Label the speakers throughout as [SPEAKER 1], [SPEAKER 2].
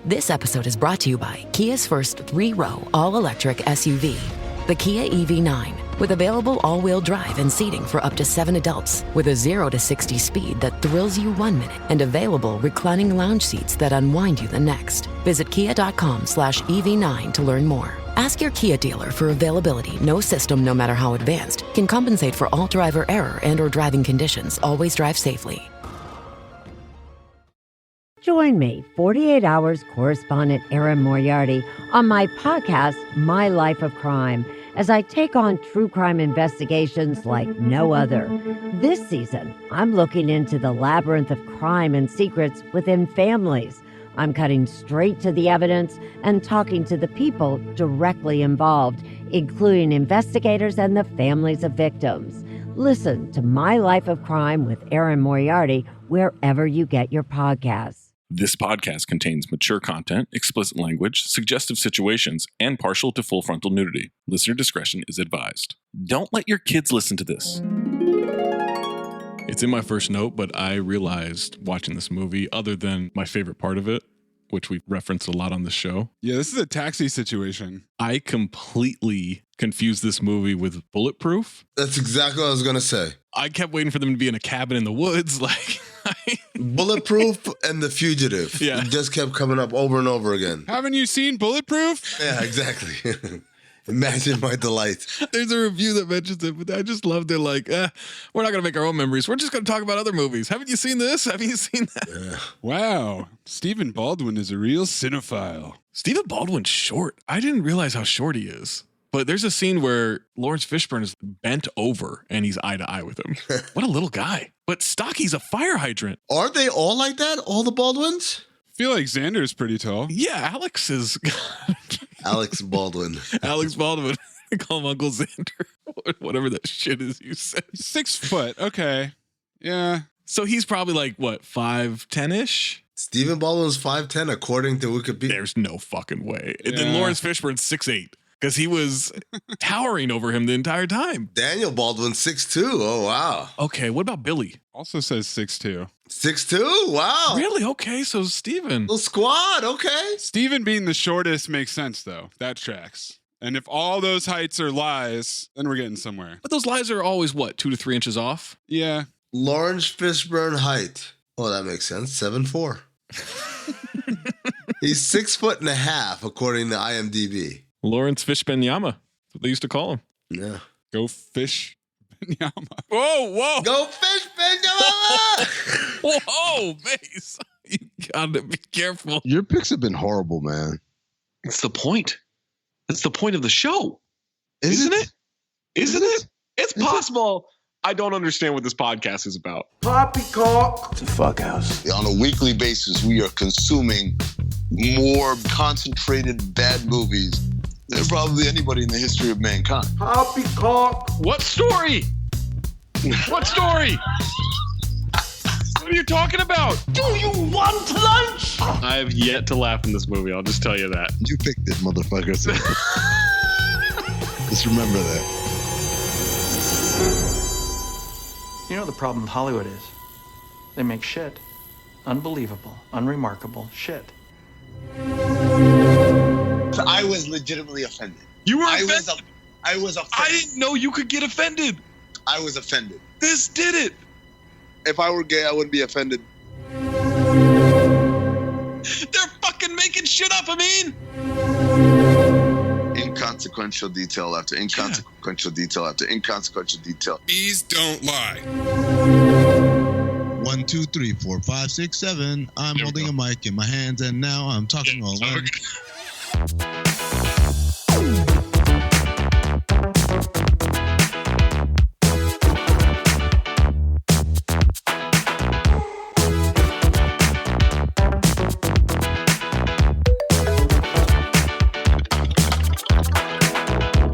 [SPEAKER 1] This episode is brought to you by Kia's first 3-row all-electric SUV, the Kia EV9, with available all-wheel drive and seating for up to 7 adults, with a 0 to 60 speed that thrills you 1 minute, and available reclining lounge seats that unwind you the next. Visit kia.com/EV9 to learn more. Ask your Kia dealer for availability. No system, no matter how advanced, can compensate for all driver error and or driving conditions. Always drive safely.
[SPEAKER 2] Join me, 48 Hours correspondent Erin Moriarty, on my podcast, My Life of Crime, as I take on true crime investigations like no other. This season, I'm looking into the labyrinth of crime and secrets within families. I'm cutting straight to the evidence and talking to the people directly involved, including investigators and the families of victims. Listen to My Life of Crime with Erin Moriarty wherever you get your podcasts.
[SPEAKER 3] This podcast contains mature content, explicit language, suggestive situations, and partial to full frontal nudity. Listener discretion is advised. Don't let your kids listen to this. It's in my first note, but I realized watching this movie, other than my favorite part of it, which we referenced a lot on the show.
[SPEAKER 4] Yeah, this is a taxi situation.
[SPEAKER 3] I completely confused this movie with Bulletproof.
[SPEAKER 5] That's exactly what I was going to say.
[SPEAKER 3] I kept waiting for them to be in a cabin in the woods.
[SPEAKER 5] Bulletproof and The Fugitive.
[SPEAKER 3] Yeah.
[SPEAKER 5] It just kept coming up over and over again.
[SPEAKER 4] Haven't you seen Bulletproof?
[SPEAKER 5] Yeah, exactly. Imagine my delight.
[SPEAKER 3] There's a review that mentions it, but I just loved it. Like, we're not going to make our own memories. We're just going to talk about other movies. Haven't you seen this? Haven't you seen that?
[SPEAKER 5] Yeah.
[SPEAKER 4] Wow. Stephen Baldwin is a real cinephile.
[SPEAKER 3] Stephen Baldwin's short. I didn't realize how short he is. But there's a scene where Lawrence Fishburne is bent over and he's eye to eye with him. What a little guy. But Stocky's a fire hydrant.
[SPEAKER 5] Aren't they all like that? All the Baldwins?
[SPEAKER 4] I feel like Xander's pretty tall.
[SPEAKER 3] Yeah, Alex is...
[SPEAKER 5] Alex Baldwin.
[SPEAKER 3] Alex Baldwin. I call him Uncle Xander. Whatever that shit is you said.
[SPEAKER 4] 6 foot. Okay. Yeah.
[SPEAKER 3] So he's probably like, what, 5'10"-ish?
[SPEAKER 5] Stephen Baldwin's 5'10", according to Wikipedia.
[SPEAKER 3] There's no fucking way. And
[SPEAKER 4] Yeah.
[SPEAKER 3] then Lawrence Fishburne's 6'8", because he was towering over him the entire time.
[SPEAKER 5] Daniel Baldwin, 6'2". Oh, wow.
[SPEAKER 3] Okay, what about Billy?
[SPEAKER 4] Also says 6'2".
[SPEAKER 5] 6'2"? Wow.
[SPEAKER 3] Really? Okay, so Steven.
[SPEAKER 5] Little squad, okay.
[SPEAKER 4] Stephen being the shortest makes sense, though. That tracks. And if all those heights are lies, then we're getting somewhere.
[SPEAKER 3] But those lies are always, what, 2 to 3 inches off?
[SPEAKER 4] Yeah.
[SPEAKER 5] Lawrence Fishburne height. Oh, that makes sense. 7'4". He's 6'1.5", according to IMDb.
[SPEAKER 3] Lawrence Fishburne Yama. That's what they used to call him.
[SPEAKER 5] Yeah.
[SPEAKER 4] Go fish. Yama.
[SPEAKER 3] Whoa, whoa.
[SPEAKER 5] Go Fishburne!
[SPEAKER 3] Whoa, Mace. You gotta be careful.
[SPEAKER 6] Your picks have been horrible, man.
[SPEAKER 7] It's the point. It's the point of the show.
[SPEAKER 6] Isn't it?
[SPEAKER 7] Isn't it? It's possible. I don't understand what this podcast is about.
[SPEAKER 8] Poppycock.
[SPEAKER 6] It's a fuck house.
[SPEAKER 9] On a weekly basis, we are consuming more concentrated bad movies than probably anybody in the history of mankind.
[SPEAKER 8] Poppycock.
[SPEAKER 7] What story? What story? What are you talking about?
[SPEAKER 8] Do you want lunch?
[SPEAKER 7] I have yet to laugh in this movie. I'll just tell you that.
[SPEAKER 6] You picked it, motherfucker. So just remember that.
[SPEAKER 10] You know what the problem with Hollywood is? They make shit. Unbelievable, unremarkable shit.
[SPEAKER 9] I was legitimately offended.
[SPEAKER 7] You were offended?
[SPEAKER 9] I was offended.
[SPEAKER 7] I didn't know you could get offended.
[SPEAKER 9] I was offended.
[SPEAKER 7] This did it.
[SPEAKER 9] If I were gay, I wouldn't be offended.
[SPEAKER 7] They're fucking making shit up, Amin.
[SPEAKER 9] Inconsequential detail after inconsequential detail after inconsequential detail.
[SPEAKER 4] Bees don't lie.
[SPEAKER 6] 1, 2, 3, 4, 5, 6, 7. I'm holding a mic in my hands, and now I'm talking all alone.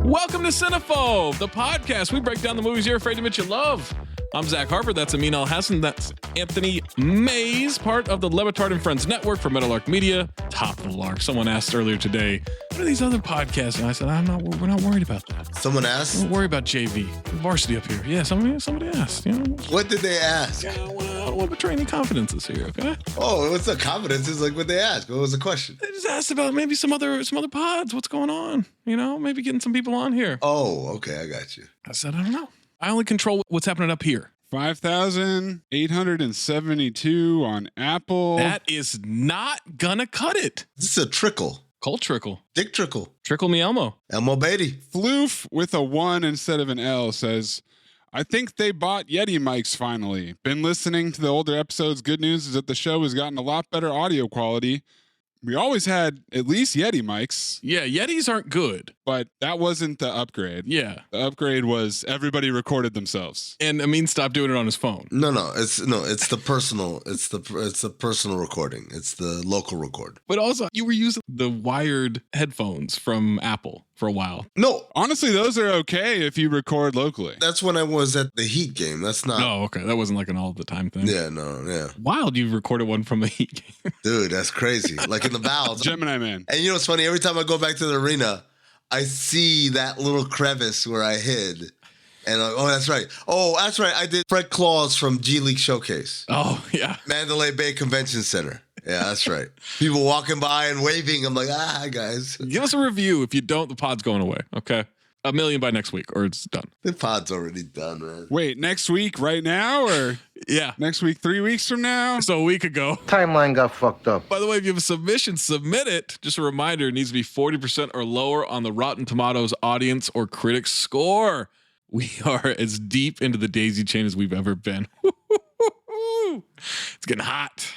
[SPEAKER 3] Welcome to Cinephobe, the podcast. We break down the movies you're afraid to admit you love. I'm Zach Harper. That's Amin Al-Hassan. That's Anthony Mayes, part of the Levitard and Friends Network for Meadowlark Media. Top of the lark. Someone asked earlier today, what are these other podcasts? And I said, we're not worried about that.
[SPEAKER 5] Someone asked?
[SPEAKER 3] Don't worry about JV. Varsity up here. Yeah, somebody asked. You know?
[SPEAKER 5] What did they ask?
[SPEAKER 3] Yeah, well, don't want to betray any confidences here, okay?
[SPEAKER 5] Oh, what's the confidence? Is like what they asked. What was the question?
[SPEAKER 3] They just asked about maybe some other pods. What's going on? You know, maybe getting some people on here.
[SPEAKER 5] Oh, okay, I got you.
[SPEAKER 3] I said, I don't know. I only control what's happening up here.
[SPEAKER 4] 5,872 on Apple.
[SPEAKER 3] That is not gonna cut it.
[SPEAKER 5] This is a trickle.
[SPEAKER 3] Cold trickle.
[SPEAKER 5] Dick trickle.
[SPEAKER 3] Trickle me Elmo.
[SPEAKER 5] Elmo Beatty.
[SPEAKER 4] Floof with a 1 instead of an L says, I think they bought Yeti mics finally. Been listening to the older episodes. Good news is that the show has gotten a lot better audio quality. We always had at least Yeti mics.
[SPEAKER 3] Yeah, Yetis aren't good.
[SPEAKER 4] But that wasn't the upgrade.
[SPEAKER 3] Yeah.
[SPEAKER 4] The upgrade was everybody recorded themselves.
[SPEAKER 3] And Amin stopped doing it on his phone.
[SPEAKER 5] No, it's the personal. It's the personal recording. It's the local record.
[SPEAKER 3] But also, you were using the wired headphones from Apple for a while.
[SPEAKER 5] No,
[SPEAKER 4] honestly, those are okay if you record locally.
[SPEAKER 5] That's when I was at the Heat game. That's not.
[SPEAKER 3] Oh, okay. That wasn't like an all the time thing.
[SPEAKER 5] Yeah, no, yeah.
[SPEAKER 3] Wild, you recorded one from a Heat game.
[SPEAKER 5] Dude, that's crazy. Like in the bowels.
[SPEAKER 4] Gemini Man.
[SPEAKER 5] And you know what's funny? Every time I go back to the arena, I see that little crevice where I hid. And that's right. Oh, that's right. I did Fred Claus from G League Showcase.
[SPEAKER 3] Oh, yeah.
[SPEAKER 5] Mandalay Bay Convention Center. Yeah, that's right. People walking by and waving. I'm like, hi, guys.
[SPEAKER 3] Give us a review. If you don't, the pod's going away. Okay. 1 million by next week, or it's done.
[SPEAKER 5] The pod's already done, man.
[SPEAKER 4] Wait, next week right now, or
[SPEAKER 3] yeah,
[SPEAKER 4] next week 3 weeks from now?
[SPEAKER 3] So a week ago.
[SPEAKER 8] Timeline got fucked up.
[SPEAKER 3] By the way, if you have a submission, submit it. Just a reminder, it needs to be 40% or lower on the Rotten Tomatoes audience or critic score. We are as deep into the daisy chain as we've ever been. It's getting hot.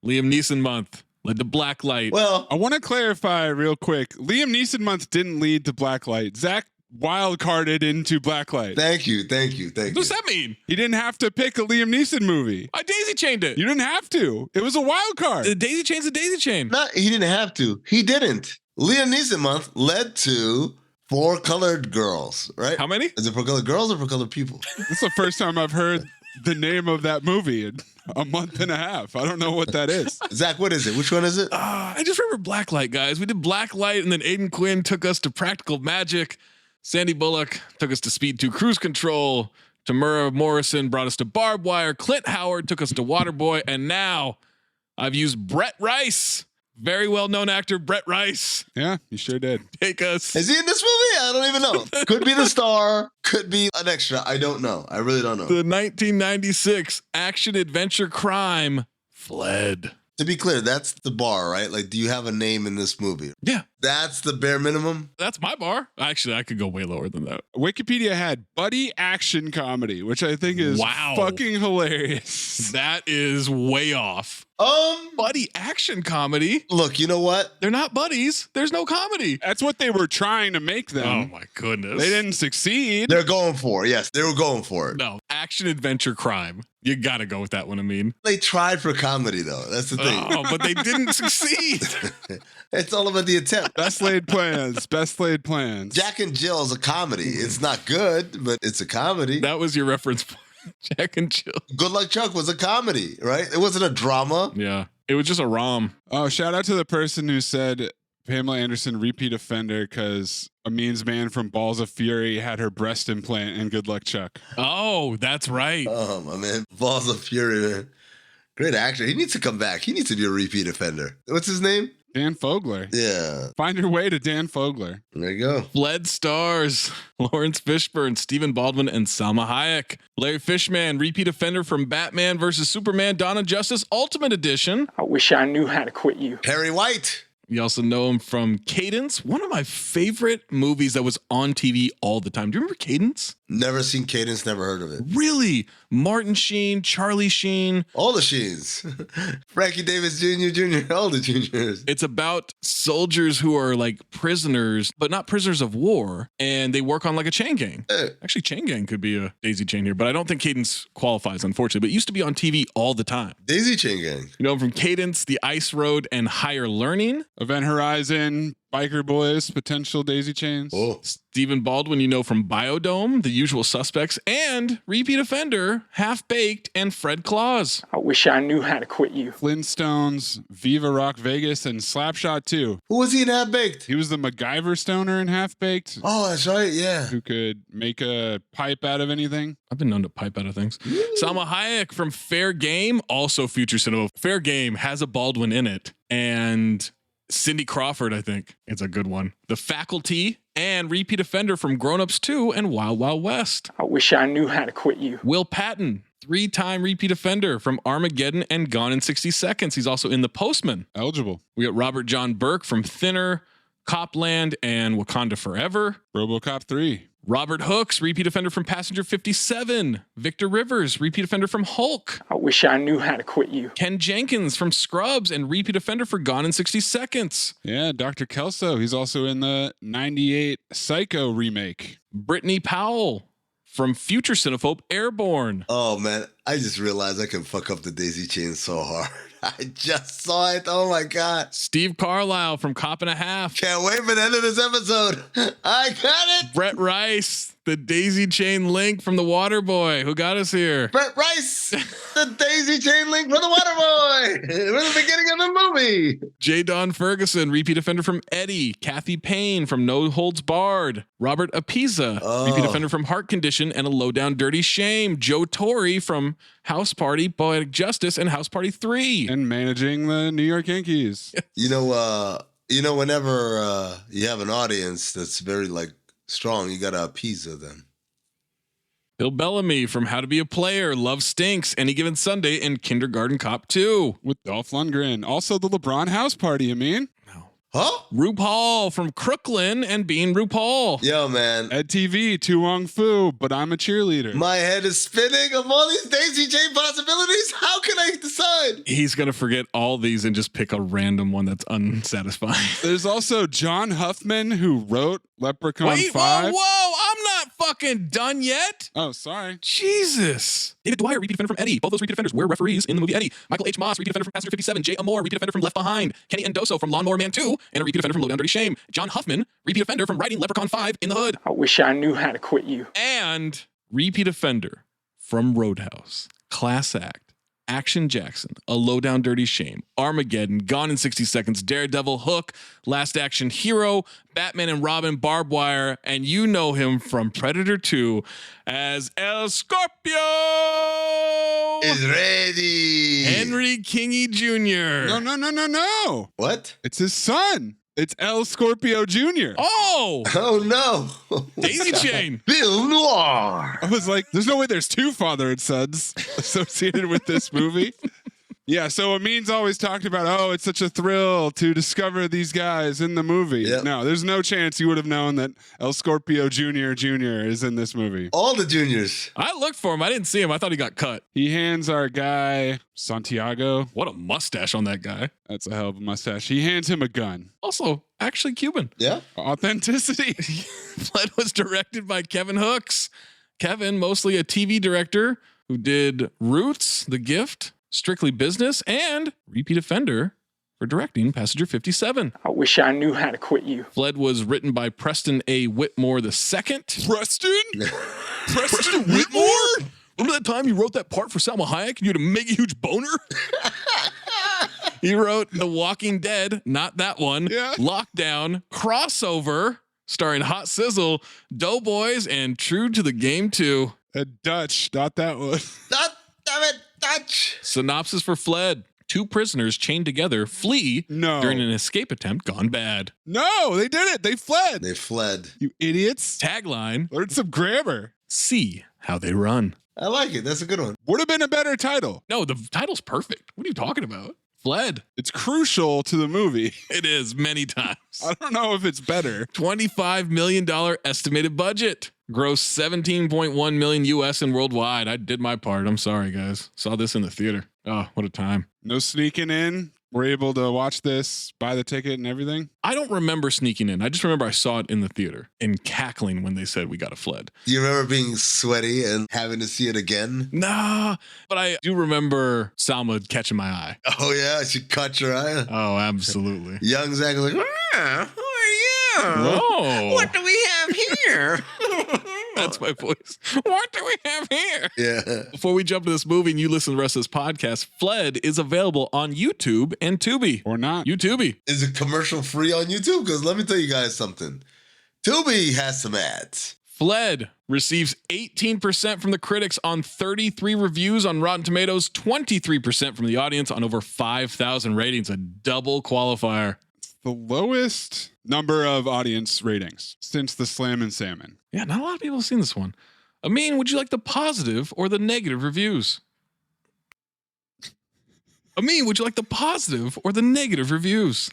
[SPEAKER 3] Liam Neeson month led to Blacklight.
[SPEAKER 5] Well,
[SPEAKER 4] I want to clarify real quick. Liam Neeson month didn't lead to Blacklight. Zach wildcarded into Blacklight.
[SPEAKER 5] Thank you.
[SPEAKER 3] What does that mean?
[SPEAKER 4] He didn't have to pick a Liam Neeson movie.
[SPEAKER 3] I daisy chained it.
[SPEAKER 4] You didn't have to. It was a wild card.
[SPEAKER 3] The daisy chain's a daisy chain.
[SPEAKER 5] He didn't have to. He didn't. Liam Neeson month led to 4 Colored Girls, right?
[SPEAKER 3] How many?
[SPEAKER 5] Is it for colored girls or for colored people?
[SPEAKER 4] This is the first time I've heard the name of that movie in a month and a half. I don't know what that is.
[SPEAKER 5] Zach, what is it? Which one is it?
[SPEAKER 3] I just remember Blacklight, guys. We did Blacklight, and then Aiden Quinn took us to Practical Magic. Sandy Bullock took us to Speed 2 Cruise Control. Tamura Morrison brought us to Barbed Wire. Clint Howard took us to Waterboy. And now I've used Brett Rice. Very well-known actor, Brett Rice.
[SPEAKER 4] Yeah, you sure did.
[SPEAKER 3] Take us.
[SPEAKER 5] Is he in this movie? I don't even know. Could be the star. Could be an extra. I don't know. I really don't know.
[SPEAKER 3] The 1996 action-adventure crime, Fled.
[SPEAKER 5] To be clear, that's the bar, right? Like, do you have a name in this movie?
[SPEAKER 3] Yeah.
[SPEAKER 5] That's the bare minimum?
[SPEAKER 3] That's my bar. Actually, I could go way lower than that.
[SPEAKER 4] Wikipedia had buddy action comedy, which I think is fucking hilarious.
[SPEAKER 3] That is way off. Buddy action comedy.
[SPEAKER 5] Look, you know what?
[SPEAKER 3] They're not buddies. There's no comedy.
[SPEAKER 4] That's what they were trying to make them.
[SPEAKER 3] Oh my goodness.
[SPEAKER 4] They didn't succeed.
[SPEAKER 5] They're going for it. Yes, they were going for it.
[SPEAKER 3] No, action adventure crime. You got to go with that one, I mean.
[SPEAKER 5] They tried for comedy, though. That's the thing.
[SPEAKER 3] Oh, but they didn't succeed.
[SPEAKER 5] It's all about the attempt.
[SPEAKER 4] Best laid plans. Best laid plans.
[SPEAKER 5] Jack and Jill is a comedy. It's not good, but it's a comedy.
[SPEAKER 3] That was your reference point. Jack and Jill.
[SPEAKER 5] Good Luck Chuck was a comedy, right? It wasn't a drama.
[SPEAKER 3] Yeah. It was just a rom.
[SPEAKER 4] Oh, shout out to the person who said Pamela Anderson repeat offender because Amin's man from Balls of Fury had her breast implant in Good Luck Chuck.
[SPEAKER 3] Oh, that's right.
[SPEAKER 5] Oh, my man. Balls of Fury, man. Great actor. He needs to come back. He needs to be a repeat offender. What's his name?
[SPEAKER 4] Dan Fogler.
[SPEAKER 5] Yeah.
[SPEAKER 4] Find your way to Dan Fogler.
[SPEAKER 5] There you go.
[SPEAKER 3] Fled stars. Lawrence Fishburne, Stephen Baldwin, and Salma Hayek. Larry Fishman, repeat offender from Batman vs. Superman Dawn of Justice Ultimate Edition.
[SPEAKER 11] I wish I knew how to quit you.
[SPEAKER 5] Perry White.
[SPEAKER 3] You also know him from Cadence, one of my favorite movies that was on TV all the time. Do you remember Cadence?
[SPEAKER 5] Never seen Cadence, never heard of it.
[SPEAKER 3] Really? Martin Sheen, Charlie Sheen.
[SPEAKER 5] All the Sheens. Frankie Davis Jr., all the juniors.
[SPEAKER 3] It's about soldiers who are like prisoners, but not prisoners of war, and they work on like a chain gang. Actually, chain gang could be a daisy chain here, but I don't think Cadence qualifies, unfortunately. But it used to be on TV all the time.
[SPEAKER 5] Daisy chain gang.
[SPEAKER 3] You know him from Cadence, The Ice Road, and Higher Learning.
[SPEAKER 4] Event Horizon, Biker Boys, potential daisy chains.
[SPEAKER 5] Oh.
[SPEAKER 3] Stephen Baldwin, you know from Biodome, The Usual Suspects, and repeat offender, Half Baked, and Fred Claus.
[SPEAKER 11] I wish I knew how to quit you.
[SPEAKER 4] Flintstones, Viva Rock Vegas, and Slapshot 2.
[SPEAKER 5] Who was he in Half Baked?
[SPEAKER 4] He was the MacGyver stoner in Half Baked.
[SPEAKER 5] Oh, that's right, yeah.
[SPEAKER 4] Who could make a pipe out of anything.
[SPEAKER 3] I've been known to pipe out of things. Salma Hayek from Fair Game, also future Cinephobe. Fair Game has a Baldwin in it. And Cindy Crawford, I think. It's a good one. The Faculty and repeat offender from Grown Ups 2 and Wild Wild West.
[SPEAKER 11] I wish I knew how to quit you.
[SPEAKER 3] Will Patton, 3-time repeat offender from Armageddon and Gone in 60 Seconds. He's also in The Postman.
[SPEAKER 4] Eligible.
[SPEAKER 3] We got Robert John Burke from Thinner, Copland, and Wakanda Forever.
[SPEAKER 4] RoboCop 3.
[SPEAKER 3] Robert Hooks, repeat offender from Passenger 57. Victor Rivers, repeat offender from Hulk.
[SPEAKER 11] I wish I knew how to quit you.
[SPEAKER 3] Ken Jenkins from Scrubs and repeat offender for Gone in 60 Seconds.
[SPEAKER 4] Yeah, Dr. Kelso. He's also in the 98 Psycho remake.
[SPEAKER 3] Brittany Powell from future Cinephobe Airborne.
[SPEAKER 5] Oh, man. I just realized I can fuck up the daisy chain so hard. I just saw it. Oh, my God.
[SPEAKER 3] Steve Carlisle from Cop and a Half.
[SPEAKER 5] Can't wait for the end of this episode. I got it.
[SPEAKER 3] Brett Rice, the daisy chain link from The Waterboy. Who got us here?
[SPEAKER 5] Brett Rice, the daisy chain link for the Waterboy. We're the beginning of the movie.
[SPEAKER 3] J. Don Ferguson, repeat offender from Eddie. Kathy Payne from No Holds Barred. Robert Apiza, repeat offender from Heart Condition and A Low Down Dirty Shame. Joe Torre from House Party, Poetic Justice, and House Party 3.
[SPEAKER 4] And managing the New York Yankees.
[SPEAKER 5] You know, whenever you have an audience that's very strong, you gotta appease them.
[SPEAKER 3] Bill Bellamy from How to Be a Player, Love Stinks, Any Given Sunday, and Kindergarten Cop 2.
[SPEAKER 4] With Dolph Lundgren. Also the LeBron House Party, I mean.
[SPEAKER 5] Huh?
[SPEAKER 3] RuPaul from Crooklyn and Being RuPaul.
[SPEAKER 5] Yo, man.
[SPEAKER 4] Ed TV, Tu Wong Fu, but I'm a cheerleader.
[SPEAKER 5] My head is spinning of all these daisy chain possibilities. How can I decide?
[SPEAKER 3] He's going to forget all these and just pick a random one that's unsatisfying.
[SPEAKER 4] There's also John Huffman, who wrote Leprechaun
[SPEAKER 3] Wait,
[SPEAKER 4] 5.
[SPEAKER 3] Whoa, I'm not fucking done yet.
[SPEAKER 4] Oh, sorry.
[SPEAKER 3] Jesus. David Dwyer, repeat offender from Eddie. Both those repeat offenders were referees in the movie Eddie. Michael H. Moss, repeat offender from Passenger 57. Jay Amore, repeat offender from Left Behind. Kenny Endoso from Lawnmower Man 2, and a repeat offender from Low Down Dirty Shame. John Huffman, repeat offender from writing Leprechaun 5 in the Hood.
[SPEAKER 11] I wish I knew how to quit you.
[SPEAKER 3] And repeat offender from Roadhouse, Class Act, Action Jackson, A Low Down Dirty Shame, Armageddon, Gone in 60 Seconds, Daredevil, Hook, Last Action Hero, Batman and Robin, Barbed Wire, and you know him from Predator 2 as El Scorpio.
[SPEAKER 5] Is ready.
[SPEAKER 3] Henry Kingy Jr.
[SPEAKER 4] No.
[SPEAKER 5] What?
[SPEAKER 4] It's his son. It's El Scorpio Jr.
[SPEAKER 3] Oh!
[SPEAKER 5] Oh, no.
[SPEAKER 3] Daisy Chain.
[SPEAKER 5] Bill Noir.
[SPEAKER 4] I was like, there's no way there's two father and sons associated with this movie. Yeah, so Amin's always talked about, oh, it's such a thrill to discover these guys in the movie.
[SPEAKER 5] Yep.
[SPEAKER 4] No, there's no chance you would have known that El Scorpio Jr. is in this movie.
[SPEAKER 5] All the juniors.
[SPEAKER 3] I looked for him. I didn't see him. I thought he got cut.
[SPEAKER 4] He hands our guy, Santiago.
[SPEAKER 3] What a mustache on that guy.
[SPEAKER 4] That's a hell of a mustache. He hands him a gun.
[SPEAKER 3] Also, actually Cuban.
[SPEAKER 5] Yeah.
[SPEAKER 4] Authenticity.
[SPEAKER 3] Flood was directed by Kevin Hooks. Kevin, mostly a TV director who did Roots, The Gift, Strictly Business, and repeat offender for directing Passenger 57.
[SPEAKER 11] I wish I knew how to quit you.
[SPEAKER 3] Fled was written by Preston A. Whitmore II.
[SPEAKER 4] Preston?
[SPEAKER 3] Preston Whitmore? Remember that time you wrote that part for Salma Hayek and you had a mega huge boner? He wrote The Walking Dead, not that one,
[SPEAKER 4] Yeah.
[SPEAKER 3] Lockdown, Crossover, starring Hot Sizzle, Doughboys, and True to the Game 2.
[SPEAKER 4] Dutch, not that one.
[SPEAKER 5] Damn it, Dutch.
[SPEAKER 3] Synopsis for Fled. Two prisoners chained together flee during an escape attempt gone bad.
[SPEAKER 4] No, they did it. They fled.
[SPEAKER 5] They fled.
[SPEAKER 4] You idiots.
[SPEAKER 3] Tagline.
[SPEAKER 4] Learn some grammar.
[SPEAKER 3] See how they run.
[SPEAKER 5] I like it. That's a good one.
[SPEAKER 4] Would have been a better title.
[SPEAKER 3] No, the title's perfect. What are you talking about? Fled.
[SPEAKER 4] It's crucial to the movie.
[SPEAKER 3] It is many times.
[SPEAKER 4] I don't know if it's better.
[SPEAKER 3] $25 million estimated budget. Gross 17.1 million US and worldwide. I did my part. I'm sorry, guys. Saw this in the theater. Oh, what a time.
[SPEAKER 4] No sneaking in. We're able to watch this, buy the ticket and everything.
[SPEAKER 3] I don't remember sneaking in. I just remember I saw it in the theater and cackling when they said we got a Fled.
[SPEAKER 5] Do you remember being sweaty and having to see it again?
[SPEAKER 3] Nah, but I do remember Salma catching my eye.
[SPEAKER 5] Oh, yeah? She cut your eye?
[SPEAKER 3] Oh, absolutely.
[SPEAKER 5] Young Zach was like, who are
[SPEAKER 3] Whoa.
[SPEAKER 5] What do we have here?
[SPEAKER 3] That's my voice. What do we have here?
[SPEAKER 5] Yeah.
[SPEAKER 3] Before we jump to this movie and you listen to the rest of this podcast, Fled is available on YouTube and Tubi.
[SPEAKER 4] Or not.
[SPEAKER 3] YouTube.
[SPEAKER 5] Is it commercial free on YouTube? Because let me tell you guys something. Tubi has some ads.
[SPEAKER 3] Fled receives 18% from the critics on 33 reviews on Rotten Tomatoes, 23% from the audience on over 5,000 ratings, a double qualifier.
[SPEAKER 4] The lowest number of audience ratings since the Slam and Salmon.
[SPEAKER 3] Yeah, not a lot of people have seen this one. Amin, would you like the positive or the negative reviews? Amin, would you like the positive or the negative reviews?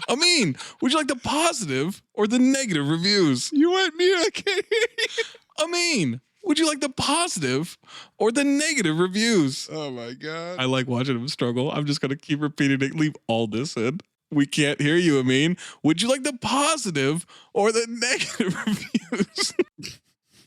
[SPEAKER 3] Amin, would you like the positive or the negative reviews?
[SPEAKER 4] You went mute. I can't hear you.
[SPEAKER 3] Amin, would you like the positive or the negative reviews?
[SPEAKER 4] Oh my God.
[SPEAKER 3] I like watching him struggle. I'm just going to keep repeating it. Leave all this in. We can't hear you, Amin. Would you like the positive or the negative reviews?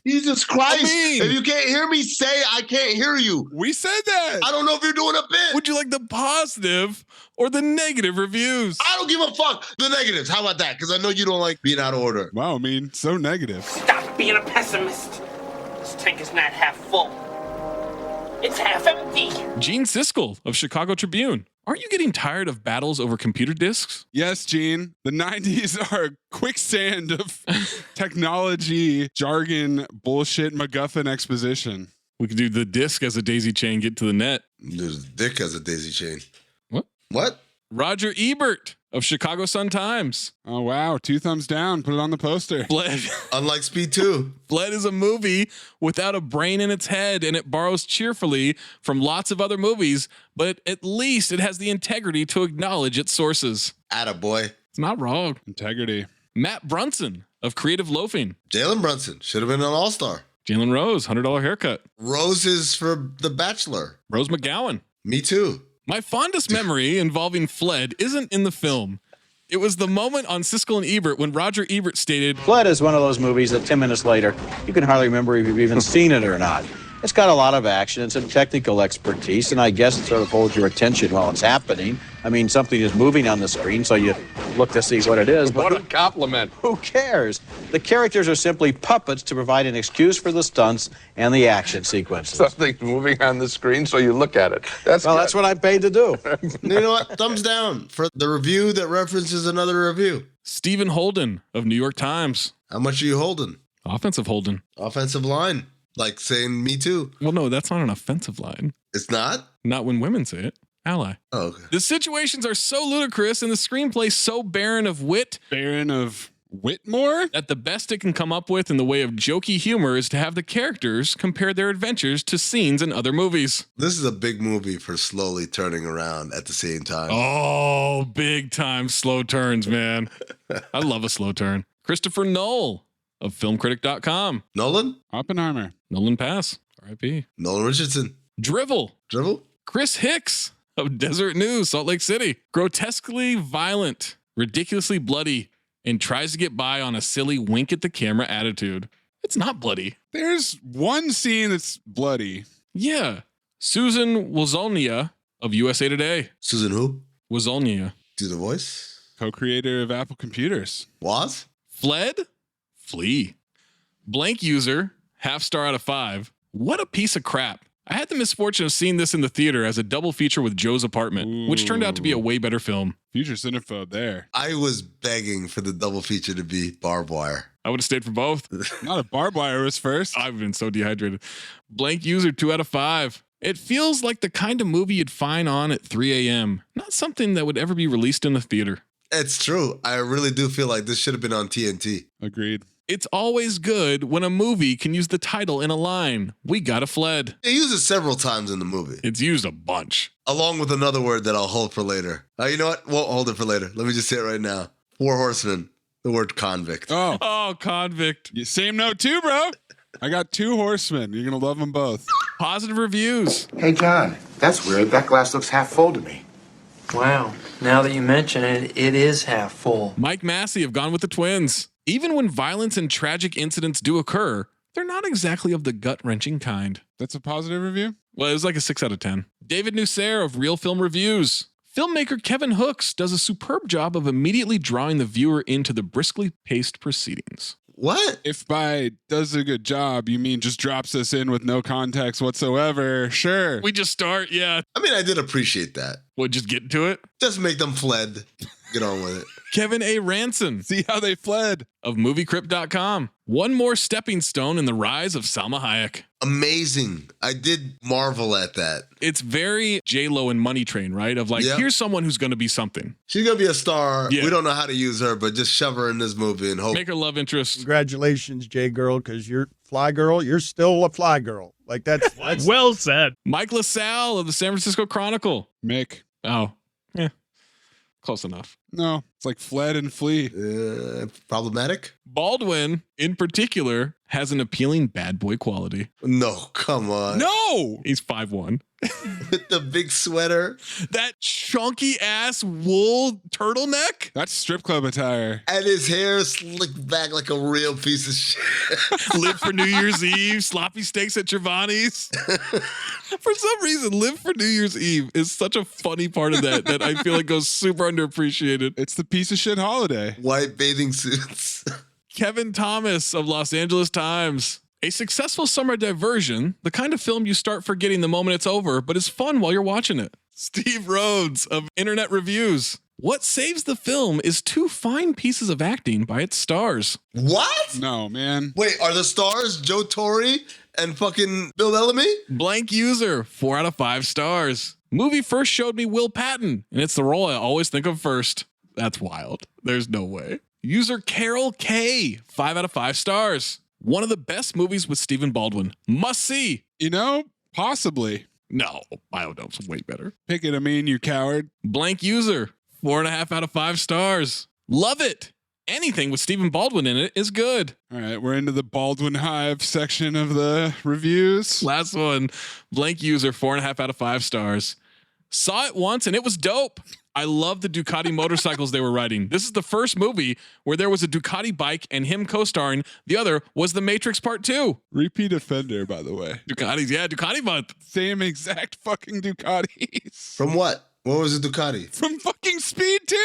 [SPEAKER 5] Jesus Christ.
[SPEAKER 3] Amin.
[SPEAKER 5] If you can't hear me, say I can't hear you.
[SPEAKER 4] We said that.
[SPEAKER 5] I don't know if you're doing a bit.
[SPEAKER 3] Would you like the positive or the negative reviews?
[SPEAKER 5] I don't give a fuck. The negatives. How about that? Because I know you don't like being out of order.
[SPEAKER 4] Wow, I mean, so negative.
[SPEAKER 8] Stop being a pessimist. This tank is not half full. It's half empty.
[SPEAKER 3] Gene Siskel of Chicago Tribune. Aren't you getting tired of battles over computer disks?
[SPEAKER 4] Yes, Gene. The 90s are a quicksand of technology, jargon, bullshit, MacGuffin exposition.
[SPEAKER 3] We could do the disk as a daisy chain, get to the net.
[SPEAKER 5] There's dick as a daisy chain.
[SPEAKER 3] What?
[SPEAKER 5] What?
[SPEAKER 3] Roger Ebert of Chicago Sun-Times.
[SPEAKER 4] Oh, wow. 2 thumbs down. Put it on the poster.
[SPEAKER 3] Fled.
[SPEAKER 5] Unlike Speed 2.
[SPEAKER 3] Fled is a movie without a brain in its head, and it borrows cheerfully from lots of other movies, but at least it has the integrity to acknowledge its sources.
[SPEAKER 5] Attaboy.
[SPEAKER 3] It's not wrong.
[SPEAKER 4] Integrity.
[SPEAKER 3] Matt Brunson of Creative Loafing.
[SPEAKER 5] Jalen Brunson. Should have been an all-star.
[SPEAKER 3] Jalen Rose, $100 haircut.
[SPEAKER 5] Roses for The Bachelor.
[SPEAKER 3] Rose McGowan.
[SPEAKER 5] Me too.
[SPEAKER 3] My fondest memory involving Fled isn't in the film. It was the moment on Siskel and Ebert when Roger Ebert stated,
[SPEAKER 12] Fled is one of those movies that 10 minutes later, you can hardly remember if you've even seen it or not. It's got a lot of action. It's a technical expertise, and I guess it sort of holds your attention while it's happening. I mean, something is moving on the screen, so you look to see what it is. But
[SPEAKER 7] What a compliment.
[SPEAKER 12] who cares? The characters are simply puppets to provide an excuse for the stunts and the action sequences.
[SPEAKER 7] Something's moving on the screen, so you look at it. That's
[SPEAKER 12] That's what I'm paid to do.
[SPEAKER 5] You know what? Thumbs down for the review that references another review.
[SPEAKER 3] Stephen Holden of New York Times.
[SPEAKER 5] How much are you holding?
[SPEAKER 3] Offensive Holden.
[SPEAKER 5] Offensive line. Like saying me too.
[SPEAKER 3] Well, no, that's not an offensive line.
[SPEAKER 5] It's not?
[SPEAKER 3] Not when women say it. Ally.
[SPEAKER 5] Oh, okay.
[SPEAKER 3] The situations are so ludicrous and the screenplay so barren of wit
[SPEAKER 4] Baron of Whitmore?
[SPEAKER 3] that the best it can come up with in the way of jokey humor is to have the characters compare their adventures to scenes in other movies.
[SPEAKER 5] This is a big movie for slowly turning around at the same time.
[SPEAKER 3] Oh, big time slow turns, man. I love a slow turn. Christopher Knoll of filmcritic.com.
[SPEAKER 5] Nolan?
[SPEAKER 4] Oppenheimer.
[SPEAKER 3] Nolan Pass. R.I.P.
[SPEAKER 5] Nolan Richardson.
[SPEAKER 3] Drivel.
[SPEAKER 5] Dribble?
[SPEAKER 3] Chris Hicks of Desert News, Salt Lake City. Grotesquely violent, ridiculously bloody, and tries to get by on a silly wink at the camera attitude. It's not bloody.
[SPEAKER 4] There's one scene that's bloody.
[SPEAKER 3] Yeah. Susan Wozolnia of USA Today.
[SPEAKER 5] Susan who?
[SPEAKER 3] Wozolnia.
[SPEAKER 5] Do the voice?
[SPEAKER 4] Co-creator of Apple Computers.
[SPEAKER 5] Woz?
[SPEAKER 3] Fled? Flee. Blank user, half star out of 5. What a piece of crap. I had the misfortune of seeing this in the theater as a double feature with Joe's Apartment, which turned out to be a way better film.
[SPEAKER 4] Future cinephobe there.
[SPEAKER 5] I was begging for the double feature to be Barbed Wire.
[SPEAKER 3] I would have stayed for both.
[SPEAKER 4] Not if Barbed Wire was first.
[SPEAKER 3] I've been so dehydrated. Blank user, 2 out of 5. It feels like the kind of movie you'd find on at 3 a.m. Not something that would ever be released in a theater.
[SPEAKER 5] It's true. I really do feel like this should have been on TNT.
[SPEAKER 4] Agreed.
[SPEAKER 3] It's always good when a movie can use the title in a line. We gotta fled.
[SPEAKER 5] They use it several times in the movie.
[SPEAKER 3] It's used a bunch.
[SPEAKER 5] Along with another word that I'll hold for later. You know what? Won't hold it for later. Let me just say it right now. 4 Horsemen. The word convict.
[SPEAKER 3] Oh, convict.
[SPEAKER 4] Same note too, bro. I got 2 horsemen. You're going to love them both.
[SPEAKER 3] Positive reviews.
[SPEAKER 13] Hey, John, that's weird. That glass looks half full to me.
[SPEAKER 10] Wow, now that you mention it, it is half full.
[SPEAKER 3] Mike Massey of Gone with the Twins. Even when violence and tragic incidents do occur, they're not exactly of the gut-wrenching kind.
[SPEAKER 4] That's a positive review?
[SPEAKER 3] Well, it was like a 6 out of 10. David Nusser of Real Film Reviews. Filmmaker Kevin Hooks does a superb job of immediately drawing the viewer into the briskly paced proceedings.
[SPEAKER 5] What?
[SPEAKER 4] If by does a good job, you mean just drops us in with no context whatsoever, sure.
[SPEAKER 3] We just start, yeah.
[SPEAKER 5] I mean, I did appreciate that.
[SPEAKER 3] We'll just get into it?
[SPEAKER 5] Just make them fled. Get on with it.
[SPEAKER 3] Kevin A. Ranson.
[SPEAKER 4] See how they fled.
[SPEAKER 3] Of MovieCrypt.com. One more stepping stone in the rise of Salma Hayek.
[SPEAKER 5] Amazing. I did marvel at that.
[SPEAKER 3] It's very J-Lo and Money Train, right? Of like, here's someone who's going to be something.
[SPEAKER 5] She's going to be a star.
[SPEAKER 3] Yeah.
[SPEAKER 5] We don't know how to use her, but just shove her in this movie and hope.
[SPEAKER 3] Make her love interest.
[SPEAKER 14] Congratulations, J-Girl, because you're Fly Girl. You're still a Fly Girl. Like, that's
[SPEAKER 15] well said.
[SPEAKER 3] Mike LaSalle of the San Francisco Chronicle.
[SPEAKER 4] Mick.
[SPEAKER 3] Oh, yeah. Close enough.
[SPEAKER 4] No, it's like fled and flee.
[SPEAKER 5] Problematic?
[SPEAKER 3] Baldwin, in particular, has an appealing bad boy quality.
[SPEAKER 5] No, come on.
[SPEAKER 3] No! He's 5'1".
[SPEAKER 5] With the big sweater.
[SPEAKER 3] That chunky ass wool turtleneck.
[SPEAKER 4] That's strip club attire.
[SPEAKER 5] And his hair slicked back like a real piece of shit.
[SPEAKER 3] Live for New Year's Eve, sloppy steaks at Giovanni's. For some reason, Live for New Year's Eve is such a funny part of that I feel like goes super underappreciated.
[SPEAKER 4] It's the piece of shit holiday.
[SPEAKER 5] White bathing suits.
[SPEAKER 3] Kevin Thomas of Los Angeles Times. A successful summer diversion, the kind of film you start forgetting the moment it's over, but is fun while you're watching it. Steve Rhodes of Internet Reviews. What saves the film is two fine pieces of acting by its stars.
[SPEAKER 5] What?
[SPEAKER 4] No, man.
[SPEAKER 5] Wait, are the stars Joe Torre and fucking Bill Bellamy?
[SPEAKER 3] Blank user, 4 out of 5 stars. Movie first showed me Will Patton, and it's the role I always think of first. That's wild. There's no way. User Carol K, 5 out of 5 stars. One of the best movies with Stephen Baldwin. Must see.
[SPEAKER 4] You know, possibly.
[SPEAKER 3] No, Biodope's way better.
[SPEAKER 4] Pick it, Amin, you coward.
[SPEAKER 3] Blank user, 4.5 out of 5 stars. Love it. Anything with Stephen Baldwin in it is good.
[SPEAKER 4] All right, we're into the Baldwin Hive section of the reviews.
[SPEAKER 3] Last one, blank user, 4.5 out of 5 stars. Saw it once and it was dope. I love the Ducati motorcycles they were riding. This is the first movie where there was a Ducati bike and him co-starring. The other was The Matrix Part 2.
[SPEAKER 4] Repeat offender, by the way.
[SPEAKER 3] Ducatis, yeah, Ducati month.
[SPEAKER 4] Same exact fucking Ducatis.
[SPEAKER 5] From what? What was a Ducati?
[SPEAKER 4] From fucking Speed 2.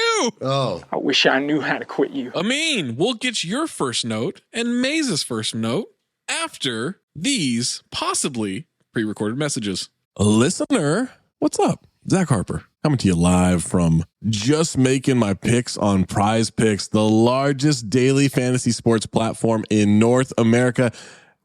[SPEAKER 5] Oh.
[SPEAKER 11] I wish I knew how to quit you.
[SPEAKER 3] Amin, we'll get your first note and Maze's first note after these possibly pre-recorded messages.
[SPEAKER 16] Listener, what's up? Zach Harper, coming to you live from just making my picks on Prize Picks, the largest daily fantasy sports platform in North America.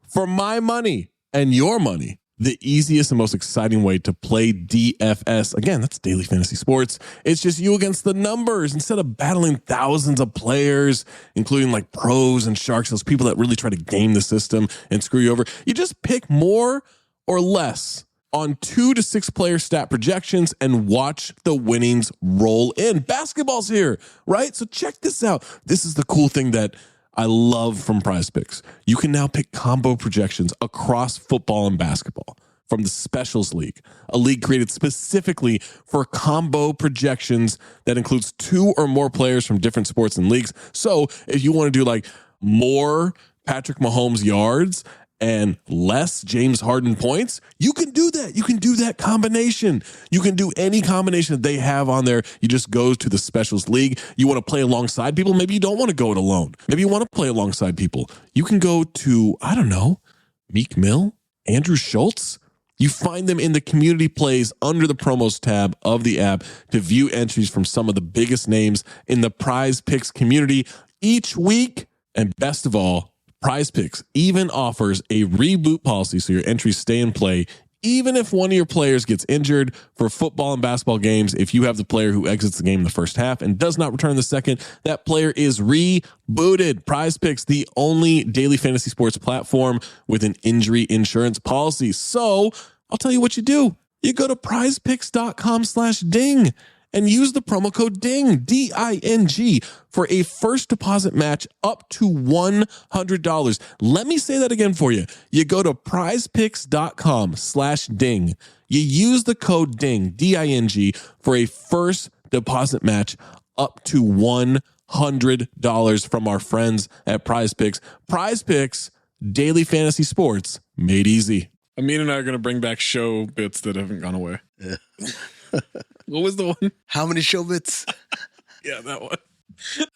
[SPEAKER 16] For my money and your money, the easiest and most exciting way to play DFS. Again, that's daily fantasy sports. It's just you against the numbers instead of battling thousands of players, including like pros and sharks, those people that really try to game the system and screw you over. You just pick more or less on 2 to 6 player stat projections and watch the winnings roll in. Basketball's here, right? So check this out. This is the cool thing that I love from Prize Picks. You can now pick combo projections across football and basketball from the Specials League, a league created specifically for combo projections that includes 2 or more players from different sports and leagues. So if you want to do like more Patrick Mahomes yards and less James Harden points, you can do that. You can do that combination. You can do any combination that they have on there. You just go to the Specials League. You want to play alongside people. Maybe you don't want to go it alone. Maybe you want to play alongside people. You can go to, I don't know, Meek Mill, Andrew Schultz. You find them in the community plays under the promos tab of the app to view entries from some of the biggest names in the Prize Picks community each week. And best of all, Prize Picks even offers a reboot policy so your entries stay in play even if one of your players gets injured. For football and basketball games, if you have the player who exits the game in the first half and does not return in the second, that player is rebooted. Prize Picks, the only daily fantasy sports platform with an injury insurance policy. So I'll tell you what you do. You go to prizepicks.com/ding and use the promo code DING, D-I-N-G, for a first deposit match up to $100. Let me say that again for you. You go to prizepicks.com/ding. You use the code DING, D-I-N-G, for a first deposit match up to $100 from our friends at Prize Picks. Prize Picks, daily fantasy sports made easy.
[SPEAKER 3] Amin and I are going to bring back show bits that haven't gone away.
[SPEAKER 16] What was the one?
[SPEAKER 5] How many showbits?
[SPEAKER 16] Yeah, that one.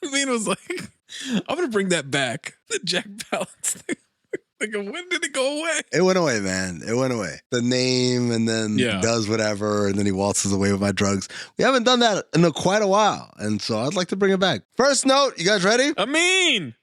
[SPEAKER 16] Amin was like, I'm going to bring that back. The Jack Palance thing. Like, when did it go away?
[SPEAKER 5] It went away, man. It went away. The name, and then does whatever, and then he waltzes away with my drugs. We haven't done that in quite a while, and so I'd like to bring it back. First note, you guys ready?
[SPEAKER 16] Amin,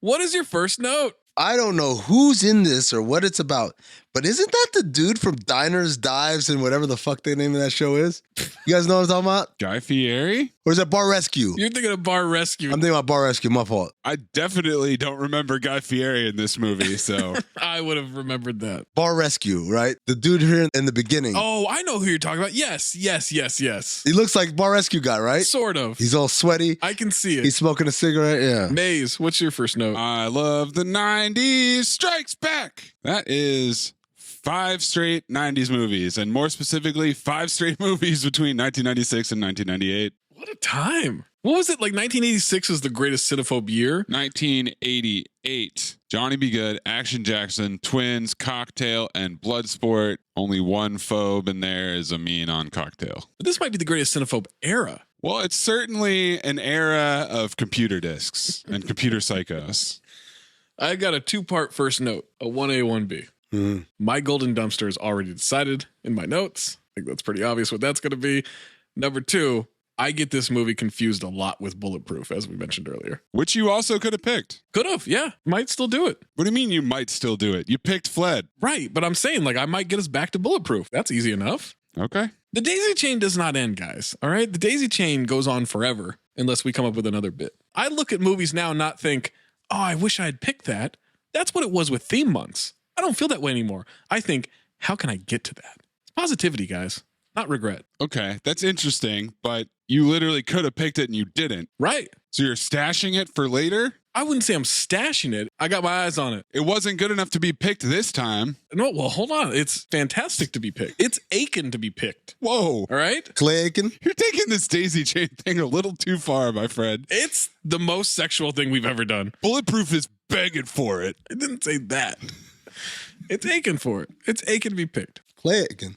[SPEAKER 16] what is your first note?
[SPEAKER 5] I don't know who's in this or what it's about, but isn't that the dude from Diners, Dives, and whatever the fuck the name of that show is? You guys know what I'm talking about?
[SPEAKER 4] Guy Fieri?
[SPEAKER 5] Or is that Bar Rescue?
[SPEAKER 16] You're thinking of Bar Rescue.
[SPEAKER 5] I'm thinking about Bar Rescue, my fault.
[SPEAKER 4] I definitely don't remember Guy Fieri in this movie, so.
[SPEAKER 16] I would have remembered that.
[SPEAKER 5] Bar Rescue, right? The dude here in the beginning.
[SPEAKER 16] Oh, I know who you're talking about. Yes.
[SPEAKER 5] He looks like Bar Rescue guy, right?
[SPEAKER 16] Sort of.
[SPEAKER 5] He's all sweaty.
[SPEAKER 16] I can see it.
[SPEAKER 5] He's smoking a cigarette, yeah.
[SPEAKER 16] Mayes, what's your first note?
[SPEAKER 4] I love the 90s strikes back. That is 5 straight 90s movies, and more specifically, 5 straight movies between 1996 and 1998.
[SPEAKER 16] What a time. What was it, like 1986 was the greatest Cinephobe year?
[SPEAKER 4] 1988. Johnny Be Good, Action Jackson, Twins, Cocktail, and Bloodsport. Only one phobe in there is Amin on Cocktail.
[SPEAKER 16] But this might be the greatest Cinephobe era.
[SPEAKER 4] Well, it's certainly an era of computer discs and computer psychos.
[SPEAKER 16] I got a 2-part first note, a 1A, 1B.
[SPEAKER 5] Mm-hmm.
[SPEAKER 16] My golden dumpster is already decided in my notes. I think that's pretty obvious what that's going to be. Number 2, I get this movie confused a lot with Bulletproof, as we mentioned earlier.
[SPEAKER 4] Which you also could have picked.
[SPEAKER 16] Could have, yeah. Might still do it.
[SPEAKER 4] What do you mean you might still do it? You picked Fled.
[SPEAKER 16] Right, but I'm saying, like, I might get us back to Bulletproof. That's easy enough.
[SPEAKER 4] Okay.
[SPEAKER 16] The daisy chain does not end, guys. All right? The daisy chain goes on forever unless we come up with another bit. I look at movies now and not think, oh, I wish I had picked that. That's what it was with theme months. I don't feel that way anymore. I think, how can I get to that? It's positivity, guys, not regret.
[SPEAKER 4] Okay, that's interesting, but you literally could have picked it and you didn't.
[SPEAKER 16] Right.
[SPEAKER 4] So you're stashing it for later?
[SPEAKER 16] I wouldn't say I'm stashing it. I got my eyes on it.
[SPEAKER 4] It wasn't good enough to be picked this time.
[SPEAKER 16] No, well, hold on. It's fantastic to be picked. It's aching to be picked.
[SPEAKER 4] Whoa.
[SPEAKER 16] All right?
[SPEAKER 5] Clay Aiken?
[SPEAKER 4] You're taking this daisy chain thing a little too far, my friend.
[SPEAKER 16] It's the most sexual thing we've ever done.
[SPEAKER 4] Bulletproof is begging for it.
[SPEAKER 16] I didn't say that. It's aching for it. It's aching to be picked.
[SPEAKER 5] Clay Aiken.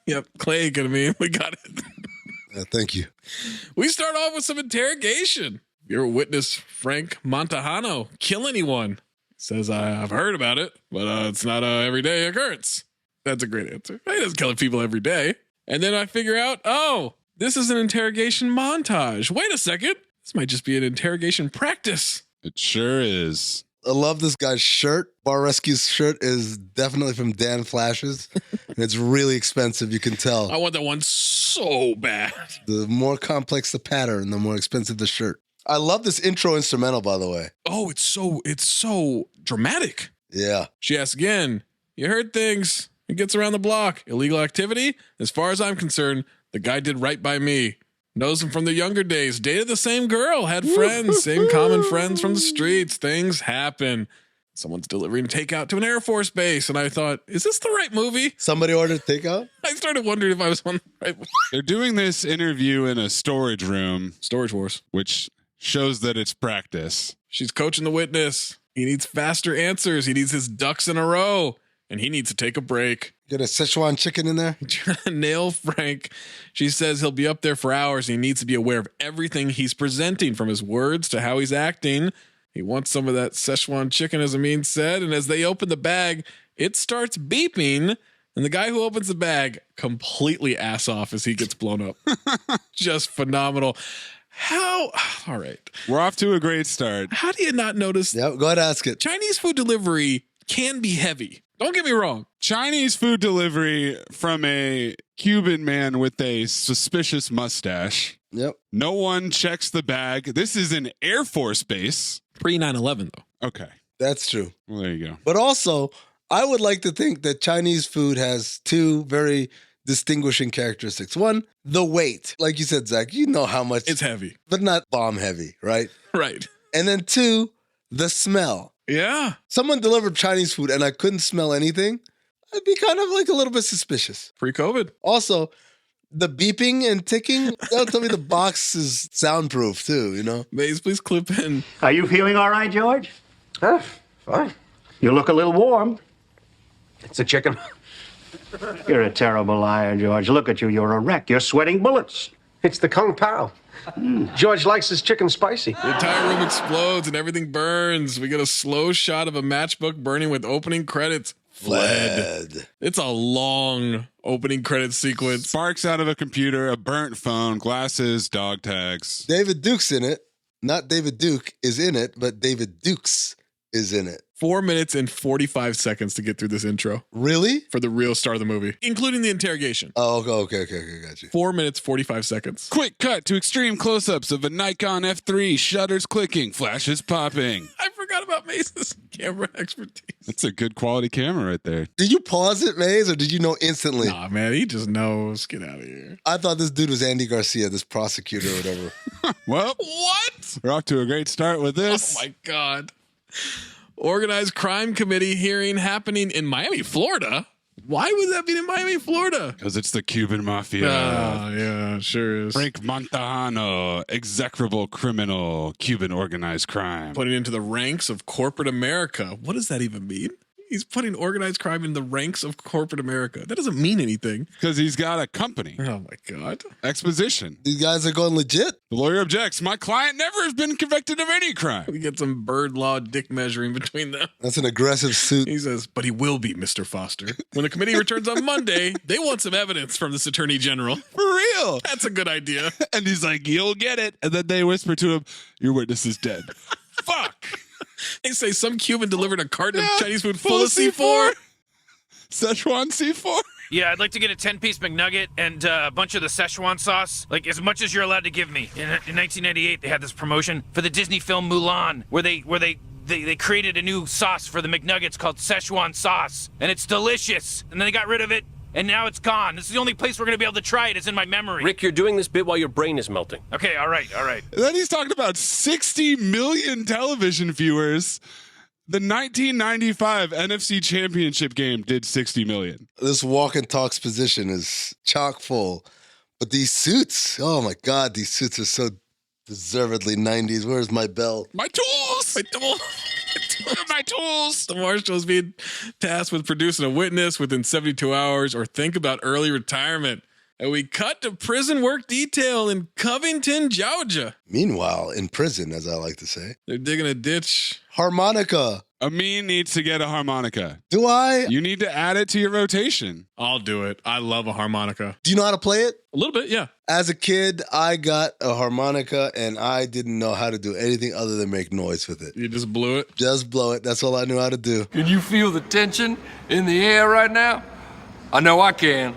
[SPEAKER 16] Yep, Clay Aiken. I mean, we got it.
[SPEAKER 5] Thank you.
[SPEAKER 16] We start off with some interrogation. You ever witness Frank Montahano kill anyone? He says, I've heard about it, but it's not a everyday occurrence. That's a great answer. He doesn't kill people every day. And then I figure out, oh, this is an interrogation montage. Wait a second. This might just be an interrogation practice.
[SPEAKER 4] It sure is.
[SPEAKER 5] I love this guy's shirt. Bar Rescue's shirt is definitely from Dan Flash's, and it's really expensive, you can tell.
[SPEAKER 16] I want that one so bad.
[SPEAKER 5] The more complex the pattern, the more expensive the shirt. I love this intro instrumental, by the way.
[SPEAKER 16] Oh, it's so dramatic.
[SPEAKER 5] Yeah.
[SPEAKER 16] She asks again, you heard things. It gets around the block. Illegal activity? As far as I'm concerned, the guy did right by me. Knows him from the younger days. Dated the same girl. Had friends. Same common friends from the streets. Things happen. Someone's delivering takeout to an Air Force base. And I thought, is this the right movie?
[SPEAKER 5] Somebody ordered takeout?
[SPEAKER 16] I started wondering if I was on the right movie.
[SPEAKER 4] They're doing this interview in a storage room.
[SPEAKER 16] Storage Wars.
[SPEAKER 4] Which shows that it's practice.
[SPEAKER 16] She's coaching the witness. He needs faster answers. He needs his ducks in a row. And he needs to take a break.
[SPEAKER 5] Get a Szechuan chicken in there?
[SPEAKER 16] Nail Frank. She says he'll be up there for hours and he needs to be aware of everything he's presenting, from his words to how he's acting. He wants some of that Szechuan chicken, as Amin said. And as they open the bag, it starts beeping. And the guy who opens the bag completely ass off as he gets blown up. Just phenomenal. How? All right.
[SPEAKER 4] We're off to a great start.
[SPEAKER 16] How do you not notice?
[SPEAKER 5] Yeah, go ahead and ask it.
[SPEAKER 16] Chinese food delivery can be heavy. Don't get me wrong.
[SPEAKER 4] Chinese food delivery from a Cuban man with a suspicious mustache.
[SPEAKER 5] Yep.
[SPEAKER 4] No one checks the bag. This is an Air Force base.
[SPEAKER 16] Pre 9/11, though.
[SPEAKER 4] Okay.
[SPEAKER 5] That's true.
[SPEAKER 4] Well, there you go.
[SPEAKER 5] But also, I would like to think that Chinese food has two very distinguishing characteristics. One, the weight. Like you said, Zach, you know how much.
[SPEAKER 16] It's heavy.
[SPEAKER 5] But not bomb heavy, right?
[SPEAKER 16] Right.
[SPEAKER 5] And then two, the smell.
[SPEAKER 16] Yeah.
[SPEAKER 5] Someone delivered Chinese food and I couldn't smell anything. I'd be kind of like a little bit suspicious.
[SPEAKER 16] Pre-COVID.
[SPEAKER 5] Also, the beeping and ticking, that'll tell me the box is soundproof too, you know?
[SPEAKER 16] Mayes, please clip in.
[SPEAKER 15] Are you feeling all right, George? Fine. You look a little warm. It's a chicken. You're a terrible liar, George. Look at you. You're a wreck. You're sweating bullets.
[SPEAKER 17] It's the Kung Pao. George likes his chicken spicy.
[SPEAKER 3] The entire room explodes and everything burns. We get a slow shot of a matchbook burning with opening credits. Fled. It's a long opening credits sequence.
[SPEAKER 4] Sparks out of a computer, a burnt phone, glasses, dog tags.
[SPEAKER 5] David Duke's in it. Not David Duke is in it, but David Dukes is in it.
[SPEAKER 3] 4 minutes and 45 seconds to get through this intro.
[SPEAKER 5] Really?
[SPEAKER 3] For the real star of the movie, including the interrogation.
[SPEAKER 5] Oh, okay, got you.
[SPEAKER 3] 4 minutes, 45 seconds.
[SPEAKER 4] Quick cut to extreme close-ups of a Nikon F3, shutters clicking, flashes popping.
[SPEAKER 3] I forgot about Mace's camera expertise.
[SPEAKER 4] That's a good quality camera right there.
[SPEAKER 5] Did you pause it, Maze, or did you know instantly?
[SPEAKER 3] Nah, man, he just knows. Get out of here.
[SPEAKER 5] I thought this dude was Andy Garcia, this prosecutor or whatever.
[SPEAKER 4] Well,
[SPEAKER 3] what?
[SPEAKER 4] We're off to a great start with this.
[SPEAKER 3] Oh, my God. Organized crime committee hearing happening in Miami, Florida. Why would that be in Miami, Florida?
[SPEAKER 4] Because it's the Cuban Mafia.
[SPEAKER 3] Yeah, sure is.
[SPEAKER 4] Frank Montano, execrable criminal, Cuban organized crime.
[SPEAKER 3] Putting into the ranks of corporate America. What does that even mean? He's putting organized crime in the ranks of corporate America. That doesn't mean anything.
[SPEAKER 4] Because he's got a company.
[SPEAKER 3] Oh, my God.
[SPEAKER 4] Exposition.
[SPEAKER 5] These guys are going legit.
[SPEAKER 4] The lawyer objects. My client never has been convicted of any crime.
[SPEAKER 3] We get some bird law dick measuring between them.
[SPEAKER 5] That's an aggressive suit.
[SPEAKER 3] He says, but he will be, Mr. Foster. When the committee returns on Monday, they want some evidence from this attorney general.
[SPEAKER 4] For real.
[SPEAKER 3] That's a good idea.
[SPEAKER 4] And he's like, you'll get it. And then they whisper to him, your witness is dead. Fuck.
[SPEAKER 3] They say some Cuban delivered a carton of Chinese food full of C4.
[SPEAKER 4] Szechuan C4?
[SPEAKER 18] Yeah, I'd like to get a 10-piece McNugget and a bunch of the Szechuan sauce, like as much as you're allowed to give me. In 1998, they had this promotion for the Disney film Mulan, where they created a new sauce for the McNuggets called Szechuan sauce, and it's delicious. And then they got rid of it, and now it's gone. This is the only place we're going to be able to try it. It's in my memory.
[SPEAKER 19] Rick, you're doing this bit while your brain is melting.
[SPEAKER 18] Okay, all right.
[SPEAKER 4] And then he's talking about 60 million television viewers. The 1995 NFC Championship game did 60 million.
[SPEAKER 5] This walk and talks position is chock full. But these suits, oh my God, these suits are so deservedly 90s. Where's my bell?
[SPEAKER 4] My tools! My tools!
[SPEAKER 3] The marshal's being tasked with producing a witness within 72 hours or think about early retirement. And we cut to prison work detail in Covington, Georgia.
[SPEAKER 5] Meanwhile, in prison, as I like to say.
[SPEAKER 3] They're digging a ditch.
[SPEAKER 5] Harmonica.
[SPEAKER 4] Amin needs to get a harmonica.
[SPEAKER 5] Do I?
[SPEAKER 4] You need to add it to your rotation.
[SPEAKER 3] I'll do it. I love a harmonica.
[SPEAKER 5] Do you know how to play it?
[SPEAKER 3] A little bit, yeah.
[SPEAKER 5] As a kid, I got a harmonica and I didn't know how to do anything other than make noise with it.
[SPEAKER 3] You just blew it?
[SPEAKER 5] Just blow it. That's all I knew how to do.
[SPEAKER 20] Can you feel the tension in the air right now? I know I can.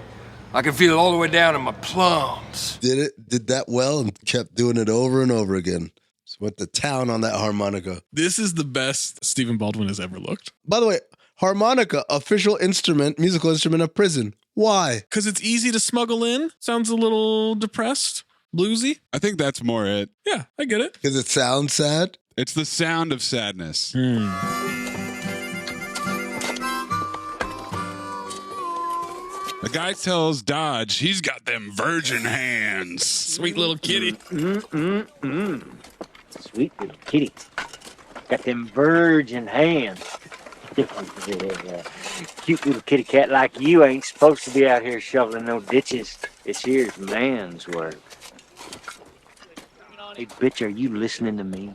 [SPEAKER 20] I can feel it all the way down in my plums.
[SPEAKER 5] Did that well and kept doing it over and over again. Just went to town on that harmonica.
[SPEAKER 3] This is the best Stephen Baldwin has ever looked.
[SPEAKER 5] By the way, harmonica, official instrument, musical instrument of prison. Why?
[SPEAKER 3] Because it's easy to smuggle in. Sounds a little depressed, bluesy.
[SPEAKER 4] I think that's more it.
[SPEAKER 3] Yeah, I get it.
[SPEAKER 5] Because it sounds sad?
[SPEAKER 4] It's the sound of sadness. The guy tells Dodge he's got them virgin hands.
[SPEAKER 3] Sweet little kitty.
[SPEAKER 21] Sweet little kitty. Got them virgin hands. Cute little kitty cat like you ain't supposed to be out here shoveling no ditches. This here's man's work. Hey, bitch, are you listening to me?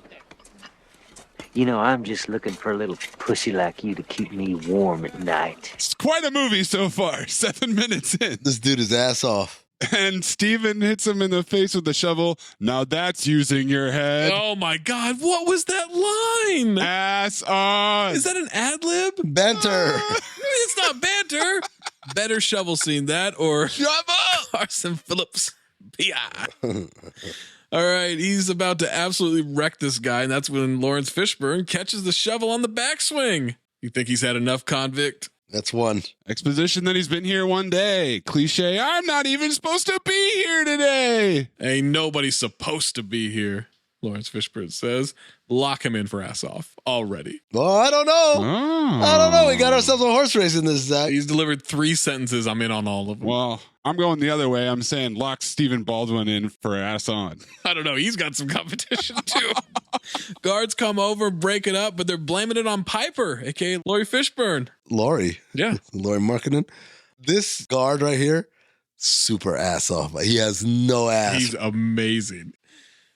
[SPEAKER 21] You know, I'm just looking for a little pussy like you to keep me warm at night.
[SPEAKER 4] It's quite a movie so far. 7 minutes in.
[SPEAKER 5] This dude is ass off.
[SPEAKER 4] And Steven hits him in the face with the shovel. Now that's using your head.
[SPEAKER 3] Oh my God, what was that line?
[SPEAKER 4] Ass on.
[SPEAKER 3] Is that an ad lib?
[SPEAKER 5] Banter.
[SPEAKER 3] It's not banter. Better shovel scene, that or
[SPEAKER 4] shovel.
[SPEAKER 3] Carson Phillips. P.I. All right, he's about to absolutely wreck this guy, and that's when Lawrence Fishburne catches the shovel on the backswing. You think he's had enough, convict?
[SPEAKER 5] That's one.
[SPEAKER 4] Exposition that he's been here one day. Cliche, I'm not even supposed to be here today.
[SPEAKER 3] Ain't nobody supposed to be here, Lawrence Fishburne says. Lock him in for ass off already.
[SPEAKER 5] Well, I don't know. I don't know. We got ourselves a horse race in this, Zach.
[SPEAKER 3] He's delivered 3 sentences. I'm in on all of them.
[SPEAKER 4] Well, I'm going the other way. I'm saying lock Stephen Baldwin in for ass on.
[SPEAKER 3] I don't know. He's got some competition, too. Guards come over, break it up, but they're blaming it on Piper, a.k.a. Laurie Fishburne.
[SPEAKER 5] Laurie?
[SPEAKER 3] Yeah.
[SPEAKER 5] Laurie Markkinen. This guard right here, super ass off. He has no ass.
[SPEAKER 16] He's amazing.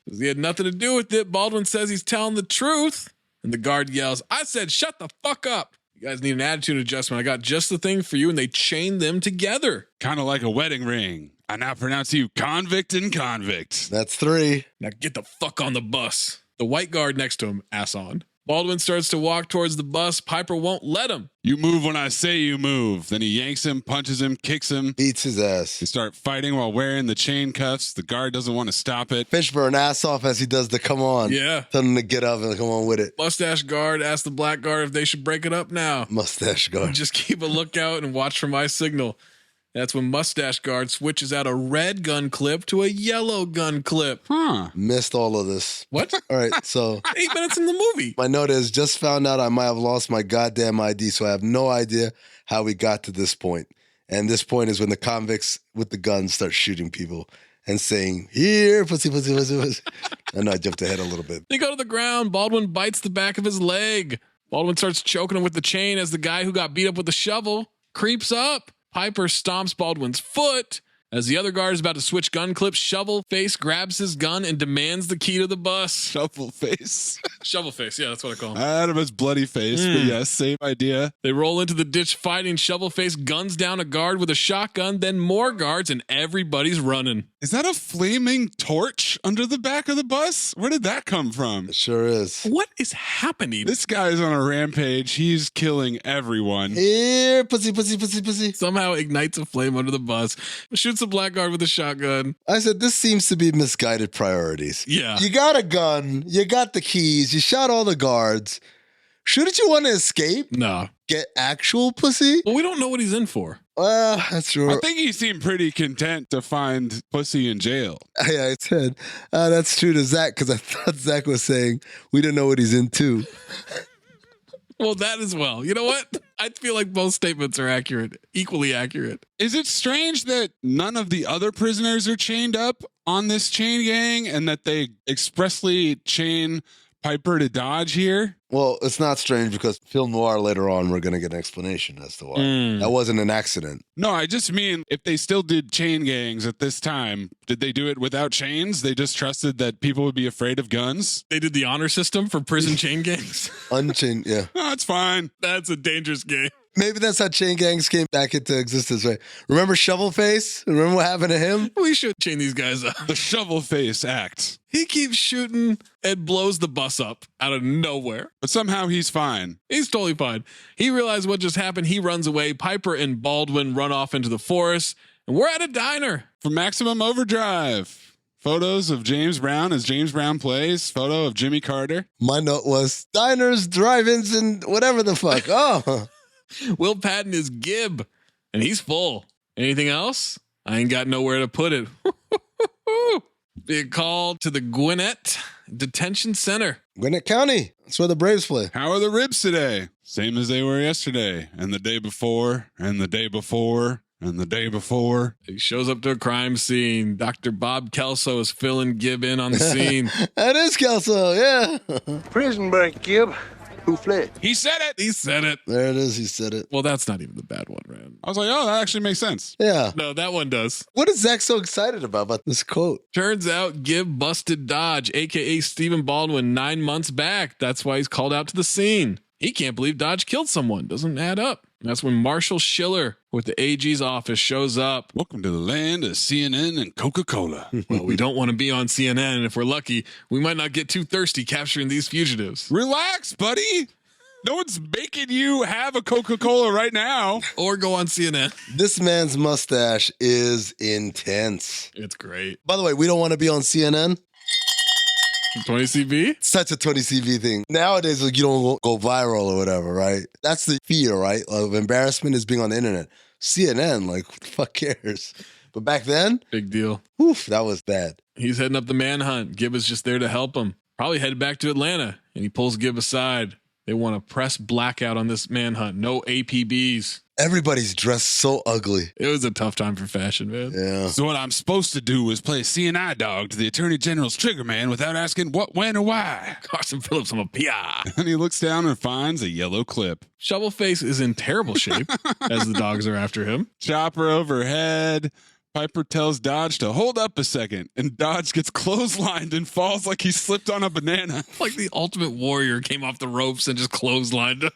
[SPEAKER 16] He had nothing to do with it. Baldwin says he's telling the truth. And the guard yells, I said, shut the fuck up. You guys need an attitude adjustment. I got just the thing for you. And they chain them together.
[SPEAKER 4] Kind of like a wedding ring. I now pronounce you convict and convict.
[SPEAKER 5] That's 3.
[SPEAKER 16] Now get the fuck on the bus. The white guard next to him, ass on. Baldwin starts to walk towards the bus. Piper won't let him.
[SPEAKER 4] You move when I say you move. Then he yanks him, punches him, kicks him.
[SPEAKER 5] Beats his ass.
[SPEAKER 4] They start fighting while wearing the chain cuffs. The guard doesn't want to stop it.
[SPEAKER 5] Fishburne ass off as he does the come on.
[SPEAKER 16] Yeah.
[SPEAKER 5] Tell him to get up and come on with it.
[SPEAKER 16] Mustache guard asks the black guard if they should break it up now.
[SPEAKER 5] Mustache guard.
[SPEAKER 16] Just keep a lookout and watch for my signal. That's when Mustache Guard switches out a red gun clip to a yellow gun clip.
[SPEAKER 5] Missed all of this.
[SPEAKER 16] What?
[SPEAKER 5] All right, so
[SPEAKER 16] 8 minutes in the movie.
[SPEAKER 5] My note is just found out I might have lost my goddamn ID, so I have no idea how we got to this point. And this point is when the convicts with the guns start shooting people and saying, here, pussy, pussy, pussy, pussy. I know I jumped ahead a little bit.
[SPEAKER 16] They go to the ground. Baldwin bites the back of his leg. Baldwin starts choking him with the chain as the guy who got beat up with the shovel creeps up. Piper stomps Baldwin's foot. As the other guard is about to switch gun clips, Shovel Face grabs his gun and demands the key to the bus.
[SPEAKER 4] Shovel Face?
[SPEAKER 16] Shovel Face, yeah, that's what I call him.
[SPEAKER 4] Out of his bloody face, but yes, same idea.
[SPEAKER 16] They roll into the ditch fighting. Shovel Face guns down a guard with a shotgun, then more guards, and everybody's running.
[SPEAKER 4] Is that a flaming torch under the back of the bus? Where did that come from?
[SPEAKER 5] It sure is.
[SPEAKER 16] What is happening?
[SPEAKER 4] This guy's on a rampage. He's killing everyone.
[SPEAKER 5] Here, pussy, pussy, pussy, pussy.
[SPEAKER 16] Somehow ignites a flame under the bus. Shoots a black guard with a shotgun.
[SPEAKER 5] I said, this seems to be misguided priorities.
[SPEAKER 16] Yeah.
[SPEAKER 5] You got a gun. You got the keys. You shot all the guards. Shouldn't you want to escape?
[SPEAKER 16] No.
[SPEAKER 5] Get actual pussy?
[SPEAKER 16] Well, we don't know what he's in for.
[SPEAKER 5] Well, that's true.
[SPEAKER 4] I think he seemed pretty content to find pussy in jail.
[SPEAKER 5] Yeah, I said, that's true to Zach, because I thought Zach was saying we don't know what he's into.
[SPEAKER 16] Well, that as well. You know what? I feel like both statements are accurate, equally accurate.
[SPEAKER 4] Is it strange that none of the other prisoners are chained up on this chain gang and that they expressly chain Piper to Dodge here?
[SPEAKER 5] Well, it's not strange because film noir later on, we're going to get an explanation as to why. That wasn't an accident.
[SPEAKER 4] No, I just mean if they still did chain gangs at this time, did they do it without chains? They just trusted that people would be afraid of guns?
[SPEAKER 16] They did the honor system for prison chain gangs?
[SPEAKER 5] Unchained, yeah.
[SPEAKER 4] No, it's fine.
[SPEAKER 16] That's a dangerous game.
[SPEAKER 5] Maybe that's how chain gangs came back into existence, right? Remember Shovel Face? Remember what happened to him?
[SPEAKER 16] We should chain these guys up.
[SPEAKER 4] The Shovel Face Act.
[SPEAKER 16] He keeps shooting and blows the bus up out of nowhere.
[SPEAKER 4] But somehow he's fine.
[SPEAKER 16] He's totally fine. He realized what just happened. He runs away. Piper and Baldwin run off into the forest. And we're at a diner.
[SPEAKER 4] For Maximum Overdrive. Photos of James Brown as James Brown plays. Photo of Jimmy Carter.
[SPEAKER 5] My note was diners, drive-ins, and whatever the fuck. Oh.
[SPEAKER 16] Will Patton is Gib, and he's full. Anything else? I ain't got nowhere to put it. Being called to the Gwinnett Detention Center.
[SPEAKER 5] Gwinnett County. That's where the Braves play.
[SPEAKER 4] How are the ribs today? Same as they were yesterday, and the day before, and the day before, and the day before.
[SPEAKER 16] He shows up to a crime scene. Dr. Bob Kelso is filling Gib in on the scene.
[SPEAKER 5] That is Kelso, yeah.
[SPEAKER 13] Prison break, Gib. Who fled?
[SPEAKER 4] He said it.
[SPEAKER 16] He said it.
[SPEAKER 5] There it is. He said it.
[SPEAKER 16] Well, that's not even the bad one, Rand.
[SPEAKER 4] I was like, oh, that actually makes sense.
[SPEAKER 5] Yeah.
[SPEAKER 16] No, that one does.
[SPEAKER 5] What is Zach so excited about this quote?
[SPEAKER 16] Turns out Gib busted Dodge, a.k.a. Stephen Baldwin, 9 months back. That's why he's called out to the scene. He can't believe Dodge killed someone. Doesn't add up. That's when Marshall Schiller with the AG's office shows up.
[SPEAKER 4] Welcome to the land of CNN and Coca-Cola.
[SPEAKER 16] Well, we don't want to be on CNN, and if we're lucky, we might not get too thirsty capturing these fugitives.
[SPEAKER 4] Relax, buddy. No one's making you have a Coca-Cola right now.
[SPEAKER 16] Or go on CNN.
[SPEAKER 5] This man's mustache is intense.
[SPEAKER 16] It's great.
[SPEAKER 5] By the way, we don't want to be on CNN.
[SPEAKER 16] 20CV?
[SPEAKER 5] Such a 20CV thing. Nowadays, like, you don't go viral or whatever, right? That's the fear, right? Of embarrassment is being on the internet. CNN, like, what the fuck cares? But back then,
[SPEAKER 16] big deal.
[SPEAKER 5] Oof, that was bad.
[SPEAKER 16] He's heading up the manhunt. Gib is just there to help him. Probably headed back to Atlanta, and he pulls Gib aside.
[SPEAKER 3] They want to press blackout on this manhunt. No APBs.
[SPEAKER 5] Everybody's dressed so ugly.
[SPEAKER 3] It was a tough time for fashion, man.
[SPEAKER 5] Yeah.
[SPEAKER 4] So what I'm supposed to do is play CNI dog to the Attorney General's trigger man without asking what, when, or why.
[SPEAKER 3] Carson Phillips, I'm a PI.
[SPEAKER 4] And he looks down and finds a yellow clip.
[SPEAKER 3] Shovelface is in terrible shape as the dogs are after him.
[SPEAKER 4] Chopper overhead. Piper tells Dodge to hold up a second, and Dodge gets clotheslined and falls like he slipped on a banana.
[SPEAKER 3] Like the Ultimate Warrior came off the ropes and just clotheslined.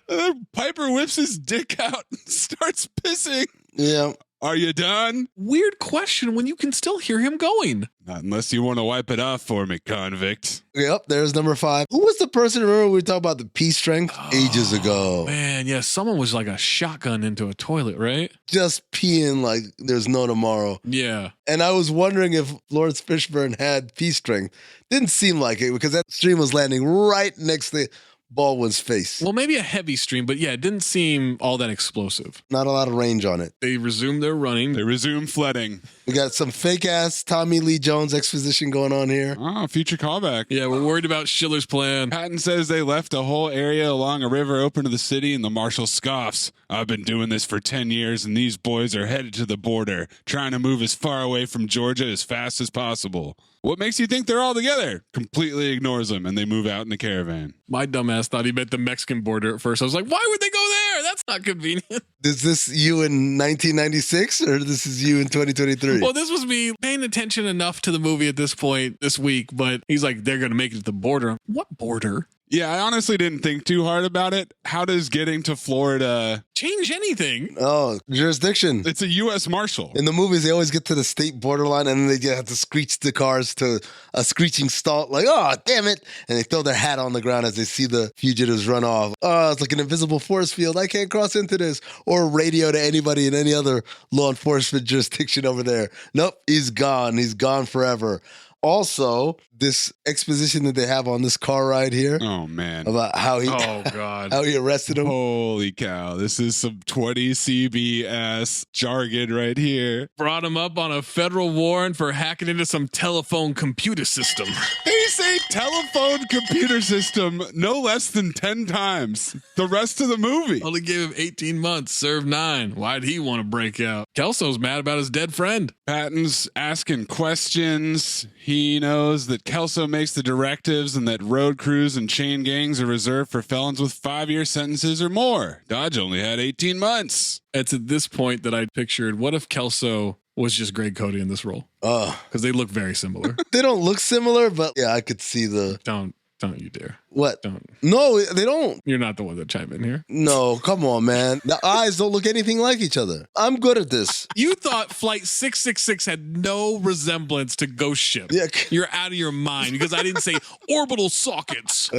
[SPEAKER 4] Piper whips his dick out and starts pissing.
[SPEAKER 5] Yeah.
[SPEAKER 4] Are you done?
[SPEAKER 3] Weird question when you can still hear him going.
[SPEAKER 4] Not unless you want to wipe it off for me, convict.
[SPEAKER 5] Yep, there's number 5. Who was the person, remember we talked about the pee strength ages ago?
[SPEAKER 3] Man, yeah, someone was like a shotgun into a toilet, right?
[SPEAKER 5] Just peeing like there's no tomorrow.
[SPEAKER 3] Yeah.
[SPEAKER 5] And I was wondering if Lawrence Fishburne had pee strength. Didn't seem like it because that stream was landing right next to Baldwin's face.
[SPEAKER 3] Well, maybe a heavy stream, but yeah, it didn't seem all that explosive.
[SPEAKER 5] Not a lot of range on it.
[SPEAKER 3] They resume their running.
[SPEAKER 4] They resume flooding.
[SPEAKER 5] We got some fake-ass Tommy Lee Jones exposition going on here.
[SPEAKER 4] Oh, future callback.
[SPEAKER 3] Yeah, we're worried about Schiller's plan.
[SPEAKER 4] Patton says they left a whole area along a river open to the city, and the marshal scoffs. I've been doing this for 10 years, and these boys are headed to the border, trying to move as far away from Georgia as fast as possible. What makes you think they're all together? Completely ignores them, and they move out in the caravan.
[SPEAKER 3] My dumbass thought he meant the Mexican border at first. I was like, why would they go there? That's not convenient.
[SPEAKER 5] Is this you in 1996 or this is you in 2023?
[SPEAKER 3] Well, this was me paying attention enough to the movie at this point this week, but he's like, they're going to make it to the border. What border?
[SPEAKER 4] Yeah, I honestly didn't think too hard about it. How does getting to Florida
[SPEAKER 3] change anything?
[SPEAKER 5] Oh, jurisdiction.
[SPEAKER 4] It's a U.S. Marshal.
[SPEAKER 5] In the movies, they always get to the state borderline and then they have to screech the cars to a screeching stop, like, oh, damn it. And they throw their hat on the ground as they see the fugitives run off. Oh, it's like an invisible force field. I can't cross into this. Or radio to anybody in any other law enforcement jurisdiction over there. Nope, he's gone. He's gone forever. Also, this exposition that they have on this car ride here.
[SPEAKER 4] Oh, man.
[SPEAKER 5] About how he,
[SPEAKER 3] God.
[SPEAKER 5] how he arrested him.
[SPEAKER 4] Holy cow. This is some 20 CBS jargon right here.
[SPEAKER 3] Brought him up on a federal warrant for hacking into some telephone computer system.
[SPEAKER 4] They say telephone computer system no less than 10 times the rest of the movie.
[SPEAKER 3] Only gave him 18 months, served 9. Why'd he want to break out? Kelso's mad about his dead friend.
[SPEAKER 4] Patton's asking questions. He knows that Kelso makes the directives and that road crews and chain gangs are reserved for felons with 5-year sentences or more. Dodge only had 18 months.
[SPEAKER 3] It's at this point that I pictured, what if Kelso was just Greg Cody in this role? Because they look very similar.
[SPEAKER 5] They don't look similar, but yeah, I could see the...
[SPEAKER 3] Don't you dare.
[SPEAKER 5] What?
[SPEAKER 3] Don't.
[SPEAKER 5] No, they don't.
[SPEAKER 3] You're not the one that chime in here.
[SPEAKER 5] No, come on, man. The eyes don't look anything like each other. I'm good at this.
[SPEAKER 3] You thought Flight 666 had no resemblance to Ghost Ship.
[SPEAKER 5] Yeah.
[SPEAKER 3] You're out of your mind because I didn't say orbital sockets.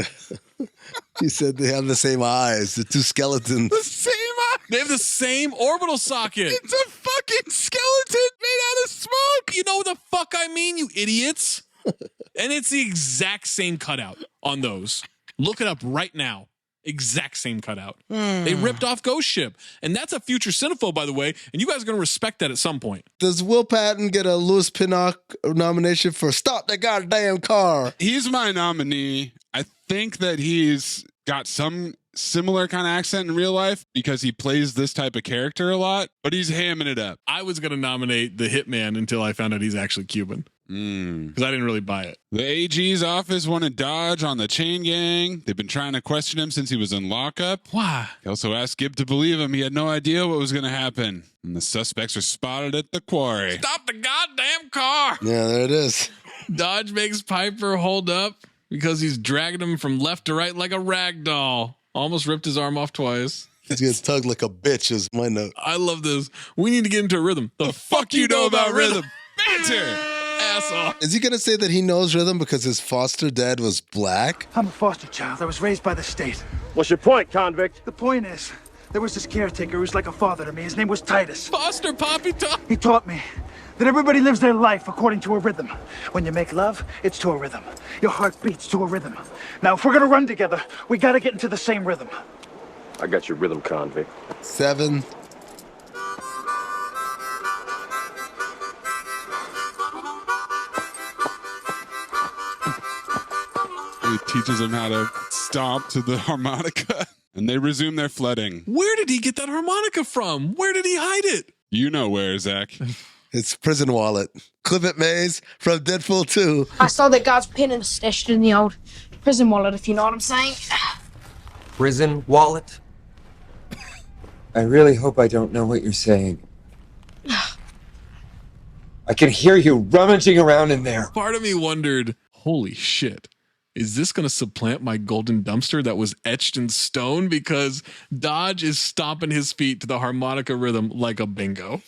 [SPEAKER 5] You said they have the same eyes, the two skeletons.
[SPEAKER 4] The same eyes?
[SPEAKER 3] They have the same orbital socket.
[SPEAKER 4] It's a fucking skeleton made out of smoke.
[SPEAKER 3] You know what the fuck I mean, you idiots? And it's the exact same cutout on those. Look it up right now. Exact same cutout. They ripped off Ghost Ship. And that's a future Cinephobe, by the way. And you guys are going to respect that at some point.
[SPEAKER 5] Does Will Patton get a Louis Pinnock nomination for Stop the Goddamn Car?
[SPEAKER 4] He's my nominee. I think that he's got some similar kind of accent in real life because he plays this type of character a lot, but he's hamming it up.
[SPEAKER 3] I was going to nominate the Hitman until I found out he's actually Cuban. Because I didn't really buy it.
[SPEAKER 4] The AG's office wanted Dodge on the chain gang. They've been trying to question him since he was in lockup.
[SPEAKER 3] Why?
[SPEAKER 4] He also asked Gibb to believe him. He had no idea what was going to happen. And the suspects are spotted at the quarry.
[SPEAKER 3] Stop the goddamn car!
[SPEAKER 5] Yeah, there it is.
[SPEAKER 3] Dodge makes Piper hold up because he's dragging him from left to right like a rag doll. Almost ripped his arm off twice.
[SPEAKER 5] He's getting tugged like a bitch is my note.
[SPEAKER 3] I love this. We need to get into a rhythm. The fuck you know about rhythm?
[SPEAKER 4] Banter!
[SPEAKER 3] Asshole.
[SPEAKER 5] Is he going to say that he knows rhythm because his foster dad was black?
[SPEAKER 1] I'm a foster child. I was raised by the state.
[SPEAKER 19] What's your point, convict?
[SPEAKER 1] The point is, there was this caretaker who was like a father to me. His name was Titus.
[SPEAKER 3] Foster Poppy Top.
[SPEAKER 1] He taught me that everybody lives their life according to a rhythm. When you make love, it's to a rhythm. Your heart beats to a rhythm. Now, if we're going to run together, we got to get into the same rhythm.
[SPEAKER 19] I got your rhythm, convict.
[SPEAKER 5] 7.
[SPEAKER 4] He teaches him how to stomp to the harmonica, and they resume their flooding.
[SPEAKER 16] Where did he get that harmonica from? Where did he hide it?
[SPEAKER 4] You know where, Zach.
[SPEAKER 5] It's prison wallet. Clip it, Maze, from Deadpool 2.
[SPEAKER 2] I saw that guy's pin and stashed it in the old prison wallet, if you know what I'm saying.
[SPEAKER 22] Prison wallet? I really hope I don't know what you're saying. I can hear you rummaging around in there.
[SPEAKER 16] Part of me wondered, holy shit, is this going to supplant my golden dumpster that was etched in stone? Because Dodge is stomping his feet to the harmonica rhythm like a bingo.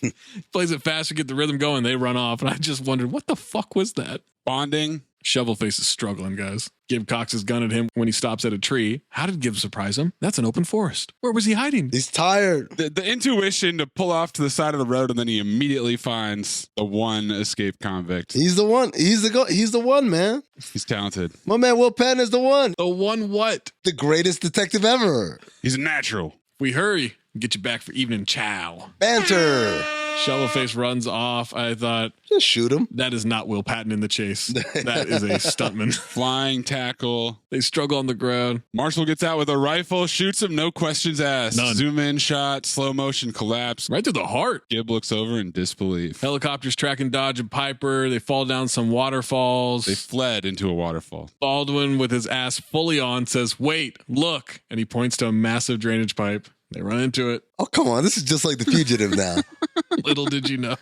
[SPEAKER 16] Plays it fast to get the rhythm going. They run off. And I just wondered, what the fuck was that?
[SPEAKER 4] Bonding.
[SPEAKER 16] Shovelface is struggling, guys. Gibb cocks his gun at him when he stops at a tree. How did Gibb surprise him? That's an open forest. Where was he hiding?
[SPEAKER 5] He's tired.
[SPEAKER 4] The intuition to pull off to the side of the road, and then he immediately finds the one escaped convict.
[SPEAKER 5] He's the one. He's the one, man.
[SPEAKER 4] He's talented.
[SPEAKER 5] My man Will Patton is the one.
[SPEAKER 16] The one what?
[SPEAKER 5] The greatest detective ever.
[SPEAKER 4] He's a natural.
[SPEAKER 16] We hurry. Get you back for evening chow.
[SPEAKER 5] Banter.
[SPEAKER 16] Shovelface runs off. I thought,
[SPEAKER 5] just shoot him.
[SPEAKER 16] That is not Will Patton in the chase. That is a stuntman.
[SPEAKER 4] Flying tackle.
[SPEAKER 16] They struggle on the ground.
[SPEAKER 4] Marshall gets out with a rifle, shoots him, no questions asked.
[SPEAKER 16] None.
[SPEAKER 4] Zoom in shot, slow motion collapse.
[SPEAKER 16] Right through the heart.
[SPEAKER 4] Gibb looks over in disbelief.
[SPEAKER 16] Helicopters tracking Dodge and Piper. They fall down some waterfalls.
[SPEAKER 4] They fled into a waterfall.
[SPEAKER 16] Baldwin, with his ass fully on, says, "Wait, look." And he points to a massive drainage pipe. They run into it.
[SPEAKER 5] Oh, come on. This is just like The Fugitive now.
[SPEAKER 16] Little did you know.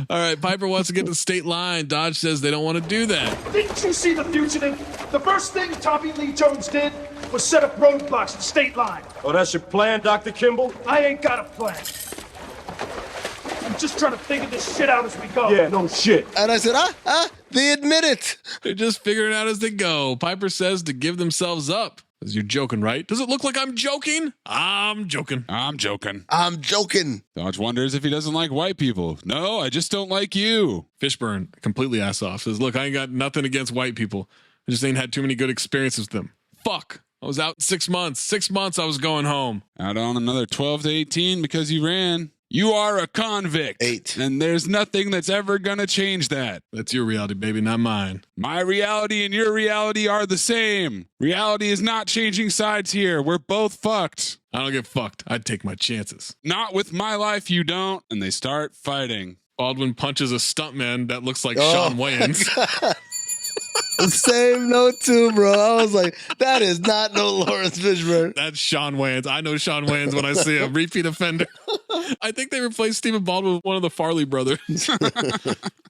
[SPEAKER 16] All right, Piper wants to get to the state line. Dodge says they don't want to do that.
[SPEAKER 1] Didn't you see The Fugitive? The first thing Tommy Lee Jones did was set up roadblocks at the state line.
[SPEAKER 19] Oh, that's your plan, Dr. Kimball?
[SPEAKER 1] I ain't got a plan. I'm just trying to figure this shit out as we go.
[SPEAKER 19] Yeah, no shit.
[SPEAKER 5] And I said, they admit it.
[SPEAKER 16] They're just figuring it out as they go. Piper says to give themselves up. You're joking, right? Does it look like I'm joking? I'm joking.
[SPEAKER 4] I'm joking.
[SPEAKER 5] I'm joking.
[SPEAKER 4] Dodge wonders if he doesn't like white people. No, I just don't like you.
[SPEAKER 16] Fishburne, completely ass off, says, look, I ain't got nothing against white people. I just ain't had too many good experiences with them. Fuck. I was out 6 months. 6 months I was going home.
[SPEAKER 4] Out on another 12 to 18 because you ran. You are a convict.
[SPEAKER 5] 8.
[SPEAKER 4] And there's nothing that's ever going to change that.
[SPEAKER 16] That's your reality, baby, not mine.
[SPEAKER 4] My reality and your reality are the same. Reality is not changing sides here. We're both fucked.
[SPEAKER 16] I don't get fucked. I'd take my chances.
[SPEAKER 4] Not with my life, you don't. And they start fighting.
[SPEAKER 16] Baldwin punches a stuntman that looks like Sean Wayans.
[SPEAKER 5] Same note too, bro. I was like, that is not no Lawrence Fishburne.
[SPEAKER 16] That's Sean Wayans. I know Sean Wayans when I see him. Repeat offender. I think they replaced Stephen Baldwin with one of the Farley brothers.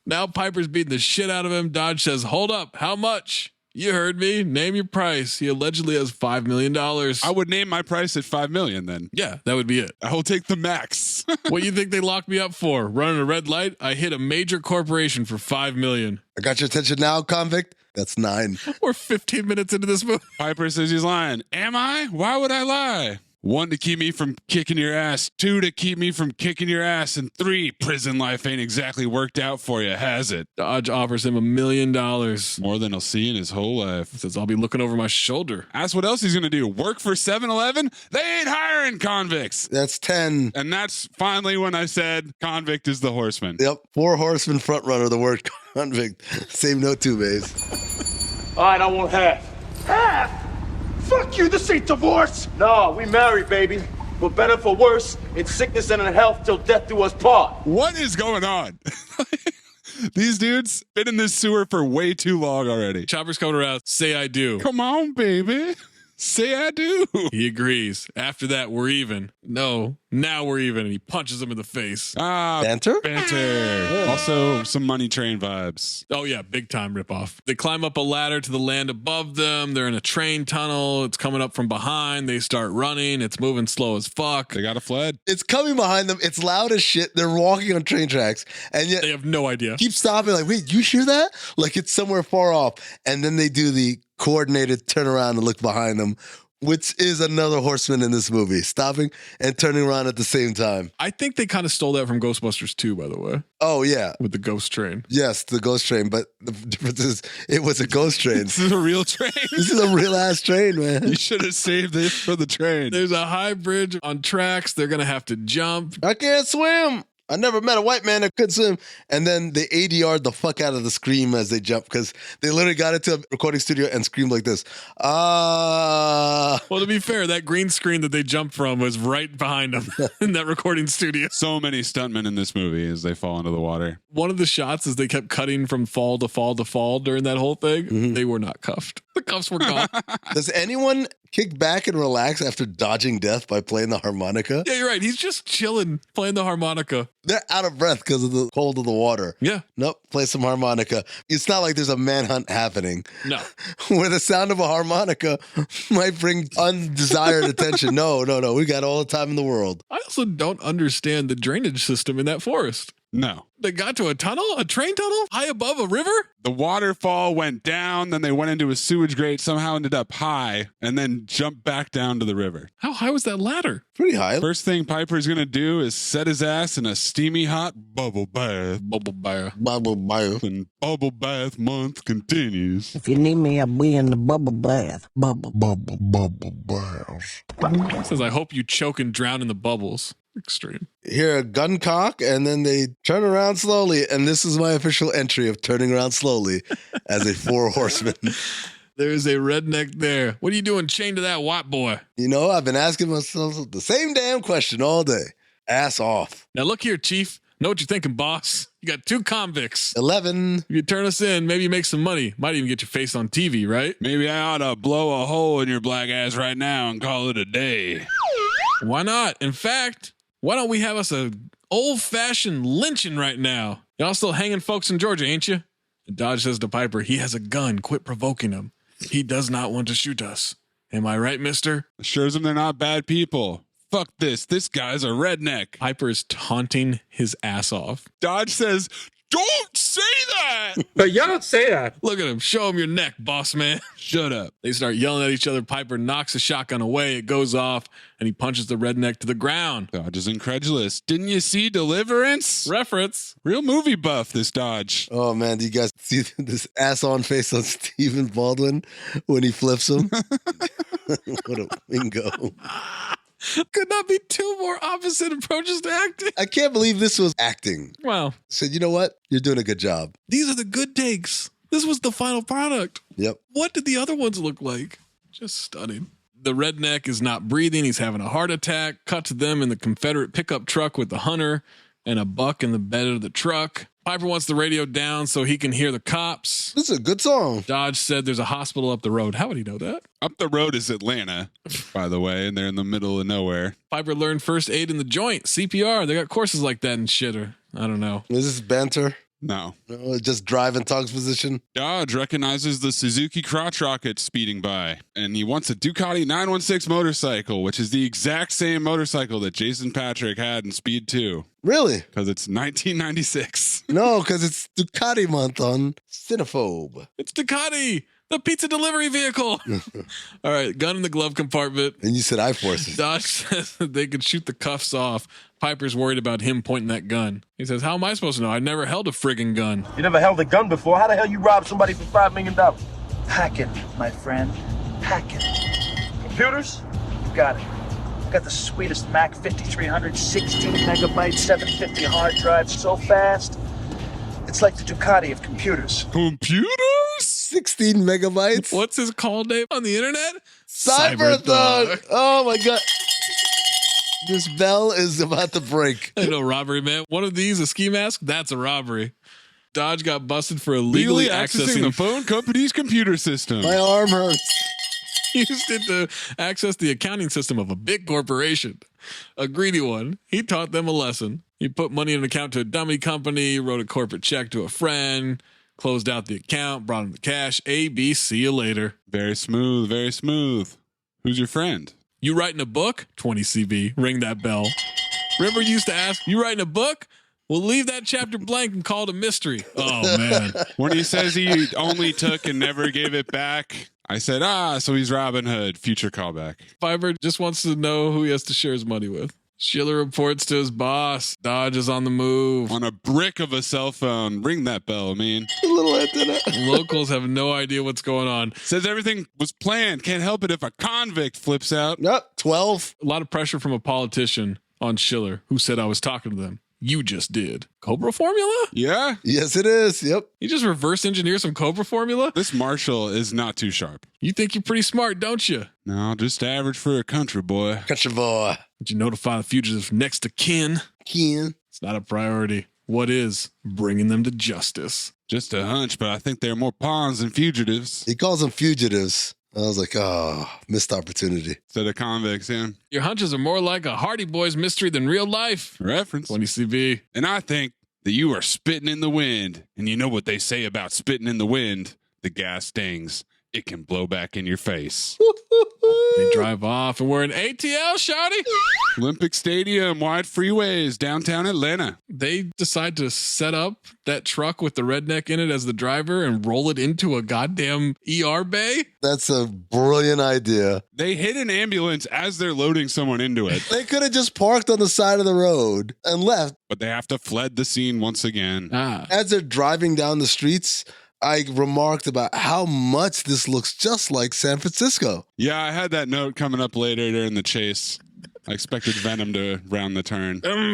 [SPEAKER 16] Now Piper's beating the shit out of him. Dodge says, hold up. How much? You heard me. Name your price. He allegedly has $5 million.
[SPEAKER 4] I would name my price at $5 million then.
[SPEAKER 16] Yeah, that would be it.
[SPEAKER 4] I will take the max.
[SPEAKER 16] What do you think they locked me up for? Running a red light? I hit a major corporation for $5 million.
[SPEAKER 5] I got your attention now, convict. That's 9.
[SPEAKER 16] We're 15 minutes into this movie.
[SPEAKER 4] Piper says he's lying. Am I? Why would I lie? 1, to keep me from kicking your ass. 2, to keep me from kicking your ass. And 3, prison life ain't exactly worked out for you, has it?
[SPEAKER 16] Dodge offers him $1 million.
[SPEAKER 4] More than he'll see in his whole life.
[SPEAKER 16] He says, I'll be looking over my shoulder.
[SPEAKER 4] Ask what else he's going to do. Work for 7-Eleven? They ain't hiring convicts.
[SPEAKER 5] That's 10.
[SPEAKER 4] And that's finally when I said convict is the horseman.
[SPEAKER 5] Yep. 4 horsemen front runner, the word convict. Same note too, Maze.
[SPEAKER 19] All right, I want half.
[SPEAKER 1] Half? Fuck you, this ain't divorce.
[SPEAKER 19] No, we married, baby. For better, for worse, in sickness and in health, till death do us part.
[SPEAKER 4] What is going on? These dudes been in this sewer for way too long already.
[SPEAKER 16] Chopper's coming around. Say I do.
[SPEAKER 4] Come on, baby. Say I do.
[SPEAKER 16] He agrees. After that, we're even. No, now we're even. And he punches him in the face.
[SPEAKER 5] Banter?
[SPEAKER 4] Banter. Yeah. Also, some Money Train vibes.
[SPEAKER 16] Oh, yeah. Big time ripoff. They climb up a ladder to the land above them. They're in a train tunnel. It's coming up from behind. They start running. It's moving slow as fuck.
[SPEAKER 4] They got to fled.
[SPEAKER 5] It's coming behind them. It's loud as shit. They're walking on train tracks. And yet
[SPEAKER 16] they have no idea.
[SPEAKER 5] Keep stopping. Like, wait, you hear that? Like it's somewhere far off. And then they do the coordinated turn around and look behind them, which is another horseman in this movie, stopping and turning around at the same time.
[SPEAKER 16] I think they kind of stole that from Ghostbusters 2, by the way.
[SPEAKER 5] Oh, yeah.
[SPEAKER 16] With the ghost train.
[SPEAKER 5] Yes, the ghost train. But the difference is it was a ghost train.
[SPEAKER 4] This is a real train.
[SPEAKER 5] This is a real ass train, man.
[SPEAKER 4] You should have saved this for the train.
[SPEAKER 16] There's a high bridge on tracks. They're going to have to jump.
[SPEAKER 5] I can't swim. I never met a white man that could swim. And then they ADR'd the fuck out of the scream as they jump because they literally got into a recording studio and screamed like this.
[SPEAKER 16] Well, to be fair, that green screen that they jumped from was right behind them in that recording studio.
[SPEAKER 4] So many stuntmen in this movie as they fall into the water.
[SPEAKER 16] One of the shots is they kept cutting from fall to fall to fall during that whole thing. They were not cuffed. The cuffs were gone.
[SPEAKER 5] Does anyone kick back and relax after dodging death by playing the harmonica?
[SPEAKER 16] Yeah, you're right. He's just chilling, playing the harmonica.
[SPEAKER 5] They're out of breath because of the cold of the water.
[SPEAKER 16] Yeah.
[SPEAKER 5] Nope, play some harmonica. It's not like there's a manhunt happening.
[SPEAKER 16] No.
[SPEAKER 5] Where the sound of a harmonica might bring undesired attention. No. We got all the time in the world.
[SPEAKER 16] I also don't understand the drainage system in that forest.
[SPEAKER 4] No.
[SPEAKER 16] They got to a tunnel, a train tunnel, high above a river?
[SPEAKER 4] The waterfall went down, then they went into a sewage grate, somehow ended up high, and then jumped back down to the river.
[SPEAKER 16] How high was that ladder?
[SPEAKER 5] Pretty high.
[SPEAKER 4] First thing Piper's gonna do is set his ass in a steamy hot bubble bath.
[SPEAKER 16] Bubble bath.
[SPEAKER 5] Bubble bath.
[SPEAKER 4] And bubble bath month continues.
[SPEAKER 6] If you need me, I'll be in the bubble bath. Bubble
[SPEAKER 5] bath.
[SPEAKER 16] It says, I hope you choke and drown in the bubbles. Extreme.
[SPEAKER 5] Hear a gun cock, and then they turn around slowly. And this is my official entry of turning around slowly as a 4 horseman.
[SPEAKER 16] There's a redneck there. What are you doing chained to that white boy?
[SPEAKER 5] You know, I've been asking myself the same damn question all day. Ass off.
[SPEAKER 16] Now look here, Chief. Know what you're thinking, boss. You got 2 convicts.
[SPEAKER 5] 11.
[SPEAKER 16] If you turn us in, maybe you make some money. Might even get your face on TV, right?
[SPEAKER 4] Maybe I ought to blow a hole in your black ass right now and call it a day.
[SPEAKER 16] Why not? In fact, why don't we have us a old-fashioned lynching right now? Y'all still hanging folks in Georgia, ain't you? Dodge says to Piper, he has a gun. Quit provoking him. He does not want to shoot us. Am I right, mister?
[SPEAKER 4] Assures them they're not bad people. Fuck this. This guy's a redneck.
[SPEAKER 16] Piper is taunting his ass off.
[SPEAKER 4] Dodge says, don't say that.
[SPEAKER 22] But you don't say that.
[SPEAKER 16] Look at him. Show him your neck, boss man.
[SPEAKER 4] Shut up.
[SPEAKER 16] They start yelling at each other. Piper knocks the shotgun away. It goes off, and he punches the redneck to the ground.
[SPEAKER 4] Dodge is incredulous. Didn't you see Deliverance?
[SPEAKER 16] Reference.
[SPEAKER 4] Real movie buff, this Dodge.
[SPEAKER 5] Oh, man. Do you guys see this ass-on face on Stephen Baldwin when he flips him? What a wingo.
[SPEAKER 16] Could not be 2 more opposite approaches to acting.
[SPEAKER 5] I can't believe this was acting.
[SPEAKER 16] Wow.
[SPEAKER 5] Said, you know what? You're doing a good job.
[SPEAKER 16] These are the good takes. This was the final product.
[SPEAKER 5] Yep.
[SPEAKER 16] What did the other ones look like? Just stunning. The redneck is not breathing. He's having a heart attack. Cut to them in the Confederate pickup truck with the hunter and a buck in the bed of the truck. Piper wants the radio down so he can hear the cops.
[SPEAKER 5] This is a good song.
[SPEAKER 16] Dodge said there's a hospital up the road. How would he know that?
[SPEAKER 4] Up the road is Atlanta, by the way, and they're in the middle of nowhere.
[SPEAKER 16] Piper learned first aid in the joint, CPR. They got courses like that and shit. Or I don't know.
[SPEAKER 5] Is this banter?
[SPEAKER 4] No.
[SPEAKER 5] Just drive in Tug's position?
[SPEAKER 4] Dodge recognizes the Suzuki crotch rocket speeding by, and he wants a Ducati 916 motorcycle, which is the exact same motorcycle that Jason Patrick had in Speed 2.
[SPEAKER 5] Really?
[SPEAKER 4] Because it's 1996.
[SPEAKER 5] No, because it's Ducati month on Cinephobe.
[SPEAKER 16] It's Ducati, the pizza delivery vehicle. All right, gun in the glove compartment.
[SPEAKER 5] And you said I-forces.
[SPEAKER 16] Dodge says that they could shoot the cuffs off. Piper's worried about him pointing that gun. He says, how am I supposed to know? I never held a friggin' gun.
[SPEAKER 19] You never held a gun before. How the hell you robbed somebody for $5 million?
[SPEAKER 1] Hacking, my friend. Hacking.
[SPEAKER 19] Computers?
[SPEAKER 1] You got it. Got the sweetest Mac 5300, 16 megabyte, 750 hard drive, so fast. It's like the Ducati of computers.
[SPEAKER 4] Computers?
[SPEAKER 5] 16 megabytes?
[SPEAKER 16] What's his call name on the internet?
[SPEAKER 5] Cyberthug. Oh my God. This bell is about to break.
[SPEAKER 16] I know, robbery, man. One of these, a ski mask, that's a robbery. Dodge got busted for illegally accessing
[SPEAKER 4] the phone company's computer system.
[SPEAKER 5] My arm hurts.
[SPEAKER 16] Used it to access the accounting system of a big corporation. A greedy one. He taught them a lesson. He put money in an account to a dummy company, wrote a corporate check to a friend, closed out the account, brought him the cash. A, B, see you later.
[SPEAKER 4] Very smooth, very smooth. Who's your friend?
[SPEAKER 16] You writing a book? 20 CB. Ring that bell. Remember you used to ask, you writing a book? We'll leave that chapter blank and call it a mystery. Oh, man.
[SPEAKER 4] When he says he only took and never gave it back, I said, so he's Robin Hood. Future callback.
[SPEAKER 16] Piper just wants to know who he has to share his money with. Schiller reports to his boss. Dodge is on the move.
[SPEAKER 4] On a brick of a cell phone. Ring that bell, man.
[SPEAKER 5] A little antenna.
[SPEAKER 16] Locals have no idea what's going on.
[SPEAKER 4] Says everything was planned. Can't help it if a convict flips out.
[SPEAKER 5] Yep, 12.
[SPEAKER 16] A lot of pressure from a politician on Schiller, who said I was talking to them. you just did. Cobra formula?
[SPEAKER 4] Yeah.
[SPEAKER 5] Yes, it is. Yep.
[SPEAKER 16] You just reverse engineer some Cobra formula?
[SPEAKER 4] This Marshall is not too sharp.
[SPEAKER 16] You think you're pretty smart, don't you?
[SPEAKER 4] No, just average for a country boy.
[SPEAKER 5] Country boy.
[SPEAKER 16] Did you notify the fugitives next to kin?
[SPEAKER 5] Kin.
[SPEAKER 16] It's not a priority. What is? Bringing them to justice.
[SPEAKER 4] Just a hunch, but I think they're more pawns than fugitives.
[SPEAKER 5] He calls them fugitives. I was like, oh, missed opportunity.
[SPEAKER 4] Instead of convicts, yeah.
[SPEAKER 16] Your hunches are more like a Hardy Boys mystery than real life.
[SPEAKER 4] Reference.
[SPEAKER 16] 20 CB.
[SPEAKER 4] And I think that you are spitting in the wind. And you know what they say about spitting in the wind? The gas stings. It can blow back in your face.
[SPEAKER 16] They drive off and we're in ATL, shawty.
[SPEAKER 4] Olympic Stadium, wide freeways, downtown Atlanta.
[SPEAKER 16] They decide to set up that truck with the redneck in it as the driver and roll it into a goddamn ER bay.
[SPEAKER 5] That's a brilliant idea.
[SPEAKER 4] They hit an ambulance as they're loading someone into it.
[SPEAKER 5] They could have just parked on the side of the road and left.
[SPEAKER 4] But they have to fled the scene once again.
[SPEAKER 5] As they're driving down the streets, I remarked about how much this looks just like San Francisco.
[SPEAKER 4] Yeah, I had that note coming up later during the chase. I expected Venom to round the turn.
[SPEAKER 5] Venom.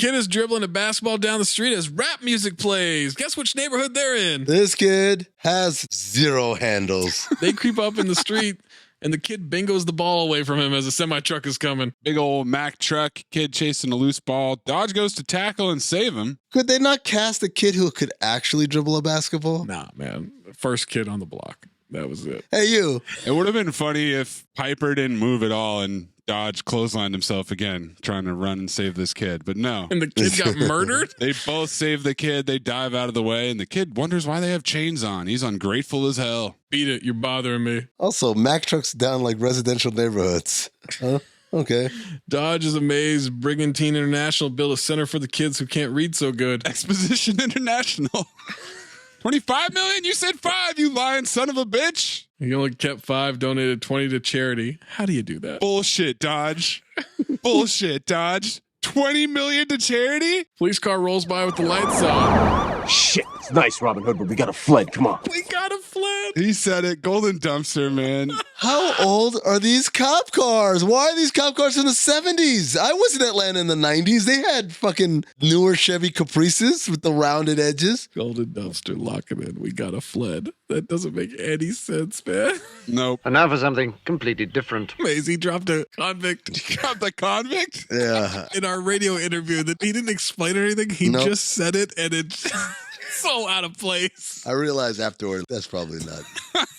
[SPEAKER 16] Kid is dribbling a basketball down the street as rap music plays. Guess which neighborhood they're in?
[SPEAKER 5] This kid has 0 handles.
[SPEAKER 16] They creep up in the street and the kid bingos the ball away from him as a semi-truck is coming.
[SPEAKER 4] Big old Mack truck, kid chasing a loose ball. Dodge goes to tackle and save him.
[SPEAKER 5] Could they not cast a kid who could actually dribble a basketball?
[SPEAKER 16] Nah, man. First kid on the block. That was it.
[SPEAKER 5] Hey, you.
[SPEAKER 4] It would have been funny if Piper didn't move at all and Dodge clotheslined himself again, trying to run and save this kid. But no.
[SPEAKER 16] And the kid got murdered?
[SPEAKER 4] They both save the kid. They dive out of the way, and the kid wonders why they have chains on. He's ungrateful as hell.
[SPEAKER 16] Beat it. You're bothering me.
[SPEAKER 5] Also, Mack trucks down like residential neighborhoods. Huh? Okay.
[SPEAKER 16] Dodge is amazed. Brigantine International built a center for the kids who can't read so good.
[SPEAKER 4] Exposition International. 25 million? You said 5, you lying son of a bitch.
[SPEAKER 16] He only kept 5, donated 20 to charity. How do you do that?
[SPEAKER 4] Bullshit, Dodge. Bullshit, Dodge. 20 million to charity?
[SPEAKER 16] Police car rolls by with the lights on.
[SPEAKER 13] Shit, it's nice, Robin Hood, but we gotta fled. Come on.
[SPEAKER 16] We gotta fled.
[SPEAKER 4] He said it. Golden dumpster, man.
[SPEAKER 5] How old are these cop cars? Why are these cop cars from the 70s? I was in Atlanta in the 90s. They had fucking newer Chevy Caprices with the rounded edges.
[SPEAKER 16] Golden dumpster, lock it in. We gotta fled. That doesn't make any sense, man.
[SPEAKER 4] Nope.
[SPEAKER 17] And now for something completely different.
[SPEAKER 16] Maisie dropped a convict.
[SPEAKER 4] Dropped a convict?
[SPEAKER 5] Yeah.
[SPEAKER 16] In our radio interview, that he didn't explain anything. He just said it, and it's so out of place.
[SPEAKER 5] I realized afterward that's probably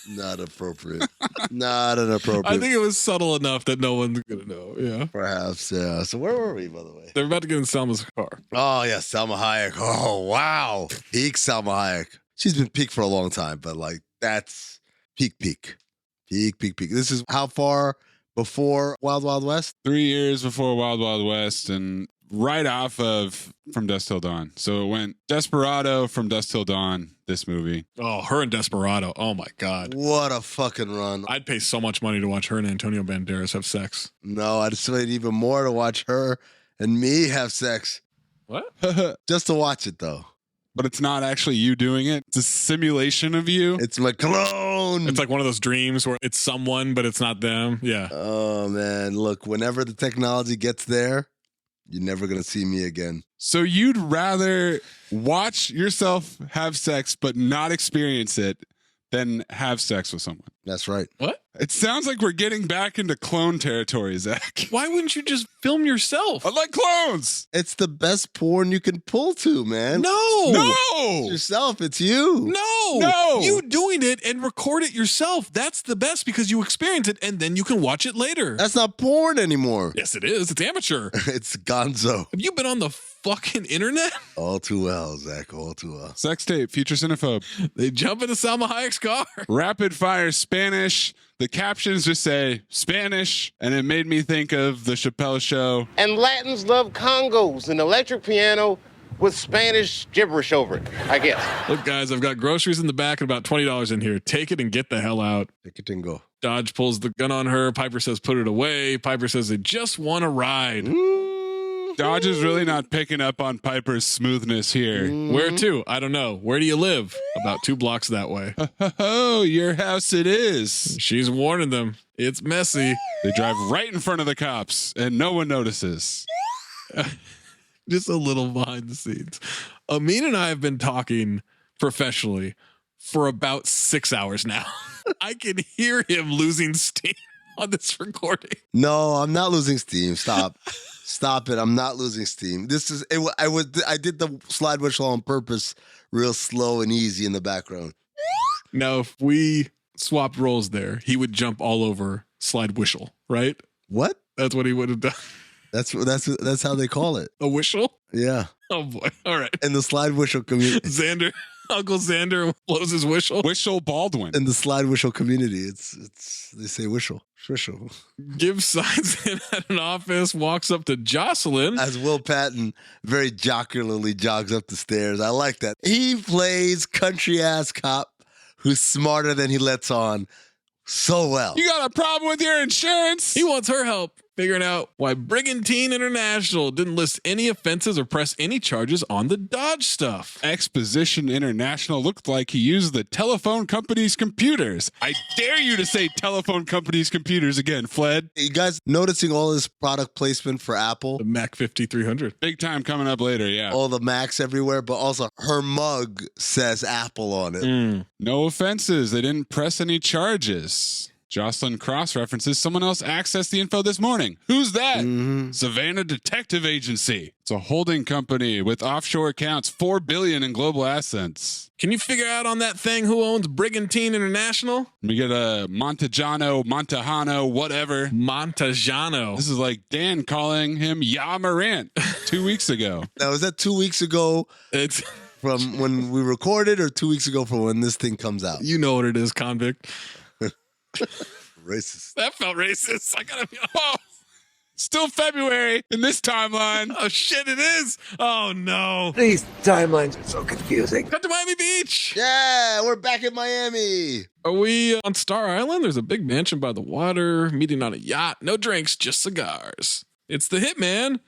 [SPEAKER 5] not appropriate. Not an appropriate.
[SPEAKER 16] I think it was subtle enough that no one's gonna know. Yeah,
[SPEAKER 5] perhaps. Yeah. So where were we, by the way?
[SPEAKER 16] They're about to get in Selma's car.
[SPEAKER 5] Oh yeah, Salma Hayek. Oh wow, peak Salma Hayek. She's been peak for a long time, but like that's peak. This is how far before Wild Wild West?
[SPEAKER 4] 3 years before Wild Wild West, and right off of From Dusk Till Dawn. So it went Desperado, From Dusk Till Dawn, this movie.
[SPEAKER 16] Oh, her and Desperado. Oh my God.
[SPEAKER 5] What a fucking run.
[SPEAKER 16] I'd pay so much money to watch her and Antonio Banderas have sex.
[SPEAKER 5] No, I'd spend even more to watch her and me have sex.
[SPEAKER 16] What?
[SPEAKER 5] Just to watch it though.
[SPEAKER 4] But it's not actually you doing it. It's a simulation of you.
[SPEAKER 5] It's my clone.
[SPEAKER 16] It's like one of those dreams where it's someone, but it's not them. Yeah.
[SPEAKER 5] Oh man, look, whenever the technology gets there, you're never going to see me again.
[SPEAKER 4] So you'd rather watch yourself have sex but not experience it than have sex with someone.
[SPEAKER 5] That's right.
[SPEAKER 16] What?
[SPEAKER 4] It sounds like we're getting back into clone territory, Zach.
[SPEAKER 16] Why wouldn't you just film yourself?
[SPEAKER 4] I like clones.
[SPEAKER 5] It's the best porn you can pull to, man.
[SPEAKER 16] No.
[SPEAKER 5] It's yourself. It's you.
[SPEAKER 16] No. You doing it and record it yourself. That's the best because you experience it and then you can watch it later.
[SPEAKER 5] That's not porn anymore.
[SPEAKER 16] Yes, it is. It's amateur.
[SPEAKER 5] It's gonzo.
[SPEAKER 16] Have you been on the fucking internet?
[SPEAKER 5] All too well, Zach. All too well.
[SPEAKER 4] Sex tape, future cinephobe.
[SPEAKER 16] They jump into Salma Hayek's car.
[SPEAKER 4] Rapid fire Spanish. The captions just say Spanish, and it made me think of the Chappelle Show.
[SPEAKER 8] And Latins love congos, an electric piano with Spanish gibberish over it, I guess.
[SPEAKER 16] Look, guys, I've got groceries in the back and about $20 in here. Take it and get the hell out.
[SPEAKER 5] Take it and go.
[SPEAKER 16] Dodge pulls the gun on her. Piper says, put it away. Piper says, they just want a ride.
[SPEAKER 4] Dodge is really not picking up on Piper's smoothness here.
[SPEAKER 16] Where to? I don't know. Where do you live? About 2 blocks that way.
[SPEAKER 4] Oh, your house it is.
[SPEAKER 16] She's warning them. It's messy.
[SPEAKER 4] They drive right in front of the cops, and no one notices.
[SPEAKER 16] Just a little behind the scenes. Amin and I have been talking professionally for about 6 hours now. I can hear him losing steam on this recording.
[SPEAKER 5] No, I'm not losing steam. Stop. Stop it. I'm not losing steam. This is it. I did the slide whistle on purpose, real slow and easy in the background.
[SPEAKER 16] Now, if we swapped roles there, he would jump all over slide whistle, right?
[SPEAKER 5] What?
[SPEAKER 16] That's what he would have done.
[SPEAKER 5] That's how they call it.
[SPEAKER 16] A whistle?
[SPEAKER 5] Yeah.
[SPEAKER 16] Oh boy. All right.
[SPEAKER 5] In the slide whistle community.
[SPEAKER 16] Xander, Uncle Xander blows his whistle.
[SPEAKER 4] Whistle Baldwin.
[SPEAKER 5] In the slide whistle community, it's they say whistle. Whistle.
[SPEAKER 16] Gibbs signs in at an office, walks up to Jocelyn.
[SPEAKER 5] As Will Patton very jocularly jogs up the stairs. I like that. He plays country ass cop who's smarter than he lets on so well.
[SPEAKER 4] You got a problem with your insurance?
[SPEAKER 16] He wants her help figuring out why Brigantine International didn't list any offenses or press any charges on the Dodge stuff.
[SPEAKER 4] Exposition International looked like he used the telephone company's computers. I dare you to say telephone company's computers again, Fled.
[SPEAKER 5] You guys noticing all this product placement for Apple?
[SPEAKER 16] The Mac 5300.
[SPEAKER 4] Big time coming up later, yeah.
[SPEAKER 5] All the Macs everywhere, but also her mug says Apple on it.
[SPEAKER 4] No offenses. They didn't press any charges. Jocelyn cross-references someone else accessed the info this morning. Who's that? Savannah Detective Agency. It's a holding company with offshore accounts, $4 billion in global assets.
[SPEAKER 16] Can you figure out on that thing who owns Brigantine International?
[SPEAKER 4] We get a Montejano, whatever.
[SPEAKER 16] Montejano.
[SPEAKER 4] This is like Dan calling him Ya Morant 2 weeks ago.
[SPEAKER 5] Now, is that 2 weeks ago?
[SPEAKER 16] It's
[SPEAKER 5] from when we recorded, or 2 weeks ago from when this thing comes out?
[SPEAKER 16] You know what it is, convict.
[SPEAKER 5] Racist.
[SPEAKER 16] That felt racist. I gotta be.
[SPEAKER 4] Oh, still February in this timeline.
[SPEAKER 16] Oh shit, it is. Oh no.
[SPEAKER 17] These timelines are so confusing.
[SPEAKER 16] Cut to Miami Beach.
[SPEAKER 5] Yeah, we're back in Miami.
[SPEAKER 16] Are we on Star Island? There's a big mansion by the water, meeting on a yacht. No drinks, just cigars. It's the hitman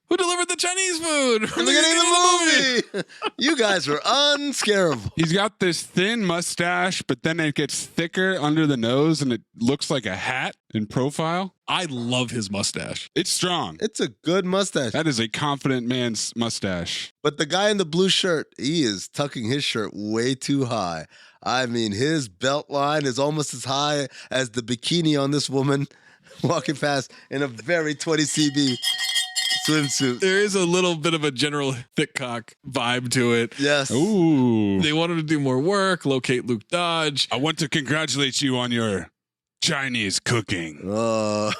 [SPEAKER 16] who delivered the Chinese food from the beginning of the movie.
[SPEAKER 5] You guys were unscarable.
[SPEAKER 4] He's got this thin mustache, but then it gets thicker under the nose and it looks like a hat in profile.
[SPEAKER 16] I love his mustache.
[SPEAKER 4] It's strong.
[SPEAKER 5] It's a good mustache.
[SPEAKER 4] That is a confident man's mustache.
[SPEAKER 5] But the guy in the blue shirt, he is tucking his shirt way too high. I mean, his belt line is almost as high as the bikini on this woman walking past in a very 20 CB swimsuit.
[SPEAKER 16] There is a little bit of a general thick cock vibe to it.
[SPEAKER 5] Yes.
[SPEAKER 4] Ooh.
[SPEAKER 16] They wanted to do more work, locate Luke Dodge.
[SPEAKER 4] I want to congratulate you on your Chinese cooking.
[SPEAKER 5] Oh,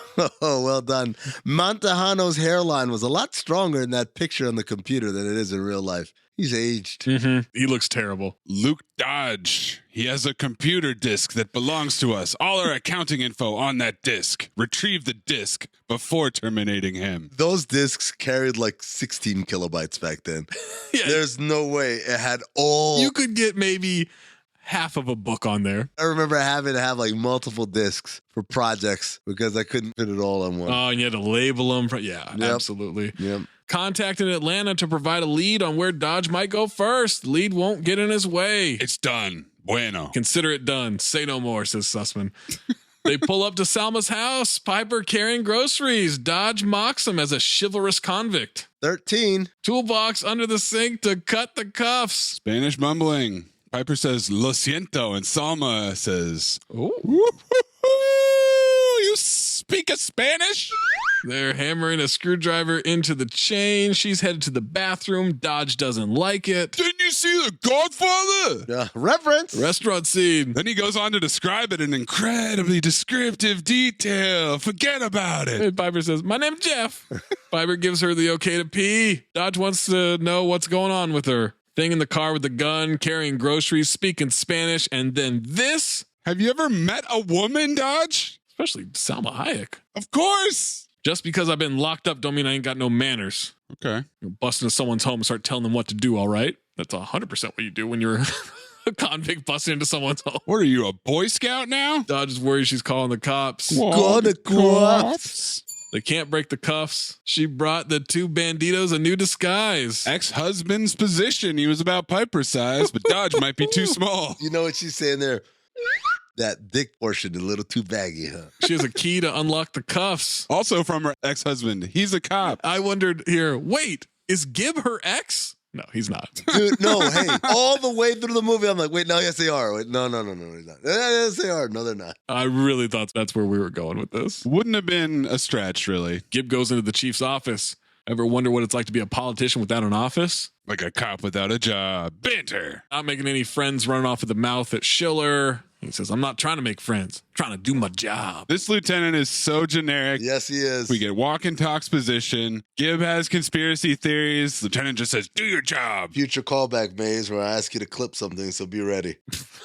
[SPEAKER 5] well done. Montejano's hairline was a lot stronger in that picture on the computer than it is in real life. He's aged.
[SPEAKER 16] He looks terrible.
[SPEAKER 4] Luke Dodge. He has a computer disk that belongs to us. All our accounting info on that disk. Retrieve the disk before terminating him.
[SPEAKER 5] Those disks carried like 16 kilobytes back then.
[SPEAKER 16] Yeah.
[SPEAKER 5] There's no way it had all.
[SPEAKER 16] You could get maybe half of a book on there.
[SPEAKER 5] I remember having to have like multiple discs for projects because I couldn't fit it all on one.
[SPEAKER 16] Oh, and you had to label them. Absolutely.
[SPEAKER 5] Yep.
[SPEAKER 16] Contacted Atlanta to provide a lead on where Dodge might go first. Lead won't get in his way.
[SPEAKER 4] It's done. Bueno.
[SPEAKER 16] Consider it done. Say no more, says Sussman. They pull up to Salma's house. Piper carrying groceries. Dodge mocks him as a chivalrous convict.
[SPEAKER 5] 13.
[SPEAKER 16] Toolbox under the sink to cut the cuffs.
[SPEAKER 4] Spanish mumbling. Piper says, lo siento, and Salma says,
[SPEAKER 16] ooh.
[SPEAKER 4] You speak a Spanish?
[SPEAKER 16] They're hammering a screwdriver into the chain. She's headed to the bathroom. Dodge doesn't like it.
[SPEAKER 4] Didn't you see The Godfather?
[SPEAKER 5] Reference.
[SPEAKER 16] Restaurant scene.
[SPEAKER 4] Then he goes on to describe it in incredibly descriptive detail. Forget about it.
[SPEAKER 16] And Piper says, my name's Jeff. Piper gives her the okay to pee. Dodge wants to know what's going on with her. Thing in the car with the gun, carrying groceries, speaking Spanish, and then this.
[SPEAKER 4] Have you ever met a woman, Dodge?
[SPEAKER 16] Especially Salma Hayek.
[SPEAKER 4] Of course.
[SPEAKER 16] Just because I've been locked up don't mean I ain't got no manners.
[SPEAKER 4] Okay.
[SPEAKER 16] You're busting into someone's home and start telling them what to do, all right? That's 100% what you do when you're a convict busting into someone's home.
[SPEAKER 4] What are you, a Boy Scout now?
[SPEAKER 16] Dodge is worried she's calling the cops.
[SPEAKER 5] Call the cops.
[SPEAKER 16] They can't break the cuffs. She brought the two banditos a new disguise.
[SPEAKER 4] Ex-husband's position. He was about Piper size, but Dodge might be too small.
[SPEAKER 5] You know what she's saying there? that dick portion a little too baggy, huh?
[SPEAKER 16] She has a key to unlock the cuffs.
[SPEAKER 4] Also from her ex-husband. He's a cop.
[SPEAKER 16] I wondered here, wait, is Gib her ex? No, he's not.
[SPEAKER 5] Dude, no, hey, all the way through the movie, I'm like, wait, no, yes, they are. Wait, no, he's not. Yes, they are. No, they're not.
[SPEAKER 16] I really thought that's where we were going with this.
[SPEAKER 4] Wouldn't have been a stretch, really.
[SPEAKER 16] Gib goes into the chief's office. Ever wonder what it's like to be a politician without an office?
[SPEAKER 4] Like a cop without a job. Banter.
[SPEAKER 16] Not making any friends, running off at the mouth at Schiller. He says, I'm not trying to make friends. I'm trying to do my job.
[SPEAKER 4] This lieutenant is so generic.
[SPEAKER 5] Yes, he is.
[SPEAKER 4] We get walk and talk's position. Gib has conspiracy theories. Lieutenant just says, do your job.
[SPEAKER 5] Future callback, Maze, where I ask you to clip something, so be ready.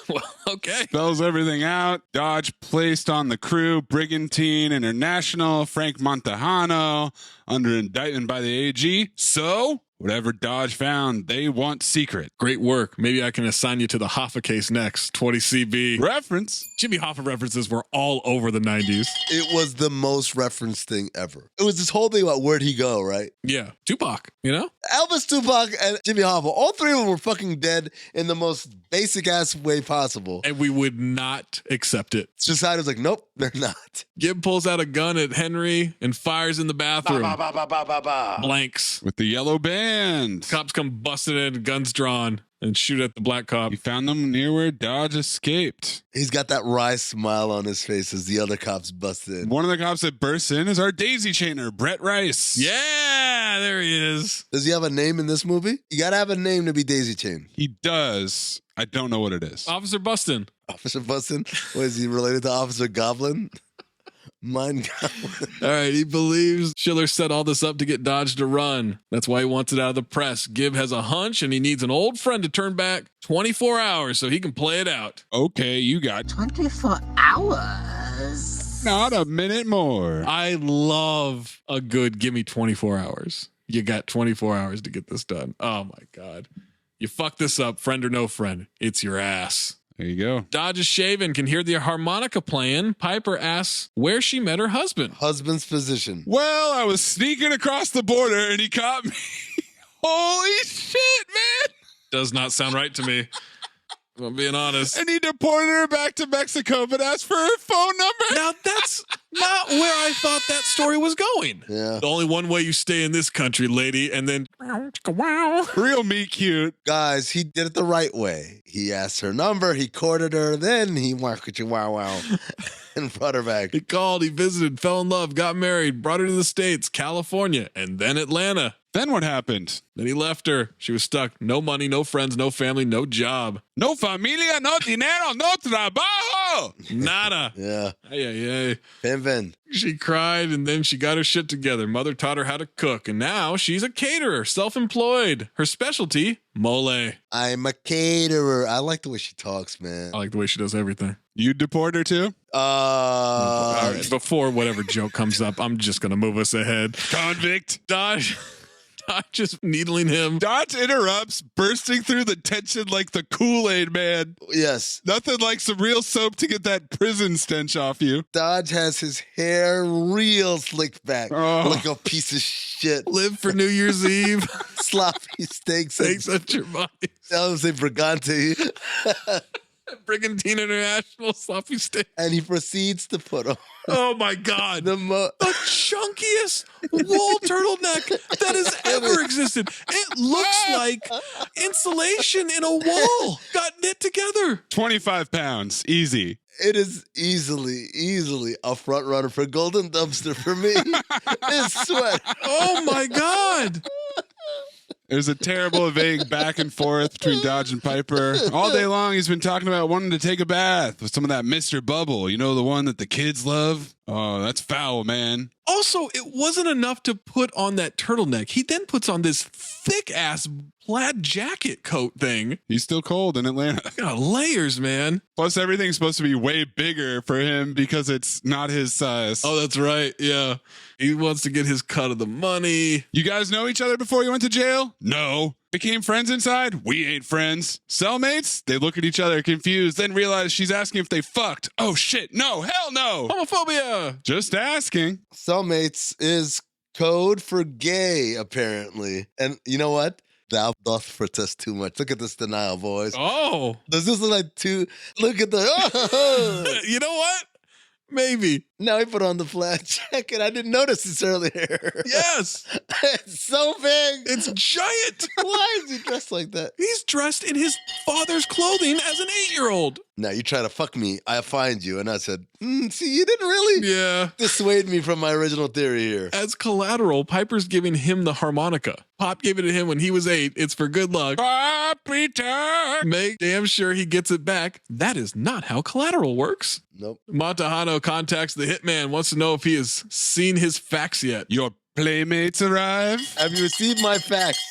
[SPEAKER 16] Well, okay.
[SPEAKER 4] Spells everything out. Dodge placed on the crew. Brigantine International. Frank Montejano under indictment by the AG. So whatever Dodge found, they want secret.
[SPEAKER 16] Great work. Maybe I can assign you to the Hoffa case next. 20 CB.
[SPEAKER 4] Reference.
[SPEAKER 16] Jimmy Hoffa references were all over the 90s.
[SPEAKER 5] It was the most referenced thing ever. It was this whole thing about where'd he go, right?
[SPEAKER 16] Yeah. Tupac, you know?
[SPEAKER 5] Elvis, Tupac, and Jimmy Hoffa, all three of them were fucking dead in the most basic ass way possible.
[SPEAKER 16] And we would not accept it.
[SPEAKER 5] Society was like, nope, they're not.
[SPEAKER 16] Gib pulls out a gun at Henry and fires in the bathroom. Blanks.
[SPEAKER 4] With the yellow band.
[SPEAKER 16] Cops come busting in, guns drawn, and shoot at the black cop.
[SPEAKER 4] He found them near where Dodge escaped.
[SPEAKER 5] He's got that wry smile on his face as the other cops bust in.
[SPEAKER 4] One of the cops that bursts in is our daisy chainer, Brett Rice.
[SPEAKER 16] Yeah, there he is.
[SPEAKER 5] Does he have a name in this movie? You gotta have a name to be daisy chain.
[SPEAKER 4] He does. I don't know what it is.
[SPEAKER 16] Officer Bustin.
[SPEAKER 5] Officer Bustin? What, is he related to Officer Goblin? Mind Goblin.
[SPEAKER 16] All right, he believes Schiller set all this up to get Dodge to run. That's why he wants it out of the press. Gib has a hunch and he needs an old friend to turn back 24 hours so he can play it out.
[SPEAKER 4] Okay, you got
[SPEAKER 6] 24 hours.
[SPEAKER 4] Not a minute more.
[SPEAKER 16] I love a good give me 24 hours. You got 24 hours to get this done. Oh my God. You fuck this up, friend or no friend, it's your ass.
[SPEAKER 4] There you go.
[SPEAKER 16] Dodge is shaven, can hear the harmonica playing. Piper asks where she met her husband.
[SPEAKER 5] Husband's physician.
[SPEAKER 4] Well, I was sneaking across the border and he caught me. Holy shit, man.
[SPEAKER 16] Does not sound right to me. If I'm being honest.
[SPEAKER 4] And he deported her back to Mexico, but asked for her phone number.
[SPEAKER 16] Now, that's not where I thought that story was going.
[SPEAKER 5] Yeah.
[SPEAKER 16] The only one way you stay in this country, lady, and then
[SPEAKER 4] real meat cute.
[SPEAKER 5] Guys, he did it the right way. He asked her number, he courted her, then he wow and brought her back.
[SPEAKER 16] He called, he visited, fell in love, got married, brought her to the States, California, and then Atlanta.
[SPEAKER 4] Then what happened?
[SPEAKER 16] Then he left her. She was stuck. No money, no friends, no family, no job.
[SPEAKER 4] No familia, no dinero, no trabajo.
[SPEAKER 16] Nada.
[SPEAKER 5] Yeah.
[SPEAKER 16] Ay.
[SPEAKER 5] Pen.
[SPEAKER 16] She cried and then she got her shit together. Mother taught her how to cook and now she's a caterer, self-employed. Her specialty, mole.
[SPEAKER 5] I'm a caterer. I like the way she talks, man.
[SPEAKER 16] I like the way she does everything.
[SPEAKER 4] You deport her too?
[SPEAKER 16] All right, before whatever joke comes up, I'm just going to move us ahead.
[SPEAKER 4] Convict.
[SPEAKER 16] Dodge just needling him.
[SPEAKER 4] Dodge interrupts, bursting through the tension like the Kool-Aid man.
[SPEAKER 5] Yes.
[SPEAKER 4] Nothing like some real soap to get that prison stench off you.
[SPEAKER 5] Dodge has his hair real slicked back. Like a piece of shit.
[SPEAKER 16] Live for New Year's Eve.
[SPEAKER 5] Sloppy steaks.
[SPEAKER 16] Steaks at your body.
[SPEAKER 5] I would say Brigante.
[SPEAKER 16] Brigantine International sloppy steak.
[SPEAKER 5] And he proceeds to put on.
[SPEAKER 16] Oh my God. The chunkiest wool turtleneck that has ever existed. It looks like insulation in a wall got knit together.
[SPEAKER 4] 25 pounds. Easy.
[SPEAKER 5] It is easily a front runner for Golden Dumpster for me. His sweat.
[SPEAKER 16] Oh my God.
[SPEAKER 4] There's a terrible vague back and forth between Dodge and Piper. All day long, he's been talking about wanting to take a bath with some of that Mr. Bubble. You know, the one that the kids love? Oh, that's foul, man.
[SPEAKER 16] Also, it wasn't enough to put on that turtleneck. He then puts on this thick-ass plaid jacket coat thing.
[SPEAKER 4] He's still cold in Atlanta.
[SPEAKER 16] Got layers, man.
[SPEAKER 4] Plus, everything's supposed to be way bigger for him because it's not his size.
[SPEAKER 16] Oh, that's right. Yeah. He wants to get his cut of the money.
[SPEAKER 4] You guys know each other before you went to jail? No. Became friends inside? We ain't friends. Cellmates? They look at each other confused, then realize she's asking if they fucked. Oh shit, no, hell no.
[SPEAKER 16] Homophobia.
[SPEAKER 4] Just asking.
[SPEAKER 5] Cellmates is code for gay, apparently. And you know what? Thou doth protest too much. Look at this denial, boys.
[SPEAKER 16] Oh.
[SPEAKER 5] Does this look like two? Look at the.
[SPEAKER 16] You know what? Maybe.
[SPEAKER 5] Now he put on the flat jacket. I didn't notice this earlier.
[SPEAKER 16] Yes.
[SPEAKER 5] It's so big.
[SPEAKER 16] It's giant.
[SPEAKER 5] Why is he dressed like that?
[SPEAKER 16] He's dressed in his father's clothing as an 8-year-old.
[SPEAKER 5] Now you try to fuck me, I find you. And I said, see, you didn't really dissuade me from my original theory here.
[SPEAKER 16] As collateral, Piper's giving him the harmonica. Pop gave it to him when he was 8. It's for good luck. Make damn sure he gets it back. That is not how collateral works.
[SPEAKER 5] Nope.
[SPEAKER 16] Montahano contacts the hitman, wants to know if he has seen his fax yet.
[SPEAKER 4] Your playmates arrive?
[SPEAKER 5] Have you received my fax?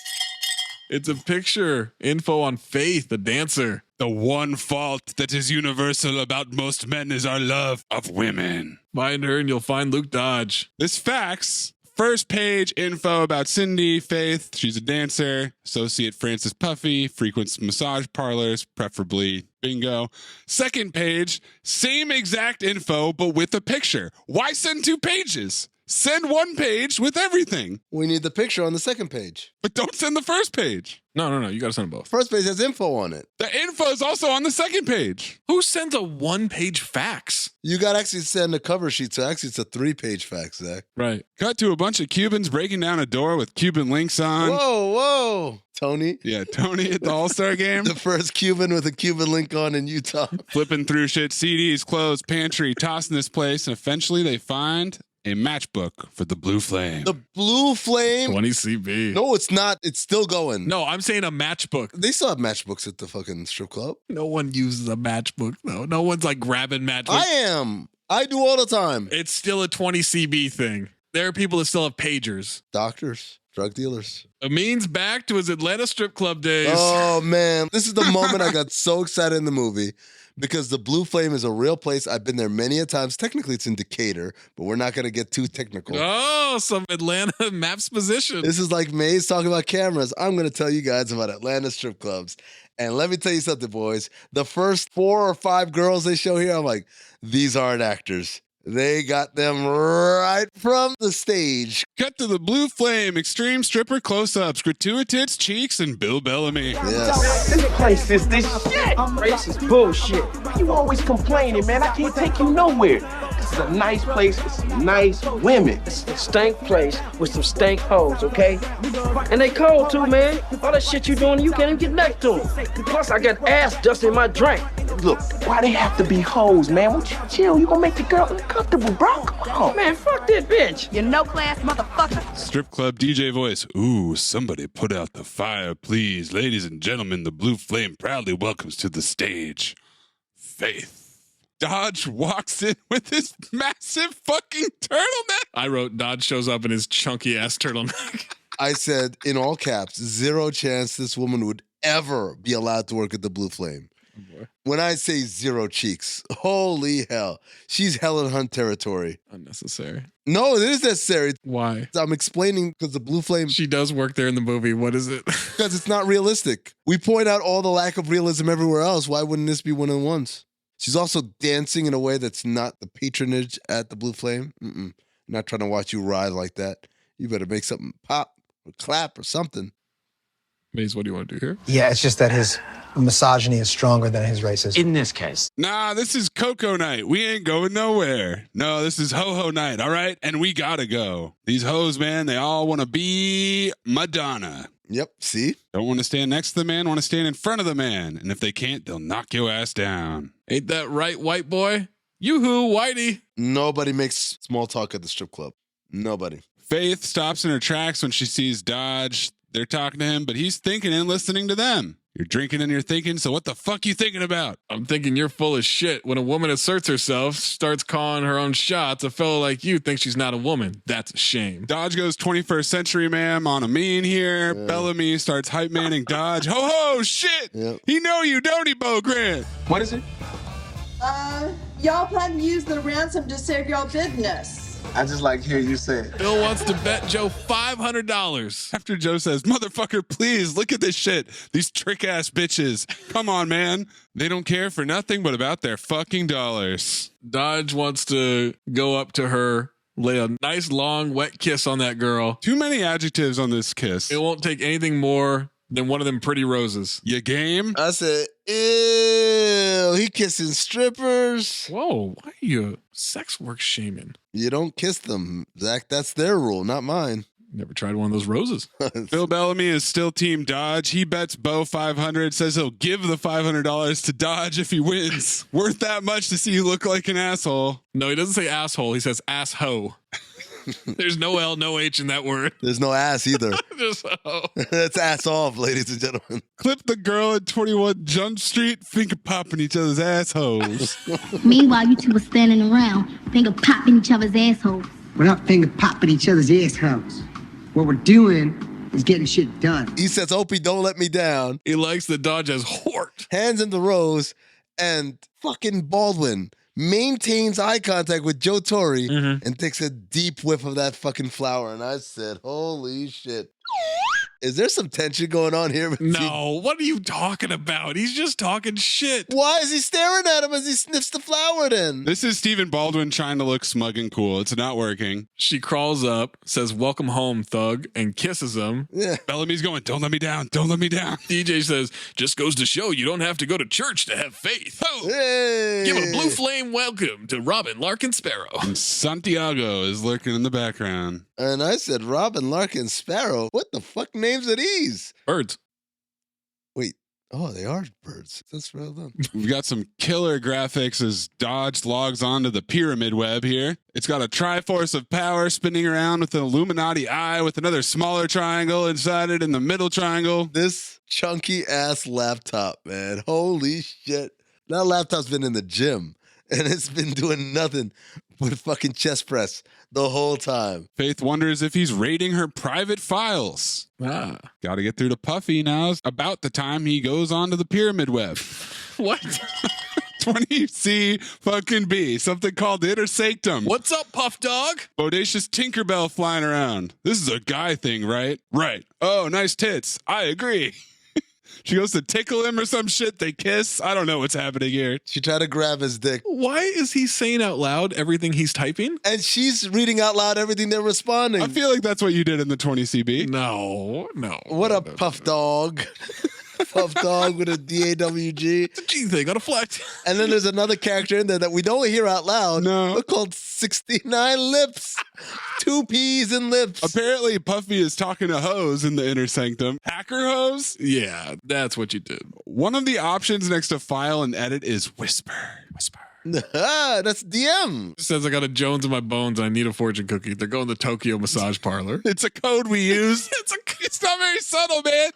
[SPEAKER 16] It's a picture. Info on Faith, the dancer.
[SPEAKER 4] The one fault that is universal about most men is our love of women.
[SPEAKER 16] Find her and you'll find Luke Dodge.
[SPEAKER 4] This fax, first page info about Cindy, Faith. She's a dancer. Associate Francis Puffy. Frequents massage parlors, preferably bingo. Second page, same exact info, but with a picture. Why send 2 pages? Send 1 page with everything.
[SPEAKER 5] We need the picture on the second page.
[SPEAKER 4] But don't send the first page.
[SPEAKER 16] No. You got to send them both.
[SPEAKER 5] First page has info on it.
[SPEAKER 4] The info is also on the second page.
[SPEAKER 16] Who sends a 1-page fax?
[SPEAKER 5] You got to actually send a cover sheet. So actually it's a 3-page fax, Zach.
[SPEAKER 16] Right.
[SPEAKER 4] Cut to a bunch of Cubans breaking down a door with Cuban links on.
[SPEAKER 5] Whoa. Tony.
[SPEAKER 4] Yeah, Tony at the All-Star game.
[SPEAKER 5] The first Cuban with a Cuban link on in Utah.
[SPEAKER 4] Flipping through shit, CDs, clothes, pantry, tossing this place. And eventually they find a matchbook for the Blue Flame.
[SPEAKER 5] The Blue Flame?
[SPEAKER 16] 20 CB.
[SPEAKER 5] No, it's not. It's still going.
[SPEAKER 16] No, I'm saying a matchbook.
[SPEAKER 5] They still have matchbooks at the fucking strip club.
[SPEAKER 16] No one uses a matchbook, though. No one's like grabbing matchbooks.
[SPEAKER 5] I am. I do all the time.
[SPEAKER 16] It's still a 20 CB thing. There are people that still have pagers.
[SPEAKER 5] Doctors, drug dealers.
[SPEAKER 16] Amin's back to his Atlanta strip club days.
[SPEAKER 5] Oh, man. This is the moment I got so excited in the movie because the Blue Flame is a real place. I've been there many a times. Technically, it's in Decatur, but we're not going to get too technical.
[SPEAKER 16] Oh, some Atlanta maps position.
[SPEAKER 5] This is like Mayes talking about cameras. I'm going to tell you guys about Atlanta strip clubs. And let me tell you something, boys. The first 4 or 5 girls they show here, I'm like, these aren't actors. They got them right from the stage.
[SPEAKER 4] Cut to the Blue Flame, extreme stripper close-ups, gratuitous cheeks, and Bill Bellamy.
[SPEAKER 5] Yes.
[SPEAKER 13] This place is this shit. Race is bullshit. You always complaining, man. I can't take you nowhere. This is a nice place with some nice women. It's a stank place with some stank hoes, okay? And they cold too, man. All that shit you doing, you can't even get next to them. Plus, I got ass dust in my drink. Look, why they have to be hoes, man? Won't you chill? You gonna make the girl uncomfortable, bro? Come on. Man, fuck that bitch.
[SPEAKER 2] You no-class motherfucker.
[SPEAKER 4] Strip club DJ voice. Ooh, somebody put out the fire, please. Ladies and gentlemen, the Blue Flame proudly welcomes to the stage Faith. Dodge walks in with his massive fucking turtleneck.
[SPEAKER 16] I wrote Dodge shows up in his chunky ass turtleneck.
[SPEAKER 5] I said, in all caps, 0 chance this woman would ever be allowed to work at the Blue Flame.
[SPEAKER 16] Oh,
[SPEAKER 5] when I say 0 cheeks, holy hell. She's Helen Hunt territory.
[SPEAKER 16] Unnecessary.
[SPEAKER 5] No, it is necessary.
[SPEAKER 16] Why?
[SPEAKER 5] I'm explaining because the Blue Flame...
[SPEAKER 16] She does work there in the movie. What is it?
[SPEAKER 5] Because it's not realistic. We point out all the lack of realism everywhere else. Why wouldn't this be one of the ones? She's also dancing in a way that's not the patronage at the Blue Flame. Not trying to watch you ride like that. You better make something pop or clap or something.
[SPEAKER 16] Maze, what do you want to do here?
[SPEAKER 7] Yeah, it's just that his misogyny is stronger than his racism.
[SPEAKER 21] In this case.
[SPEAKER 4] Nah, this is Coco night. We ain't going nowhere. No, this is ho-ho night, all right? And we gotta go. These hoes, man, they all want to be Madonna.
[SPEAKER 5] Yep, see?
[SPEAKER 4] Don't want to stand next to the man, want to stand in front of the man. And if they can't, they'll knock your ass down.
[SPEAKER 16] Ain't that right, white boy? Yoo-hoo, whitey.
[SPEAKER 5] Nobody makes small talk at the strip club. Nobody.
[SPEAKER 4] Faith stops in her tracks when she sees Dodge. They're talking to him, but he's thinking and listening to them. You're drinking and you're thinking, so what the fuck you thinking about?
[SPEAKER 16] I'm thinking you're full of shit. When a woman asserts herself, starts calling her own shots, a fellow like you thinks she's not a woman. That's a shame.
[SPEAKER 4] Dodge goes 21st century, ma'am, on Amin here. Yeah. Bellamy starts hype manning Dodge. Ho-ho, shit! Yep. He know you, don't he, Bo Grant?
[SPEAKER 13] What is it?
[SPEAKER 9] Y'all plan to use the ransom to save y'all business.
[SPEAKER 13] I just like hear you say it.
[SPEAKER 16] Bill wants to bet Joe $500.
[SPEAKER 4] After Joe says, motherfucker, please, look at this shit. These trick-ass bitches. Come on, man. They don't care for nothing but about their fucking dollars.
[SPEAKER 16] Dodge wants to go up to her, lay a nice, long, wet kiss on that girl.
[SPEAKER 4] Too many adjectives on this kiss.
[SPEAKER 16] It won't take anything more
[SPEAKER 3] than one of them pretty roses.
[SPEAKER 4] You game?
[SPEAKER 5] I said, ew, he kissing strippers.
[SPEAKER 3] Whoa, why are you sex work shaming?
[SPEAKER 5] You don't kiss them, Zach. That's their rule, not mine.
[SPEAKER 3] Never tried one of those roses.
[SPEAKER 4] Bill Bellamy is still Team Dodge. He bets Bo $500, says he'll give the $500 to Dodge if he wins. Worth that much to see you look like an asshole.
[SPEAKER 3] No, he doesn't say asshole. He says ass-ho. There's no L, no H in that word.
[SPEAKER 5] There's no ass either.
[SPEAKER 3] Just ho.
[SPEAKER 5] That's ass off, ladies and gentlemen.
[SPEAKER 4] Clip the girl at 21 Jump Street, finger popping each other's assholes.
[SPEAKER 10] Meanwhile, you two were standing around, finger popping each other's assholes.
[SPEAKER 6] We're not finger popping each other's assholes. What we're doing is getting shit done.
[SPEAKER 5] He says, Opie, don't let me down.
[SPEAKER 3] He likes the Dodge as Hort.
[SPEAKER 5] Hands in the rose, and fucking Baldwin maintains eye contact with Joe Torre and takes a deep whiff of that fucking flower. And I said, holy shit. Is there some tension going on here?
[SPEAKER 3] No, what are you talking about? He's just talking shit.
[SPEAKER 5] Why is he staring at him as he sniffs the flower then?
[SPEAKER 4] This is Stephen Baldwin trying to look smug and cool. It's not working.
[SPEAKER 3] She crawls up, says, welcome home, thug, and kisses him.
[SPEAKER 5] Yeah.
[SPEAKER 4] Bellamy's going, don't let me down. Don't let me down.
[SPEAKER 3] DJ says, just goes to show you don't have to go to church to have faith. Oh.
[SPEAKER 5] Hey.
[SPEAKER 3] Give a blue flame welcome to Robin Larkin Sparrow.
[SPEAKER 4] And Santiago is lurking in the background.
[SPEAKER 5] And I said, Robin Larkin Sparrow? What the fuck names are these?
[SPEAKER 3] Birds.
[SPEAKER 5] Wait. Oh, they are birds. That's well done.
[SPEAKER 4] We've got some killer graphics as Dodge logs onto the pyramid web here. It's got a Triforce of power spinning around with an Illuminati eye with another smaller triangle inside it in the middle triangle.
[SPEAKER 5] This chunky ass laptop, man. Holy shit. That laptop's been in the gym and it's been doing nothing but fucking chest press the whole time.
[SPEAKER 4] Faith wonders if he's raiding her private files. Got to get through to Puffy now. It's about the time he goes onto the pyramid web.
[SPEAKER 3] What?
[SPEAKER 4] 20C fucking B. Something called Inner Sanctum.
[SPEAKER 3] What's up, Puff Dog?
[SPEAKER 4] Bodacious Tinkerbell flying around. This is a guy thing, right? Right. Oh, nice tits. I agree. She goes to tickle him or some shit. They kiss. I don't know what's happening here.
[SPEAKER 5] She tried to grab his dick.
[SPEAKER 3] Why is he saying out loud everything he's typing?
[SPEAKER 5] And she's reading out loud everything they're responding.
[SPEAKER 4] I feel like that's what you did in the 20CB.
[SPEAKER 3] No.
[SPEAKER 5] What a puff dog. Puff dog with a D-A-W-G.
[SPEAKER 3] It's a G thing on a flex.
[SPEAKER 5] And then there's another character in there that we don't hear out loud.
[SPEAKER 4] No.
[SPEAKER 5] Called 69 Lips. 2 P's in lips.
[SPEAKER 4] Apparently Puffy is talking to hoes in the Inner Sanctum. Hacker hoes?
[SPEAKER 3] Yeah, that's what you did.
[SPEAKER 4] One of the options next to file and edit is whisper.
[SPEAKER 5] That's DM.
[SPEAKER 3] It says I got a Jones in my bones and I need a fortune cookie. They're going to Tokyo massage parlor.
[SPEAKER 4] It's a code we use. It's not very subtle, man.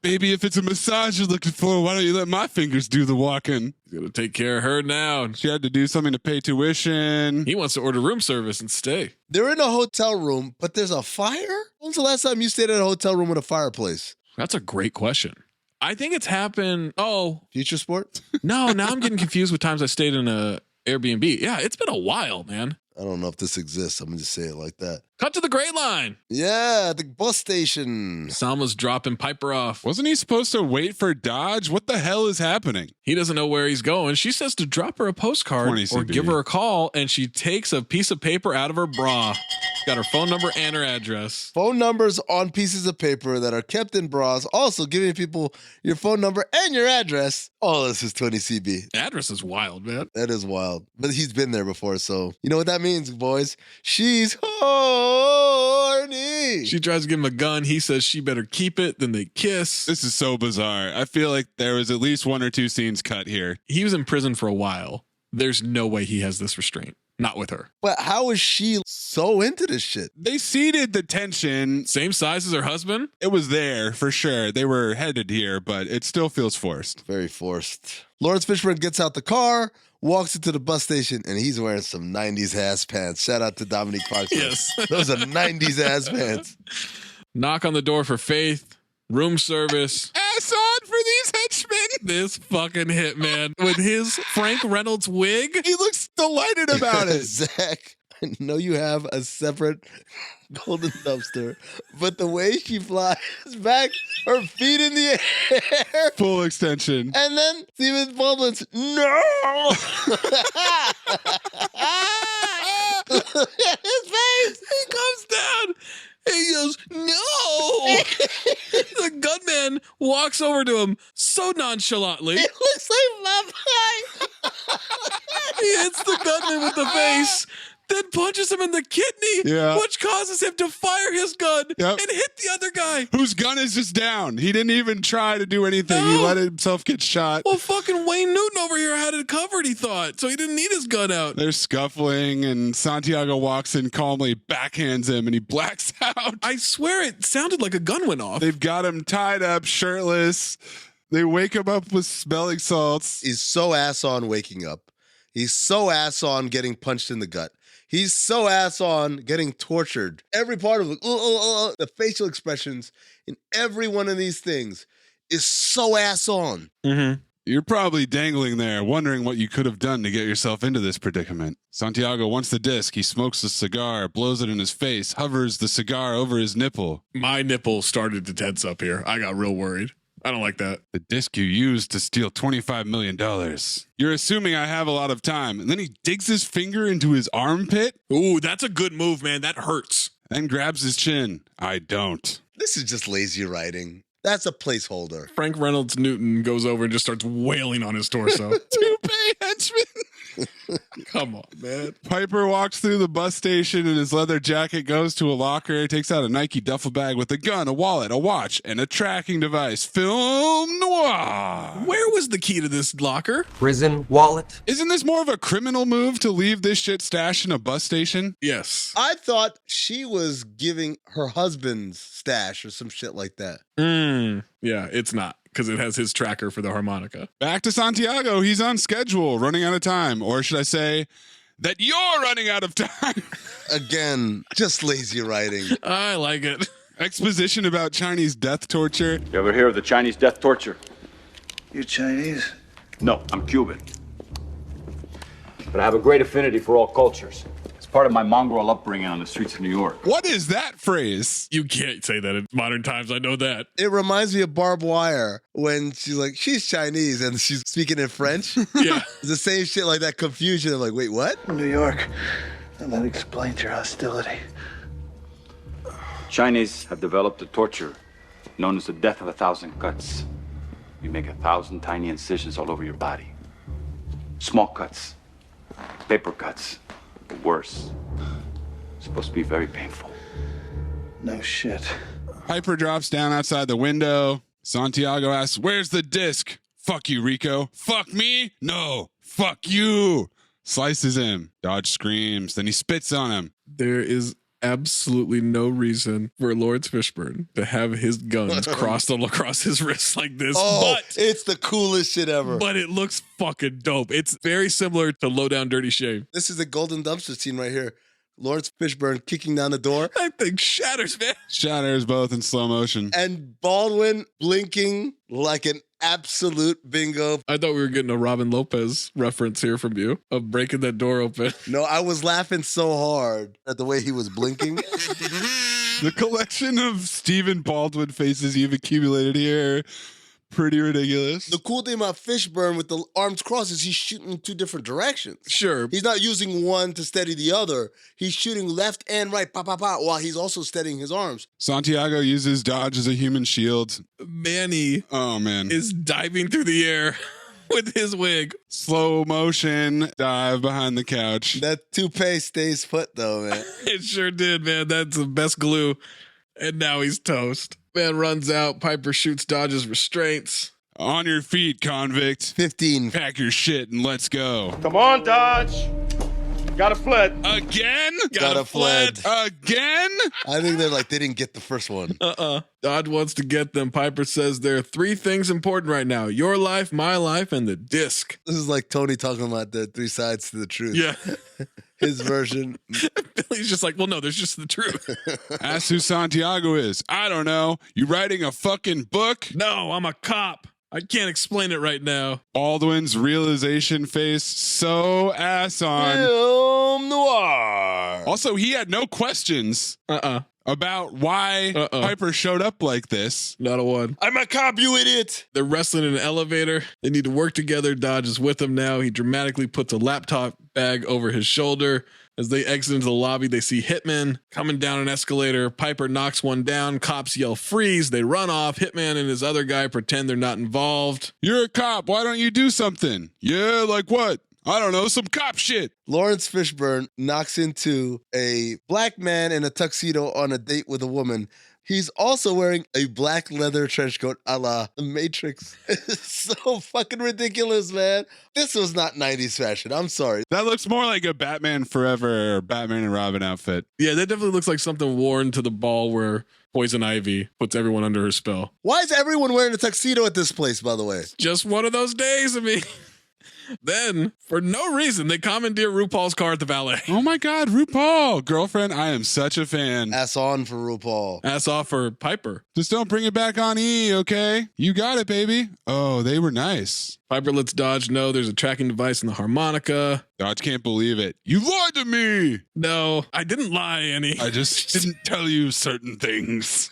[SPEAKER 4] Baby, if it's a massage you're looking for, why don't you let my fingers do the walking?
[SPEAKER 3] He's gonna take care of her now.
[SPEAKER 4] She had to do something to pay tuition.
[SPEAKER 3] He wants to order room service and stay.
[SPEAKER 5] They're in a hotel room, but there's a fire? When's the last time you stayed in a hotel room with a fireplace?
[SPEAKER 3] That's a great question. I think it's happened. Oh,
[SPEAKER 5] Future Sport?
[SPEAKER 3] No, now I'm getting confused with times I stayed in a Airbnb. Yeah, it's been a while, man.
[SPEAKER 5] I don't know if this exists. I'm going to just say it like that.
[SPEAKER 3] Cut to the Great Line.
[SPEAKER 5] Yeah, the bus station.
[SPEAKER 3] Salma's dropping Piper off.
[SPEAKER 4] Wasn't he supposed to wait for Dodge? What the hell is happening?
[SPEAKER 3] He doesn't know where he's going. She says to drop her a postcard or give her a call, and she takes a piece of paper out of her bra. Got her phone number and her address.
[SPEAKER 5] Phone numbers on pieces of paper that are kept in bras. Also giving people your phone number and your address. Oh, this is 20CB.
[SPEAKER 3] Address is wild, man.
[SPEAKER 5] That is wild. But he's been there before, so you know what that means, boys. She's horny.
[SPEAKER 3] She tries to give him a gun. He says she better keep it. Then they kiss.
[SPEAKER 4] This is so bizarre. I feel like there was at least 1 or 2 scenes cut here.
[SPEAKER 3] He was in prison for a while. There's no way he has this restraint. Not with her.
[SPEAKER 5] But how is she so into this shit?
[SPEAKER 4] They seeded the tension.
[SPEAKER 3] Same size as her husband?
[SPEAKER 4] It was there for sure. They were headed here, but it still feels forced.
[SPEAKER 5] Very forced. Lawrence Fishburne gets out the car, walks into the bus station, and he's wearing some 90s ass pants. Shout out to Dominique Parks.
[SPEAKER 3] Yes.
[SPEAKER 5] Those are 90s ass pants.
[SPEAKER 3] Knock on the door for Faith. Room service.
[SPEAKER 4] Ass on for these henchmen.
[SPEAKER 3] This fucking hitman with his Frank Reynolds wig.
[SPEAKER 4] He looks delighted about it.
[SPEAKER 5] Zach, I know you have a separate golden dumpster, but the way she flies back, her feet in the air.
[SPEAKER 4] Full extension.
[SPEAKER 5] And then Stephen Baldwin's, no! His face!
[SPEAKER 3] He comes down. He goes, no! The gunman
[SPEAKER 16] walks over to him so nonchalantly.
[SPEAKER 5] It looks like my
[SPEAKER 16] He hits the gunman with the face, then punches him in the kidney, which causes him to fire his gun and hit the other guy.
[SPEAKER 4] Whose gun is just down. He didn't even try to do anything. He let himself get shot.
[SPEAKER 16] Well, fucking Wayne Newton over here had it covered, he thought, so he didn't need his gun out.
[SPEAKER 4] They're scuffling, and Santiago walks in calmly, backhands him, and he blacks out.
[SPEAKER 16] I swear it sounded like a gun went off.
[SPEAKER 4] They've got him tied up, shirtless. They wake him up with smelling salts.
[SPEAKER 5] He's so ass on waking up. He's so ass on getting punched in the gut. He's so ass on getting tortured. Every part of it, the facial expressions in every one of these things is so ass on.
[SPEAKER 16] Mm-hmm.
[SPEAKER 4] You're probably dangling there, wondering what you could have done to get yourself into this predicament. Santiago wants the disc. He smokes a cigar, blows it in his face, hovers the cigar over his nipple.
[SPEAKER 16] My nipple started to tense up here. I got real worried. I don't like that.
[SPEAKER 4] The disc you used to steal $25 million. You're assuming I have a lot of time. And then he digs his finger into his armpit.
[SPEAKER 16] Ooh, that's a good move, man. That hurts.
[SPEAKER 4] And grabs his chin. I don't.
[SPEAKER 5] This is just lazy writing. That's a placeholder.
[SPEAKER 16] Frank Reynolds Newton goes over and just starts wailing on his torso.
[SPEAKER 4] Toupee henchman.
[SPEAKER 16] Come on, man.
[SPEAKER 4] Piper walks through the bus station in his leather jacket, goes to a locker, takes out a Nike duffel bag with a gun, a wallet, a watch, and a tracking device. Film noir.
[SPEAKER 16] Where was the key to this locker?
[SPEAKER 22] Prison wallet.
[SPEAKER 4] Isn't this more of a criminal move to leave this shit stashed in a bus station?
[SPEAKER 16] Yes.
[SPEAKER 5] I thought she was giving her husband's stash or some shit like that.
[SPEAKER 16] Yeah, it's not, because it has his tracker for the harmonica.
[SPEAKER 4] Back to Santiago. He's on schedule, running out of time. Or should I say that you're running out of time?
[SPEAKER 5] Again, just lazy writing.
[SPEAKER 16] I like it.
[SPEAKER 4] Exposition about Chinese death torture.
[SPEAKER 19] You ever hear of the Chinese death torture?
[SPEAKER 1] You Chinese?
[SPEAKER 19] No, I'm Cuban.
[SPEAKER 12] But I have a great affinity for all cultures.
[SPEAKER 19] It's part of my mongrel upbringing on the streets of New York.
[SPEAKER 4] What is that phrase?
[SPEAKER 16] You can't say that in modern times. I know that.
[SPEAKER 5] It reminds me of Barbed Wire when she's like, she's Chinese and she's speaking in French.
[SPEAKER 16] Yeah.
[SPEAKER 5] It's the same shit like that confusion. I'm like, wait, what?
[SPEAKER 1] New York. And that explains your hostility.
[SPEAKER 19] Chinese have developed a torture known as the death of 1,000 cuts. You make 1,000 tiny incisions all over your body. Small cuts, paper cuts, but worse. It's supposed to be very painful.
[SPEAKER 1] No shit.
[SPEAKER 4] Piper drops down outside the window. Santiago asks, where's the disc? Fuck you, Rico. Fuck me? No. Fuck you. Slices him. Dodge screams. Then he spits on him.
[SPEAKER 16] There is absolutely no reason for Lawrence Fishburne to have his guns crossed across his wrists like this.
[SPEAKER 5] Oh,
[SPEAKER 16] but
[SPEAKER 5] it's the coolest shit ever.
[SPEAKER 16] But it looks fucking dope. It's very similar to Low Down Dirty Shame.
[SPEAKER 5] This is the golden dumpster scene right here. Lawrence Fishburne kicking down the door.
[SPEAKER 16] That thing shatters, man.
[SPEAKER 4] Shatters both in slow motion.
[SPEAKER 5] And Baldwin blinking like an absolute bingo.
[SPEAKER 16] I thought we were getting a Robin Lopez reference here from you of breaking that door open.
[SPEAKER 5] No, I was laughing so hard at the way he was blinking.
[SPEAKER 4] The collection of Stephen Baldwin faces you've accumulated here, pretty ridiculous.
[SPEAKER 5] The cool thing about Fishburne with the arms crossed is he's shooting in two different directions.
[SPEAKER 16] Sure.
[SPEAKER 5] He's not using one to steady the other. He's shooting left and right, pop, pop, pop, while he's also steadying his arms.
[SPEAKER 4] Santiago uses dodge as a human shield.
[SPEAKER 16] Manny
[SPEAKER 4] man
[SPEAKER 16] is diving through the air with his wig.
[SPEAKER 4] Slow motion dive behind the couch.
[SPEAKER 5] That toupee stays put though, man.
[SPEAKER 16] It sure did, man. That's the best glue. And now he's toast. Man runs out. Piper shoots, dodges restraints.
[SPEAKER 4] On your feet, convict.
[SPEAKER 5] 15.
[SPEAKER 4] Pack your shit and let's go.
[SPEAKER 19] Come on, Dodge. Got a fled.
[SPEAKER 4] Again?
[SPEAKER 5] Got a fled.
[SPEAKER 4] Again?
[SPEAKER 5] I think they're like, they didn't get the first one.
[SPEAKER 16] Dodge wants to get them. Piper says there are three things important right now. Your life, my life, and the disc.
[SPEAKER 5] This is like Tony talking about the three sides to the truth.
[SPEAKER 16] Yeah.
[SPEAKER 5] His version.
[SPEAKER 16] Billy's just like, well, no, there's just the truth.
[SPEAKER 4] Ask who Santiago is. I don't know. You writing a fucking book?
[SPEAKER 16] No, I'm a cop. I can't explain it right now.
[SPEAKER 4] Baldwin's realization face so ass on.
[SPEAKER 5] Film noir.
[SPEAKER 4] Also, he had no questions about why Piper showed up like this.
[SPEAKER 16] Not a one.
[SPEAKER 5] I'm a cop, you idiot.
[SPEAKER 16] They're wrestling in an elevator. They need to work together. Dodge is with them now. He dramatically puts a laptop bag over his shoulder. As they exit into the lobby, they see Hitman coming down an escalator. Piper knocks one down. Cops yell freeze. They run off. Hitman and his other guy pretend they're not involved.
[SPEAKER 4] You're a cop. Why don't you do something? Yeah, like what? I don't know, some cop shit.
[SPEAKER 5] Lawrence Fishburne knocks into a black man in a tuxedo on a date with a woman. He's also wearing a black leather trench coat a la The Matrix. It's so fucking ridiculous, man. This was not 90s fashion. I'm sorry.
[SPEAKER 4] That looks more like a Batman Forever or Batman and Robin outfit.
[SPEAKER 16] Yeah, that definitely looks like something worn to the ball where Poison Ivy puts everyone under her spell.
[SPEAKER 5] Why is everyone wearing a tuxedo at this place, by the way?
[SPEAKER 16] Just one of those days, I mean. Then, for no reason, they commandeer RuPaul's car at the valet.
[SPEAKER 4] Oh my God, RuPaul. Girlfriend, I am such a fan.
[SPEAKER 5] Ass on for RuPaul.
[SPEAKER 16] Ass off for Piper.
[SPEAKER 4] Just don't bring it back on E, okay? You got it, baby. Oh, they were nice.
[SPEAKER 16] Piper lets Dodge know there's a tracking device in the harmonica.
[SPEAKER 4] Dodge can't believe it. You lied to me.
[SPEAKER 16] No, I didn't lie, Annie.
[SPEAKER 4] I just didn't tell you certain things.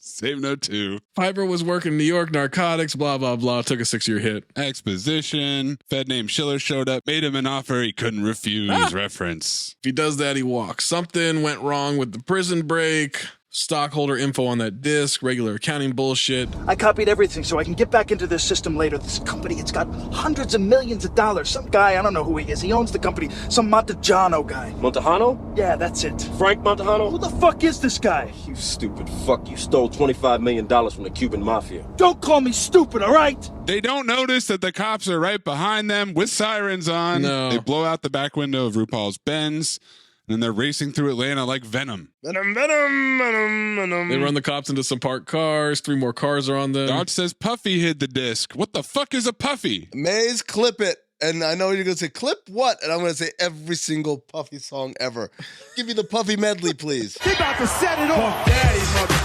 [SPEAKER 4] Save note 2.
[SPEAKER 16] Piper was working New York narcotics, blah, blah, blah. Took a 6-year hit.
[SPEAKER 4] Exposition. Fed named Schiller showed up, made him an offer he couldn't refuse. Reference.
[SPEAKER 16] If he does that, he walks. Something went wrong with the prison break. Stockholder info on that disc, regular accounting bullshit.
[SPEAKER 1] I copied everything so I can get back into this system later. This company, it's got hundreds of millions of dollars. Some guy, I don't know who he is, he owns the company. Some Montejano guy.
[SPEAKER 13] Montejano?
[SPEAKER 1] Yeah, that's it.
[SPEAKER 13] Frank Montejano?
[SPEAKER 1] Who the fuck is this guy?
[SPEAKER 13] You stupid fuck. You stole $25 million from the Cuban Mafia.
[SPEAKER 1] Don't call me stupid, all right?
[SPEAKER 4] They don't notice that the cops are right behind them with sirens on.
[SPEAKER 16] No.
[SPEAKER 4] They blow out the back window of RuPaul's Benz. And they're racing through Atlanta like Venom.
[SPEAKER 5] Venom, venom, venom, venom.
[SPEAKER 16] They run the cops into some parked cars. 3 more cars are on them.
[SPEAKER 4] Dodge says Puffy hid the disc. What the fuck is a Puffy?
[SPEAKER 5] Maze, clip it. And I know you're going to say, clip what? And I'm going to say every single Puffy song ever. Give me the Puffy medley, please.
[SPEAKER 1] They about to set it off. Daddy's mother.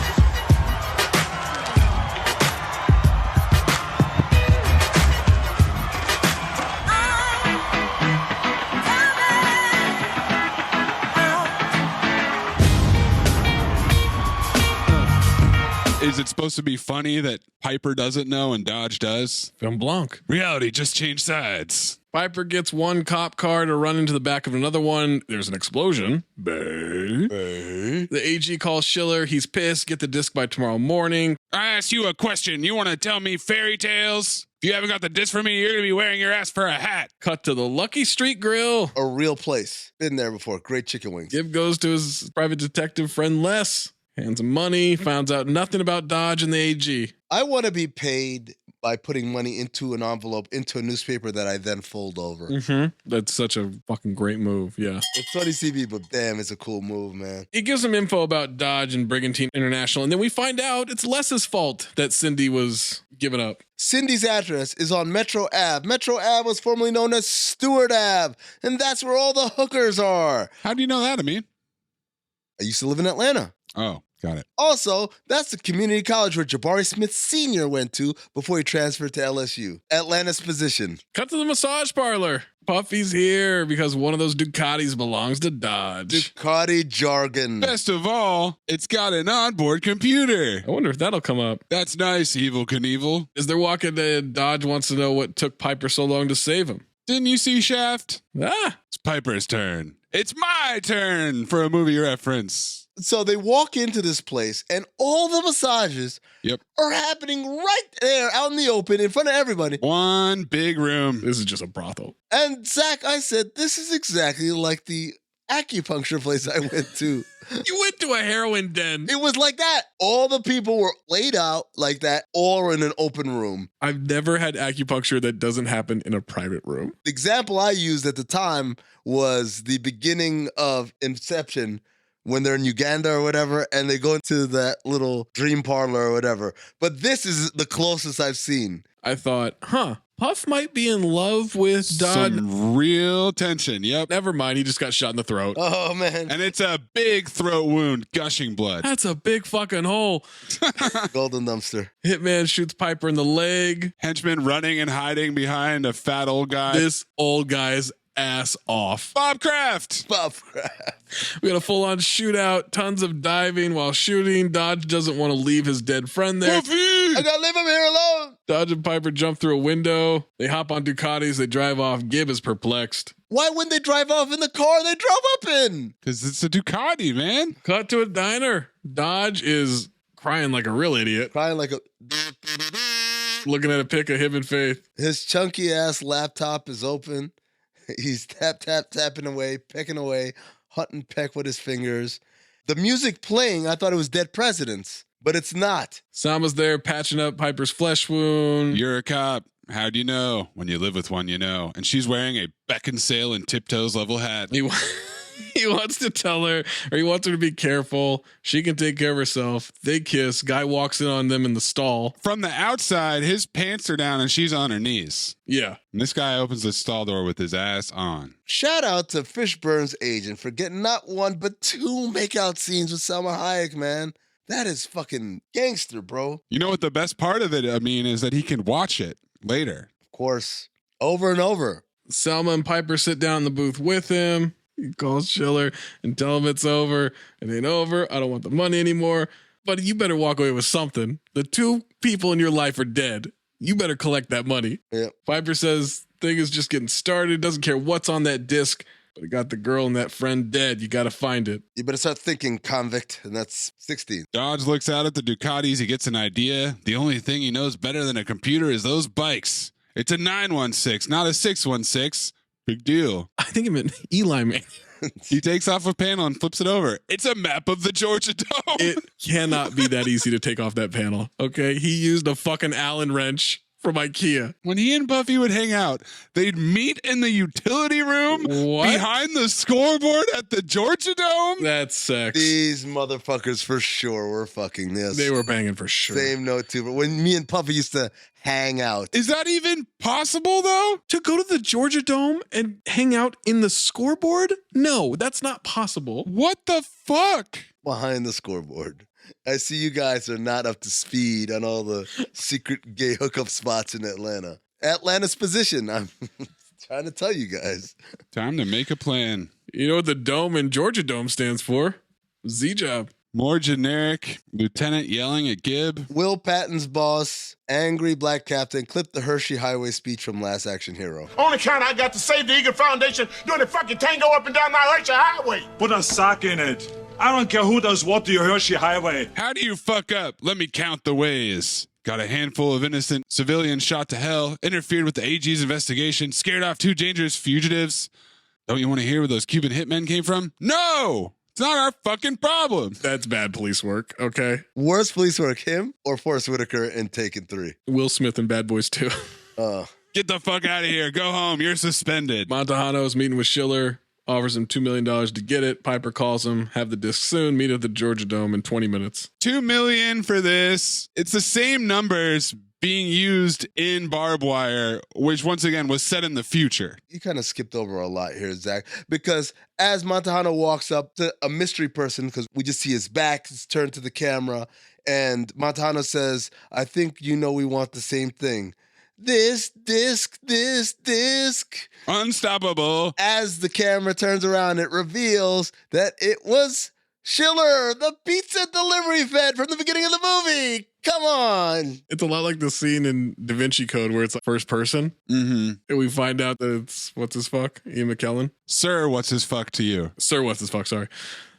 [SPEAKER 4] Is it supposed to be funny that Piper doesn't know and Dodge does?
[SPEAKER 16] Film Blanc.
[SPEAKER 4] Reality just changed sides.
[SPEAKER 16] Piper gets one cop car to run into the back of another one. There's an explosion. Bay. The AG calls Schiller. He's pissed. Get the disc by tomorrow morning.
[SPEAKER 4] I asked you a question. You want to tell me fairy tales? If you haven't got the disc for me, you're going to be wearing your ass for a hat.
[SPEAKER 16] Cut to the Lucky Street Grill.
[SPEAKER 5] A real place. Been there before. Great chicken wings.
[SPEAKER 16] Gibb goes to his private detective friend Les. Hands him money. Finds out nothing about Dodge and the AG.
[SPEAKER 5] I want to be paid by putting money into an envelope, into a newspaper that I then fold over.
[SPEAKER 16] That's such a fucking great move. Yeah.
[SPEAKER 5] It's funny CB, but damn, it's a cool move, man.
[SPEAKER 16] He gives him info about Dodge and Brigantine International, and then we find out it's Les's fault that Cindy was given up.
[SPEAKER 5] Cindy's address is on Metro Ave. Metro Ave was formerly known as Stewart Ave, and that's where all the hookers are.
[SPEAKER 4] How do you know that, Amin?
[SPEAKER 5] I used to live in Atlanta.
[SPEAKER 4] Oh, got it.
[SPEAKER 5] Also, that's the community college where Jabari Smith Sr. went to before he transferred to LSU. Atlanta's position.
[SPEAKER 16] Cut to the massage parlor. Puffy's here because one of those Ducatis belongs to Dodge.
[SPEAKER 5] Ducati jargon.
[SPEAKER 4] Best of all, it's got an onboard computer.
[SPEAKER 16] I wonder if that'll come up.
[SPEAKER 4] That's nice, Evel Knievel.
[SPEAKER 16] As they're walking in, Dodge wants to know what took Piper so long to save him.
[SPEAKER 4] Didn't you see Shaft? It's Piper's turn. It's my turn for a movie reference.
[SPEAKER 5] So they walk into this place, and all the massages are happening right there out in the open in front of everybody.
[SPEAKER 4] One big room.
[SPEAKER 16] This is just a brothel.
[SPEAKER 5] And Zach, I said, this is exactly like the acupuncture place I went to.
[SPEAKER 16] You went to a heroin den.
[SPEAKER 5] It was like that. All the people were laid out like that, all in an open room.
[SPEAKER 16] I've never had acupuncture that doesn't happen in a private room.
[SPEAKER 5] The example I used at the time was the beginning of Inception, when they're in Uganda or whatever, and they go into that little dream parlor or whatever. But this is the closest I've seen.
[SPEAKER 16] I thought, Puff might be in love with Dodge.
[SPEAKER 4] Some real tension, yep.
[SPEAKER 16] Never mind, he just got shot in the throat.
[SPEAKER 5] Oh, man.
[SPEAKER 4] And it's a big throat wound, gushing blood.
[SPEAKER 16] That's a big fucking hole.
[SPEAKER 5] Golden dumpster.
[SPEAKER 16] Hitman shoots Piper in the leg.
[SPEAKER 4] Henchman running and hiding behind a fat old guy.
[SPEAKER 16] This old guy's ass off.
[SPEAKER 4] Bob Kraft.
[SPEAKER 16] We got a full-on shootout, tons of diving while shooting. Dodge doesn't want to leave his dead friend there.
[SPEAKER 5] I gotta leave him here alone.
[SPEAKER 16] Dodge and Piper jump through a window. They hop on Ducatis. They drive off. Gib is perplexed.
[SPEAKER 5] Why wouldn't they drive off in the car they drove up in?
[SPEAKER 4] Because it's a Ducati, man.
[SPEAKER 16] Cut to a diner. Dodge is crying like a real idiot.
[SPEAKER 5] Crying like a...
[SPEAKER 16] Looking at a pic of him and Faith.
[SPEAKER 5] His chunky ass laptop is open. He's tapping away, pecking away, hunting peck with his fingers. The music playing, I thought it was Dead Presidents, but it's not.
[SPEAKER 16] Salma's there patching up Piper's flesh wound.
[SPEAKER 4] You're a cop. How do you know? When you live with one, you know. And she's wearing a Beckinsale and Tiptoes level hat.
[SPEAKER 16] He wants to tell her, or he wants her to be careful. She can take care of herself. They kiss. Guy walks in on them in the stall.
[SPEAKER 4] From the outside, his pants are down and she's on her knees.
[SPEAKER 16] Yeah.
[SPEAKER 4] And this guy opens the stall door with his ass on.
[SPEAKER 5] Shout out to Fishburne's agent for getting not one, but two makeout scenes with Salma Hayek, man. That is fucking gangster, bro.
[SPEAKER 4] You know what the best part of it, I mean, is that he can watch it later.
[SPEAKER 5] Of course. Over and over.
[SPEAKER 16] Selma and Piper sit down in the booth with him. He calls Schiller and tell him it's over. It ain't over. I don't want the money anymore. But you better walk away with something. The two people in your life are dead. You better collect that money.
[SPEAKER 5] Yeah.
[SPEAKER 16] Piper says thing is just getting started. Doesn't care what's on that disc. But it got the girl and that friend dead. You got to find it.
[SPEAKER 5] You better start thinking, convict. And that's 16.
[SPEAKER 4] Dodge looks out at the Ducatis. He gets an idea. The only thing he knows better than a computer is those bikes. It's a 916, not a 616. Big deal.
[SPEAKER 16] I think it meant Eli Man.
[SPEAKER 4] He takes off a panel and flips it over. It's a map of the Georgia Dome.
[SPEAKER 16] It cannot be that easy to take off that panel. Okay. He used a fucking Allen wrench from IKEA.
[SPEAKER 4] When he and Buffy would hang out, they'd meet in the utility room behind the scoreboard at the Georgia Dome.
[SPEAKER 16] That's sex.
[SPEAKER 5] These motherfuckers for sure were fucking this.
[SPEAKER 16] They were banging for sure.
[SPEAKER 5] Same note too. But when me and Puffy used to hang out.
[SPEAKER 4] Is that even possible though?
[SPEAKER 16] To go to the Georgia Dome and hang out in the scoreboard? No, that's not possible.
[SPEAKER 4] What the fuck?
[SPEAKER 5] Behind the scoreboard. I see you guys are not up to speed on all the secret gay hookup spots in Atlanta. Atlanta's position. I'm trying to tell you guys.
[SPEAKER 4] Time to make a plan.
[SPEAKER 16] You know what the Dome in Georgia Dome stands for? Z-Job.
[SPEAKER 4] More generic. Lieutenant yelling at Gib.
[SPEAKER 5] Will Patton's boss, angry black captain, clipped the Hershey Highway speech from Last Action Hero.
[SPEAKER 11] Only count I got to save the Eagle Foundation doing the fucking tango up and down my Hershey Highway.
[SPEAKER 14] Put a sock in it. I don't care who does what to your Hershey Highway.
[SPEAKER 4] How do you fuck up? Let me count the ways. Got a handful of innocent civilians shot to hell, interfered with the AG's investigation, scared off 2 dangerous fugitives. Don't you want to hear where those Cuban hitmen came from? No! It's not our fucking problem.
[SPEAKER 16] That's bad police work, okay?
[SPEAKER 5] Worst police work, him or Forrest Whitaker in Taken 3?
[SPEAKER 16] Will Smith in Bad Boys 2.
[SPEAKER 4] Get the fuck out of here. Go home. You're suspended.
[SPEAKER 16] Montahano's meeting with Schiller. Offers him $2 million to get it. Piper calls him, have the disc soon, meet at the Georgia Dome in 20 minutes.
[SPEAKER 4] $2 million for this. It's the same numbers being used in Barbed Wire, which once again was set in the future.
[SPEAKER 5] You kind of skipped over a lot here, Zach, because as Montahano walks up to a mystery person, because we just see his back, it's turned to the camera, and Montahano says, I think you know we want the same thing. This disc.
[SPEAKER 4] Unstoppable.
[SPEAKER 5] As the camera turns around, it reveals that it was Schiller, the pizza delivery vet from the beginning of the movie. Come on.
[SPEAKER 16] It's a lot like the scene in Da Vinci Code where it's like first person.
[SPEAKER 4] Mm-hmm.
[SPEAKER 16] And we find out that it's, what's his fuck? Ian McKellen.
[SPEAKER 4] Sir, what's his fuck to you?
[SPEAKER 16] Sir, what's his fuck? Sorry.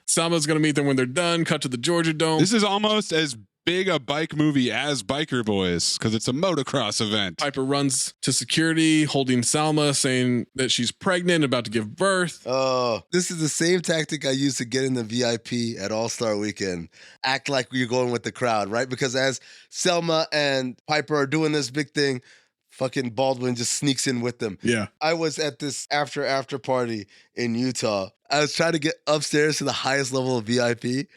[SPEAKER 16] Salma's going to meet them when they're done. Cut to the Georgia Dome.
[SPEAKER 4] This is almost as big a bike movie as Biker Boys because it's a motocross event.
[SPEAKER 16] Piper runs to security holding Salma, saying that she's pregnant, about to give birth.
[SPEAKER 5] Oh, this is the same tactic I used to get in the VIP at All-Star Weekend. Act like you're going with the crowd, right? Because as Selma and Piper are doing this big thing, fucking Baldwin just sneaks in with them.
[SPEAKER 16] Yeah.
[SPEAKER 5] I was at this after party in Utah. I was trying to get upstairs to the highest level of VIP.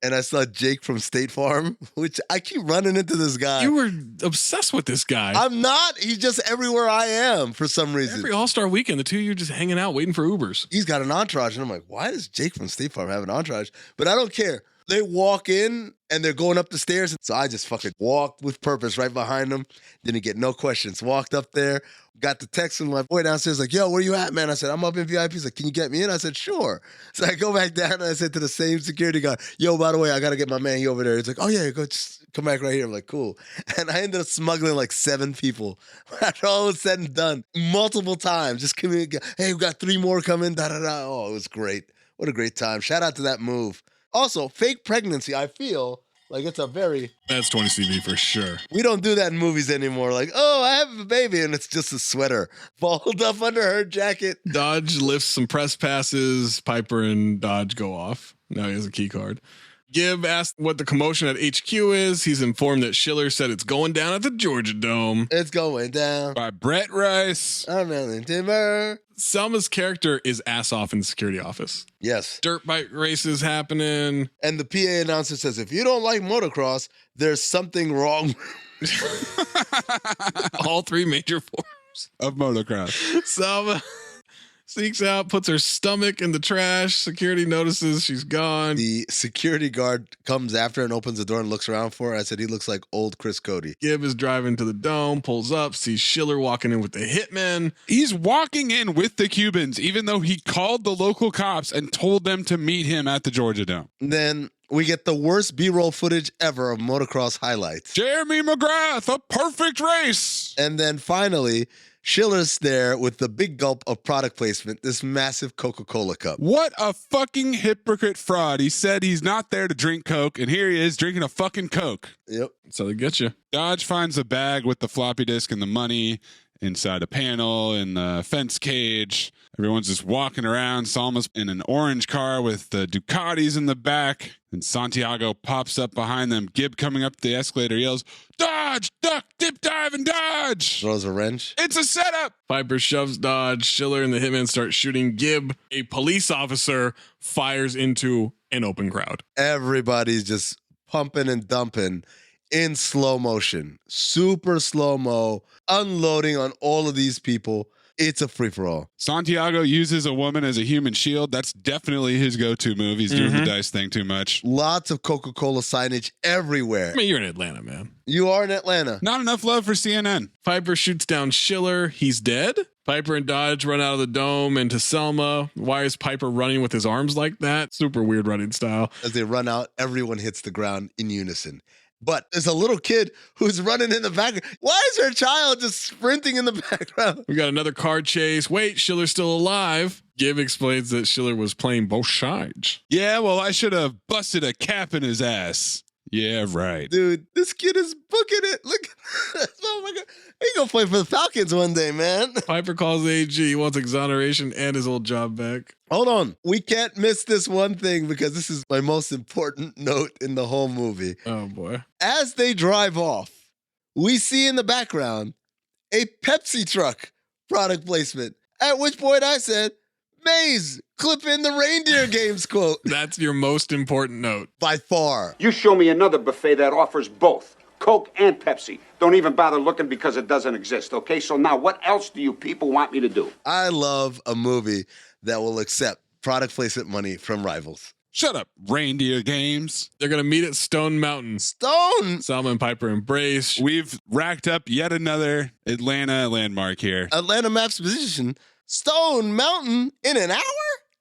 [SPEAKER 5] And I saw Jake from State Farm, which I keep running into this guy.
[SPEAKER 16] You were obsessed with this guy.
[SPEAKER 5] I'm not. He's just everywhere I am for some reason.
[SPEAKER 16] Every All-Star Weekend, the two of you are just hanging out, waiting for Ubers.
[SPEAKER 5] He's got an entourage. And I'm like, why does Jake from State Farm have an entourage? But I don't care. They walk in and they're going up the stairs. So I just fucking walked with purpose right behind them. Didn't get no questions. Walked up there, got the text from my boy downstairs like, yo, where you at, man? I said, I'm up in VIP. He's like, can you get me in? I said, sure. So I go back down and I said to the same security guard, yo, by the way, I got to get my man here over there. He's like, oh yeah, go just come back right here. I'm like, cool. And I ended up smuggling like 7 people after all was said and done multiple times. Just come in, hey, we got 3 more coming, da-da-da. Oh, it was great. What a great time. Shout out to that move. Also, fake pregnancy, I feel like it's a very...
[SPEAKER 16] That's 20 CV for sure.
[SPEAKER 5] We don't do that in movies anymore. Like, oh, I have a baby, and it's just a sweater balled up under her jacket.
[SPEAKER 16] Dodge lifts some press passes. Piper and Dodge go off. Now he has a key card. Gibb asks what the commotion at HQ is. He's informed that Schiller said it's going down at the Georgia Dome.
[SPEAKER 5] It's going down.
[SPEAKER 4] By Brett Rice.
[SPEAKER 5] I'm Ellen Timber.
[SPEAKER 16] Selma's character is ass off in the security office.
[SPEAKER 5] Yes.
[SPEAKER 16] Dirt bike races happening.
[SPEAKER 5] And the PA announcer says, if you don't like motocross, there's something wrong.
[SPEAKER 16] All 3 major forms
[SPEAKER 4] of motocross.
[SPEAKER 16] Selma sneaks out, puts her stomach in the trash. Security notices she's gone.
[SPEAKER 5] The security guard comes after and opens the door and looks around for her. I said, he looks like old Chris Cody.
[SPEAKER 16] Gibb is driving to the dome, pulls up, sees Schiller walking in with the hitmen.
[SPEAKER 4] He's walking in with the Cubans, even though he called the local cops and told them to meet him at the Georgia Dome.
[SPEAKER 5] Then we get the worst B-roll footage ever of motocross highlights.
[SPEAKER 4] Jeremy McGrath, a perfect race.
[SPEAKER 5] And then finally, Schiller's there with the big gulp of product placement, this massive Coca-Cola cup.
[SPEAKER 4] What a fucking hypocrite fraud. He said he's not there to drink Coke, and here he is drinking a fucking Coke.
[SPEAKER 5] Yep.
[SPEAKER 16] So they get you.
[SPEAKER 4] Dodge finds a bag with the floppy disk and the money inside a panel in the fence cage. Everyone's just walking around. Salma's in an orange car with the Ducatis in the back. And Santiago pops up behind them. Gibb coming up the escalator yells, dodge, duck, dip, dive, and dodge.
[SPEAKER 5] Throws a wrench.
[SPEAKER 4] It's a setup.
[SPEAKER 16] Piper shoves Dodge. Schiller and the hitman start shooting Gibb. A police officer fires into an open crowd.
[SPEAKER 5] Everybody's just pumping and dumping in slow motion. Super slow-mo. Unloading on all of these people. It's a free-for-all.
[SPEAKER 4] Santiago uses a woman as a human shield. That's definitely his go-to move. He's doing the dice thing too much.
[SPEAKER 5] Lots of Coca-Cola signage everywhere.
[SPEAKER 16] I mean, you're in Atlanta, man.
[SPEAKER 5] You are in Atlanta.
[SPEAKER 4] Not enough love for CNN.
[SPEAKER 16] Piper shoots down Schiller. He's dead. Piper and Dodge run out of the dome into Selma. Why is Piper running with his arms like that? Super weird running style.
[SPEAKER 5] As they run out, everyone hits the ground in unison. But there's a little kid who's running in the background. Why is her child just sprinting in the background?
[SPEAKER 16] We got another car chase. Wait, Schiller's still alive. Gibb explains that Schiller was playing both sides.
[SPEAKER 4] Yeah, well, I should have busted a cap in his ass. Yeah, right.
[SPEAKER 5] Dude, this kid is booking it. Look. Oh my God. He's going to play for the Falcons one day, man.
[SPEAKER 16] Piper calls AG. He wants exoneration and his old job back.
[SPEAKER 5] Hold on. We can't miss this one thing because this is my most important note in the whole movie.
[SPEAKER 16] Oh, boy.
[SPEAKER 5] As they drive off, we see in the background a Pepsi truck product placement. At which point I said, Mayes, clip in the Reindeer Games quote.
[SPEAKER 16] That's your most important note.
[SPEAKER 5] By far.
[SPEAKER 12] You show me another buffet that offers both Coke and Pepsi. Don't even bother looking because it doesn't exist, okay? So now what else do you people want me to do?
[SPEAKER 5] I love a movie that will accept product placement money from rivals.
[SPEAKER 4] Shut up, Reindeer Games.
[SPEAKER 16] They're going to meet at Stone Mountain.
[SPEAKER 5] Stone!
[SPEAKER 16] Selma and Piper embrace.
[SPEAKER 4] We've racked up yet another Atlanta landmark here.
[SPEAKER 5] Atlanta maps position. Stone Mountain in an hour?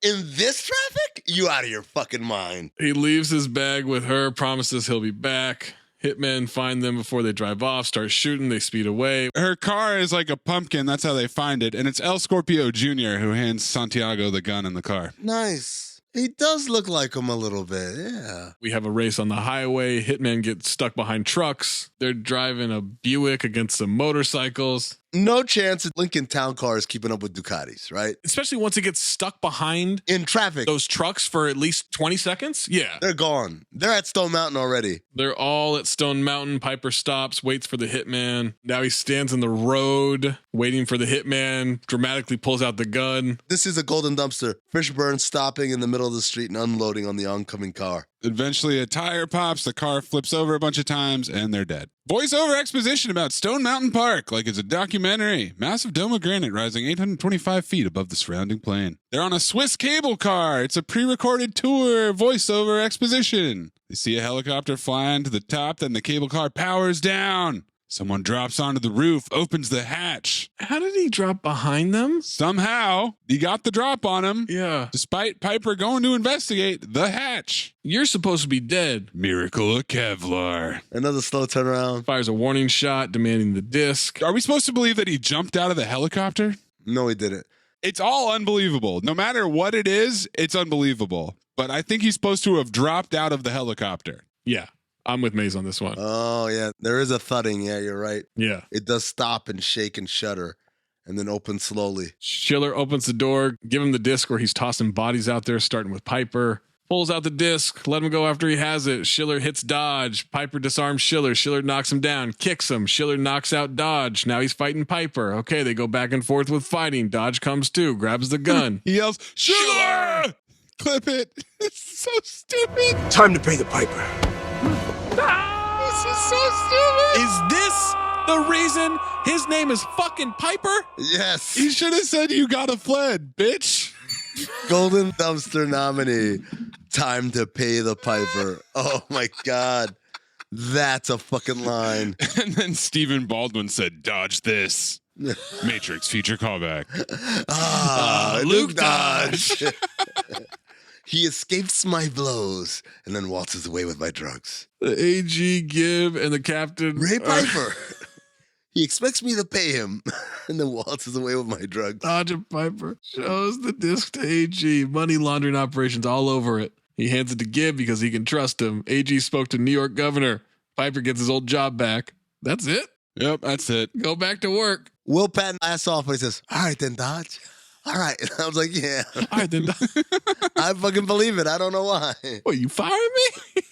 [SPEAKER 5] In this traffic? You out of your fucking mind.
[SPEAKER 16] He leaves his bag with her, promises he'll be back. Hitmen find them before they drive off, start shooting, they speed away.
[SPEAKER 4] Her car is like a pumpkin, that's how they find it. And it's El Scorpio Jr. who hands Santiago the gun in the car.
[SPEAKER 5] Nice. He does look like him a little bit, yeah.
[SPEAKER 16] We have a race on the highway. Hitmen get stuck behind trucks. They're driving a Buick against some motorcycles.
[SPEAKER 5] No chance Lincoln Town Car is keeping up with Ducatis, right?
[SPEAKER 16] Especially once it gets stuck behind
[SPEAKER 5] in traffic.
[SPEAKER 16] Those trucks for at least 20 seconds? Yeah.
[SPEAKER 5] They're gone. They're at Stone Mountain already.
[SPEAKER 16] They're all at Stone Mountain. Piper stops, waits for the hitman. Now he stands in the road, waiting for the hitman, dramatically pulls out the gun.
[SPEAKER 5] This is a golden dumpster. Fishburne stopping in the middle of the street and unloading on the oncoming car.
[SPEAKER 4] Eventually, a tire pops, the car flips over a bunch of times, and they're dead. Voiceover exposition about Stone Mountain Park, like it's a documentary. Massive dome of granite rising 825 feet above the surrounding plain. They're on a Swiss cable car. It's a pre-recorded tour, voiceover exposition. They see a helicopter flying to the top, then the cable car powers down. Someone drops onto the roof, opens the hatch.
[SPEAKER 16] How did he drop behind them?
[SPEAKER 4] Somehow, he got the drop on him.
[SPEAKER 16] Yeah.
[SPEAKER 4] Despite Piper going to investigate the hatch.
[SPEAKER 16] You're supposed to be dead.
[SPEAKER 4] Miracle of Kevlar.
[SPEAKER 5] Another slow turnaround.
[SPEAKER 16] Fires a warning shot, demanding the disc.
[SPEAKER 4] Are we supposed to believe that he jumped out of the helicopter?
[SPEAKER 5] No, he didn't.
[SPEAKER 4] It's all unbelievable. No matter what it is, it's unbelievable. But I think he's supposed to have dropped out of the helicopter.
[SPEAKER 16] Yeah. I'm with Mayes on this one.
[SPEAKER 5] Oh, yeah. There is a thudding. Yeah, you're right.
[SPEAKER 16] Yeah.
[SPEAKER 5] It does stop and shake and shudder and then open slowly.
[SPEAKER 16] Schiller opens the door, give him the disc where he's tossing bodies out there, starting with Piper. Pulls out the disc, let him go after he has it. Schiller hits Dodge. Piper disarms Schiller. Schiller knocks him down, kicks him. Schiller knocks out Dodge. Now he's fighting Piper. Okay, they go back and forth with fighting. Dodge comes too, grabs the gun.
[SPEAKER 4] He yells, Schiller! Clip it. It's so stupid.
[SPEAKER 13] Time to pay the piper.
[SPEAKER 4] This is so stupid.
[SPEAKER 16] Is this the reason his name is fucking Piper?
[SPEAKER 5] Yes.
[SPEAKER 4] He should have said you gotta fled, bitch.
[SPEAKER 5] Golden Dumpster nominee. Time to pay the piper. Oh my God. That's a fucking line.
[SPEAKER 4] And then Stephen Baldwin said, dodge this. Matrix feature callback.
[SPEAKER 5] Luke Dodge. He escapes my blows and then waltzes away with my drugs.
[SPEAKER 16] The AG, Gibb, and the captain.
[SPEAKER 5] Ray Piper. He expects me to pay him and then waltzes away with my drugs.
[SPEAKER 16] Dodge and Piper shows the disc to AG. Money laundering operations all over it. He hands it to Gibb because he can trust him. AG spoke to New York governor. Piper gets his old job back. That's it?
[SPEAKER 4] Yep, that's it.
[SPEAKER 16] Go back to work.
[SPEAKER 5] Will Patton ass off and he says, all right then, Dodge. All right. And I was like, yeah.
[SPEAKER 16] All right then.
[SPEAKER 5] I fucking believe it. I don't know why.
[SPEAKER 16] What, you firing me?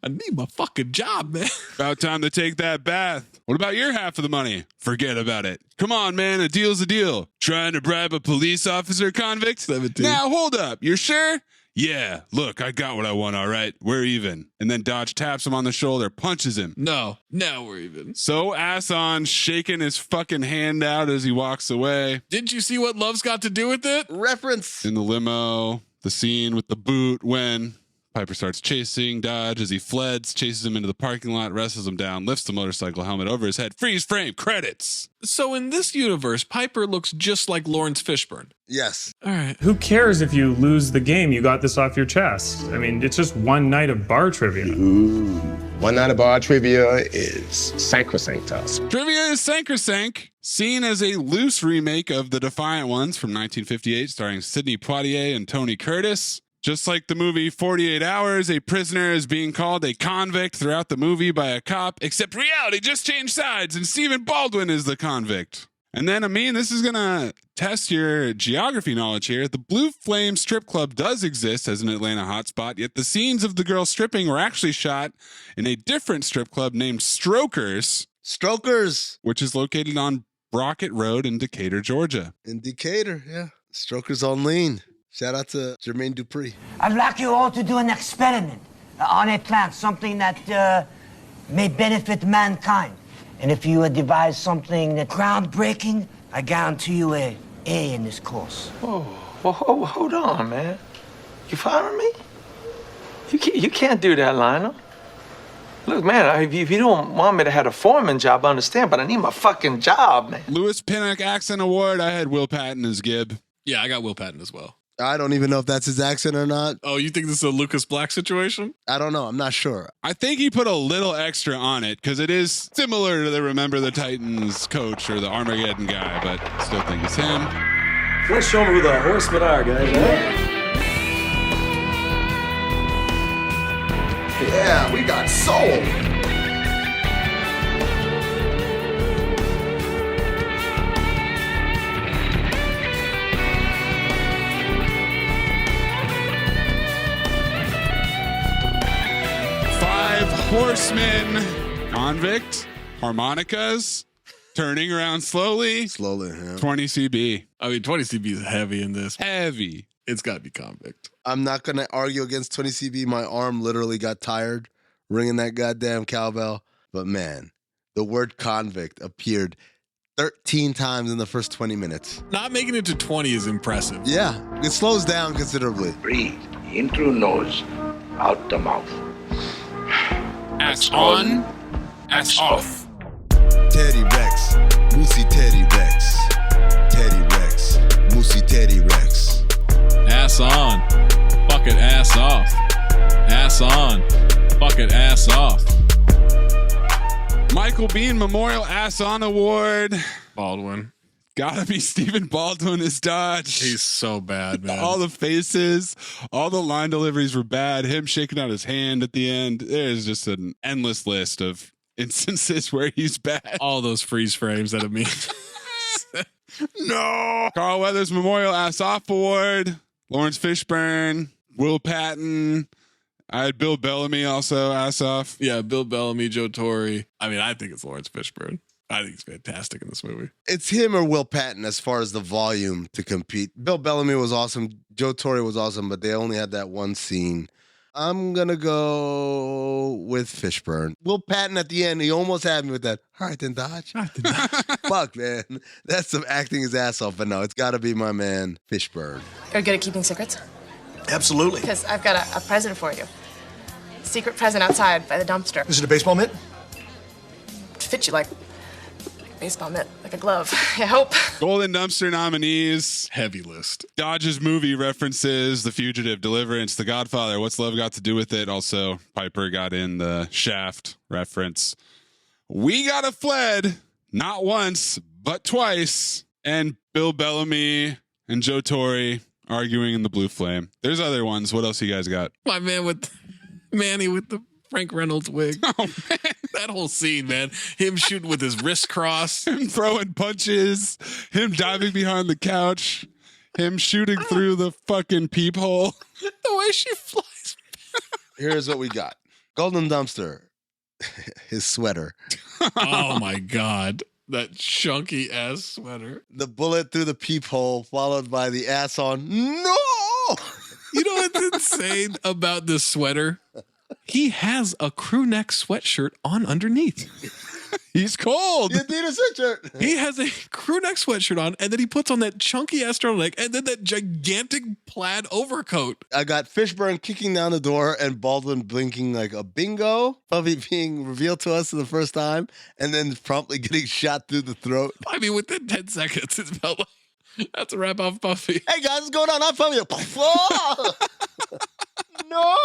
[SPEAKER 16] I need my fucking job, man.
[SPEAKER 4] About time to take that bath. What about your half of the money? Forget about it. Come on, man. A deal's a deal. Trying to bribe a police officer, convict?
[SPEAKER 16] 17.
[SPEAKER 4] Now, hold up. You're sure? Yeah. Look, I got what I want, all right? We're even. And then Dodge taps him on the shoulder, punches him.
[SPEAKER 16] No. Now we're even.
[SPEAKER 4] So ass on, shaking his fucking hand out as he walks away.
[SPEAKER 16] Didn't you see what love's got to do with it?
[SPEAKER 5] Reference.
[SPEAKER 4] In the limo, the scene with the boot when Piper starts chasing Dodge as he fleds, chases him into the parking lot, wrestles him down, lifts the motorcycle helmet over his head. Freeze frame, credits.
[SPEAKER 16] So in this universe, Piper looks just like Lawrence Fishburne.
[SPEAKER 5] Yes.
[SPEAKER 16] All right.
[SPEAKER 15] Who cares if you lose the game? You got this off your chest. I mean, it's just one night of bar trivia.
[SPEAKER 13] Ooh. One night of bar trivia is sacrosanct to us.
[SPEAKER 4] Trivia is sacrosanct, seen as a loose remake of The Defiant Ones from 1958, starring Sidney Poitier and Tony Curtis. Just like the movie 48 Hours, a prisoner is being called a convict throughout the movie by a cop, except reality just changed sides and Stephen Baldwin is the convict. And then, Amin, this is going to test your geography knowledge here. The Blue Flame Strip Club does exist as an Atlanta hotspot, yet the scenes of the girl stripping were actually shot in a different strip club named Strokers.
[SPEAKER 5] Strokers.
[SPEAKER 4] Which is located on Brockett Road in Decatur, Georgia.
[SPEAKER 5] In Decatur, yeah. Strokers on lean. Shout out to Jermaine Dupri.
[SPEAKER 18] I'd like you all to do an experiment on a plant, something that may benefit mankind. And if you devise something that's groundbreaking, I guarantee you a A in this course.
[SPEAKER 23] Oh, well, hold on, man. You following me? You can't do that, Lionel. Look, man, if you don't want me to have a foreman job, I understand, but I need my fucking job, man.
[SPEAKER 4] Lewis Pinnock Accent Award. I had Will Patton as Gibb.
[SPEAKER 16] Yeah, I got Will Patton as well.
[SPEAKER 5] I don't even know if that's his accent or not.
[SPEAKER 16] Oh, you think this is a Lucas Black situation?
[SPEAKER 5] I don't know. I'm not sure.
[SPEAKER 4] I think he put a little extra on it because it is similar to the Remember the Titans coach or the Armageddon guy, but still think it's him.
[SPEAKER 22] Let's show me who the horsemen are, guys.
[SPEAKER 11] Yeah, we got soul.
[SPEAKER 4] Horsemen, convict, harmonicas, turning around slowly.
[SPEAKER 5] Slowly, yeah.
[SPEAKER 4] 20 CB.
[SPEAKER 16] I mean, 20 CB is heavy in this.
[SPEAKER 4] Heavy.
[SPEAKER 16] It's got to be convict.
[SPEAKER 5] I'm not going to argue against 20 CB. My arm literally got tired ringing that goddamn cowbell. But man, the word convict appeared 13 times in the first 20 minutes.
[SPEAKER 16] Not making it to 20 is impressive.
[SPEAKER 5] Yeah, it slows down considerably.
[SPEAKER 24] Breathe in through nose,
[SPEAKER 11] out the mouth.
[SPEAKER 3] Ass on, ass off.
[SPEAKER 5] Teddy Rex, Moosey Teddy Rex. Teddy Rex, Moosey Teddy Rex.
[SPEAKER 3] Ass on, fucking ass off. Ass on, fucking ass off.
[SPEAKER 4] Michael Biehn Memorial Ass On Award.
[SPEAKER 3] Baldwin.
[SPEAKER 4] Gotta be Stephen Baldwin as Dodge.
[SPEAKER 3] He's so bad, man.
[SPEAKER 4] All the faces, all the line deliveries were bad. Him shaking out his hand at the end. There's just an endless list of instances where he's bad.
[SPEAKER 3] All those freeze frames that it means.
[SPEAKER 4] No. Carl Weathers Memorial Ass Off Award. Lawrence Fishburne. Will Patton. I had Bill Bellamy also ass off.
[SPEAKER 3] Yeah, Bill Bellamy, Joe Torre. I mean, I think it's Lawrence Fishburne. I think he's fantastic in this movie.
[SPEAKER 5] It's him or Will Patton as far as the volume to compete. Bill Bellamy was awesome. Joe Torre was awesome, but they only had that one scene. I'm going to go with Fishburne. Will Patton at the end, he almost had me with that, all right then, Dodge. Fuck, man. That's some acting his ass off, but no, it's got to be my man, Fishburne.
[SPEAKER 8] Are you good at keeping secrets?
[SPEAKER 1] Absolutely.
[SPEAKER 8] Because I've got a present for you. Secret present outside by the dumpster.
[SPEAKER 1] Is it a baseball mitt?
[SPEAKER 8] Fit you like a baseball mitt, like a glove. I hope.
[SPEAKER 4] Golden Dumpster nominees.
[SPEAKER 3] Heavy list.
[SPEAKER 4] Dodge's movie references, The Fugitive, Deliverance, The Godfather, What's Love Got to Do with It? Also, Piper got in the Shaft reference. We Gotta Fled, not once, but twice. And Bill Bellamy and Joe Torre arguing in the Blue Flame. There's other ones. What else you guys got?
[SPEAKER 3] My man with Manny with the Frank Reynolds wig. Oh, man. That whole scene, man. Him shooting with his wrist crossed.
[SPEAKER 4] Him throwing punches. Him diving behind the couch. Him shooting through the fucking peephole.
[SPEAKER 3] The way she flies.
[SPEAKER 5] Here's what we got. Golden Dumpster. His sweater.
[SPEAKER 3] Oh, my God. That chunky ass sweater.
[SPEAKER 5] The bullet through the peephole, followed by the ass on. No!
[SPEAKER 3] You know what's insane about this sweater? He has a crew neck sweatshirt on underneath.
[SPEAKER 4] He's cold.
[SPEAKER 5] You need a sweatshirt.
[SPEAKER 3] He has a crew neck sweatshirt on, and then he puts on that chunky ass turtleneck, and then that gigantic plaid overcoat.
[SPEAKER 5] I got Fishburne kicking down the door and Baldwin blinking like a bingo. Puffy being revealed to us for the first time, and then promptly getting shot through the throat.
[SPEAKER 3] I mean, within 10 seconds, it felt like that's a wrap off Puffy.
[SPEAKER 5] Hey guys, what's going on? I'm Puffy. No.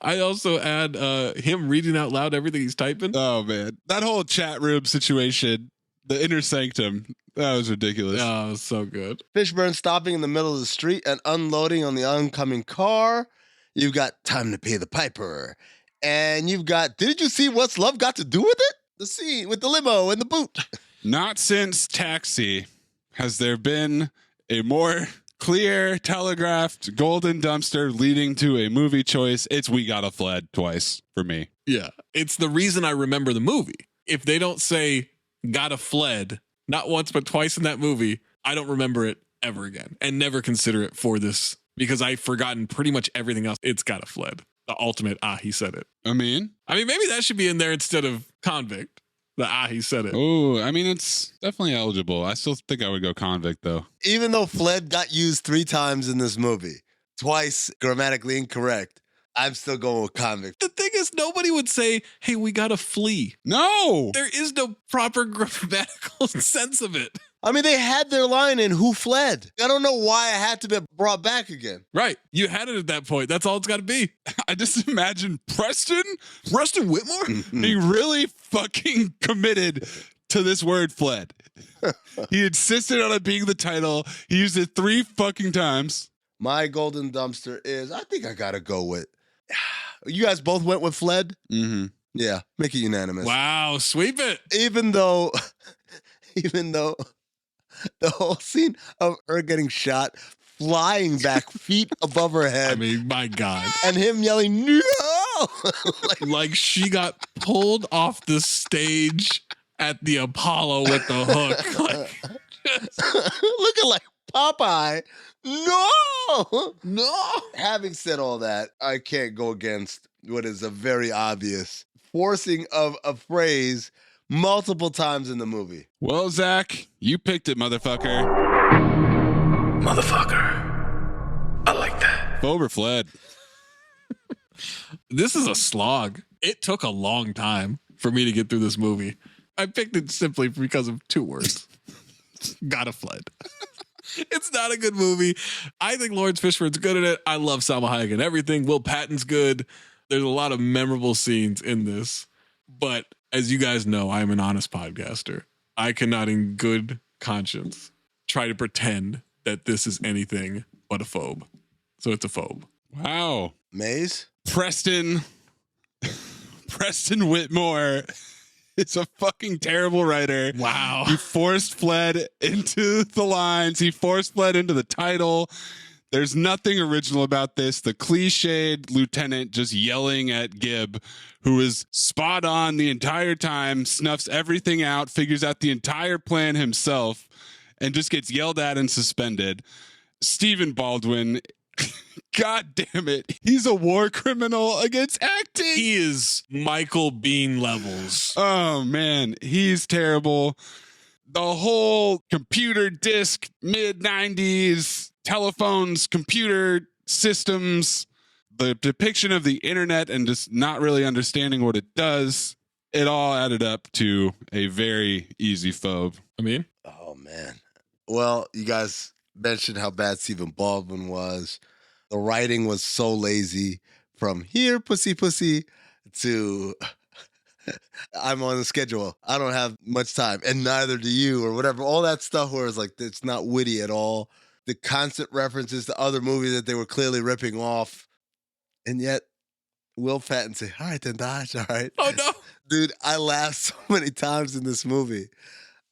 [SPEAKER 3] I also add him reading out loud everything he's typing.
[SPEAKER 4] Oh, man. That whole chat room situation, the Inner Sanctum, that was ridiculous.
[SPEAKER 3] Oh, it was so good.
[SPEAKER 5] Fishburne stopping in the middle of the street and unloading on the oncoming car. You've got Time to Pay the Piper. And you've got, did you see What's Love Got to Do with It? The scene with the limo and the boot.
[SPEAKER 4] Not since Taxi has there been a more clear, telegraphed golden dumpster leading to a movie choice. It's We Gotta Fled twice for me.
[SPEAKER 3] Yeah. It's the reason I remember the movie. If they don't say Gotta Fled, not once but twice in that movie, I don't remember it ever again and never consider it for this because I've forgotten pretty much everything else. It's Gotta Fled. The ultimate, he said it.
[SPEAKER 4] I mean,
[SPEAKER 3] maybe that should be in there instead of Convict. The he said it.
[SPEAKER 4] Oh, I mean, it's definitely eligible. I still think I would go Convict, though.
[SPEAKER 5] Even though Fled got used 3 times in this movie, twice grammatically incorrect, I'm still going with Convict.
[SPEAKER 3] The thing is, nobody would say, hey, we gotta flee.
[SPEAKER 4] No!
[SPEAKER 3] There is no proper grammatical sense of it.
[SPEAKER 5] I mean, they had their line in Who Fled. I don't know why it had to be brought back again.
[SPEAKER 3] Right. You had it at that point. That's all it's got to be.
[SPEAKER 4] I just imagine Preston Whitmore being really fucking committed to this word fled. He insisted on it being the title. He used it 3 fucking times.
[SPEAKER 5] My golden dumpster is, I think I got to go with, you guys both went with Fled?
[SPEAKER 4] Mm-hmm.
[SPEAKER 5] Yeah, make it unanimous.
[SPEAKER 3] Wow, sweep it.
[SPEAKER 5] Even though the whole scene of her getting shot, flying back feet above her head.
[SPEAKER 3] I mean, my God.
[SPEAKER 5] And him yelling, no!
[SPEAKER 3] like she got pulled off the stage at the Apollo with the hook.
[SPEAKER 5] Looking like Popeye. No! Having said all that, I can't go against what is a very obvious forcing of a phrase multiple times in the movie.
[SPEAKER 4] Well, Zach, you picked it, motherfucker.
[SPEAKER 14] Motherfucker. I like that.
[SPEAKER 4] Phobe or Fled?
[SPEAKER 16] This is a slog. It took a long time for me to get through this movie. I picked it simply because of 2 words. Gotta fled. It's not a good movie. I think Lawrence Fishburne's good at it. I love Salma Hayek and everything. Will Patton's good. There's a lot of memorable scenes in this. But as you guys know, I'm an honest podcaster. I cannot in good conscience try to pretend that this is anything but a phobe. So it's a phobe.
[SPEAKER 4] Wow.
[SPEAKER 5] Mayes?
[SPEAKER 4] Preston Whitmore is a fucking terrible writer.
[SPEAKER 16] Wow.
[SPEAKER 4] He forced fled into the lines. He forced fled into the title. There's nothing original about this. The cliched lieutenant just yelling at Gibb, who is spot on the entire time, snuffs everything out, figures out the entire plan himself, and just gets yelled at and suspended. Stephen Baldwin, God damn it. He's a war criminal against acting.
[SPEAKER 16] He is Michael Biehn levels.
[SPEAKER 4] Oh, man. He's terrible. The whole computer disc, mid-90s, telephones, computer systems, the depiction of the internet and just not really understanding what it does, it all added up to a very easy phobe.
[SPEAKER 16] I mean?
[SPEAKER 5] Oh, man. Well, you guys mentioned how bad Stephen Baldwin was. The writing was so lazy, from here, pussy, pussy, to I'm on the schedule. I don't have much time, and neither do you, or whatever. All that stuff where it's like, it's not witty at all. The constant references to other movies that they were clearly ripping off. And yet, Will Patton say, all right, then, Dodge, all right.
[SPEAKER 16] Oh, no.
[SPEAKER 5] Dude, I laughed so many times in this movie.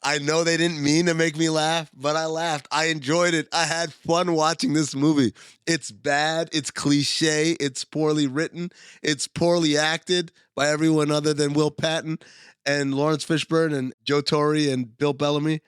[SPEAKER 5] I know they didn't mean to make me laugh, but I laughed. I enjoyed it. I had fun watching this movie. It's bad. It's cliche. It's poorly written. It's poorly acted by everyone other than Will Patton and Lawrence Fishburne and Joe Torre and Bill Bellamy.